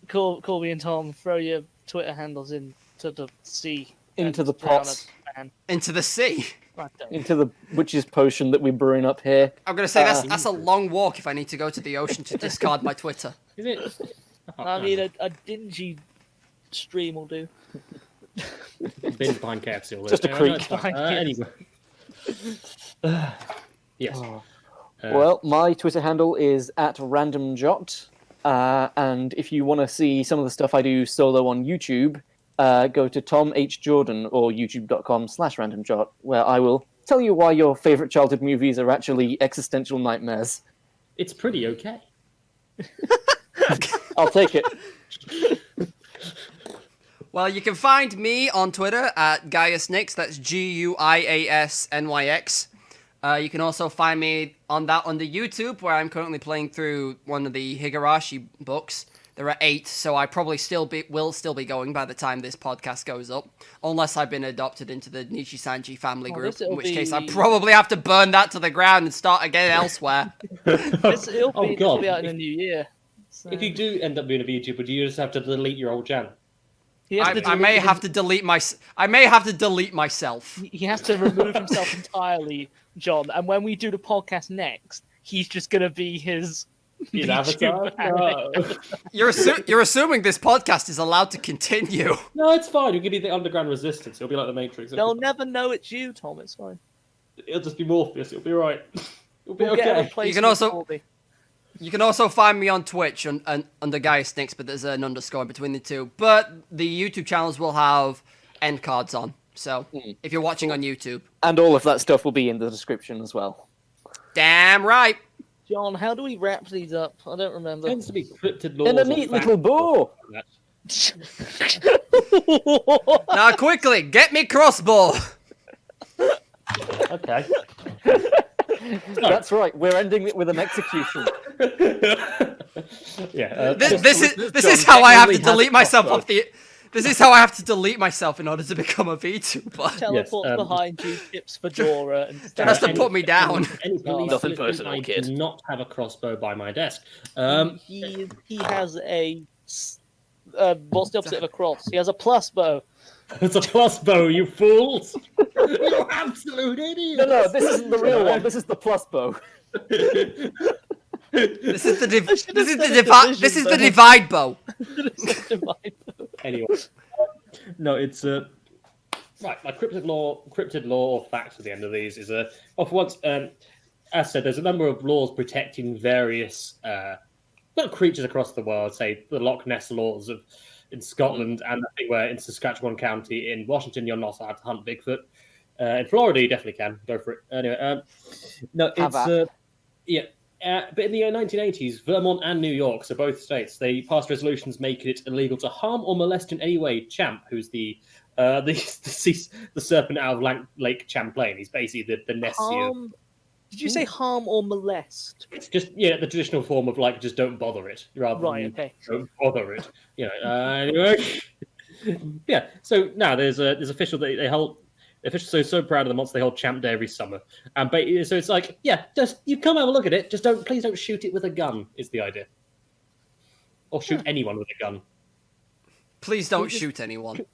Corby and Tom, throw your Twitter handles into the sea. Into and the drown pot. a man. Into the sea. Right, don't. Into the witch's potion that we're brewing up here. I'm gonna say that's a long walk if I need to go to the ocean to discard my Twitter. Is it? I mean, a dingy stream will do. Bin behind KFC. all Just this. a Yeah, creek. no, it's fine. Behind Anyway. Yes. Well, my Twitter handle is at randomjot. And if you want to see some of the stuff I do solo on YouTube, go to Tom H. Jordan or youtube.com/randomjot, where I will tell you why your favorite childhood movies are actually existential nightmares. It's pretty okay. I'll take it. Well, you can find me on Twitter at GaiusNyx. That's GUIASNYX. You can also find me on that under YouTube, where I'm currently playing through one of the Higurashi books. There are 8, so I probably will still be going by the time this podcast goes up, unless I've been adopted into the Nishi Sanji family Well, group, this'll in which case I be- probably have to burn that to the ground and start again elsewhere. It'll Oh, be God. out in the new year. So If you do end up being a VTuber, do you just have to delete your old channel? he has to I may delete have to delete myself. He has to remove himself entirely, John. And when we do the podcast next, he's just gonna be his His VTuber avatar? No. You're assuming this podcast is allowed to continue. No, it's fine. You'll be the underground resistance. It'll be like the Matrix. They'll never know it's you, Tom. It's fine. It'll just be Morpheus. It'll be right. It'll be We'll get a okay. replacement also- for Corby. You can also find me on Twitch under GaiusNyx, but there's an underscore between the two. But the YouTube channels will have end cards on. So if you're watching on YouTube, And all of that stuff will be in the description as well. damn right. John, how do we wrap these up? I don't remember. Tends to be cryptid laws. In a or neat facts little bow. or something like Now quickly, get me crossbow. that. Okay. That's right, we're ending it with an execution. Yeah. This is how I have to delete myself off the. This is how I have to delete myself in order to become a VTuber. Teleports behind you, chips fedora, and It has to put me down. Any police Nothing listen, personal, I kid. do not have a crossbow by my desk. he has a what's the opposite of a cross? He has a plus bow. It's a plus bow, you fools! You absolute idiots! No, this isn't the real one. This is the plus bow. This is the division, divide bow. Anyway, no, it's right. My cryptid lore or facts at the end of these is for once, as I said, there's a number of laws protecting various creatures across the world. Say the Loch Ness laws in Scotland, and I think where in Saskatchewan County in Washington you're not allowed to hunt Bigfoot. In Florida you definitely can. Go for it. Anyway, no, it's yeah. But in the 1980s, Vermont and New York, so both states, they passed resolutions making it illegal to harm or molest in any way Champ, who's the serpent out of Lake Champlain. He's basically the Nessie. Did you say harm or molest? It's just the traditional form of just don't bother it rather than don't bother it. Anyway, yeah. So now there's official that they hold. Officials so proud of the monster they hold Champ Day every summer, and so it's just you come have a look at it. Just please don't shoot it with a gun. Is the idea, or shoot anyone with a gun. Please don't shoot anyone.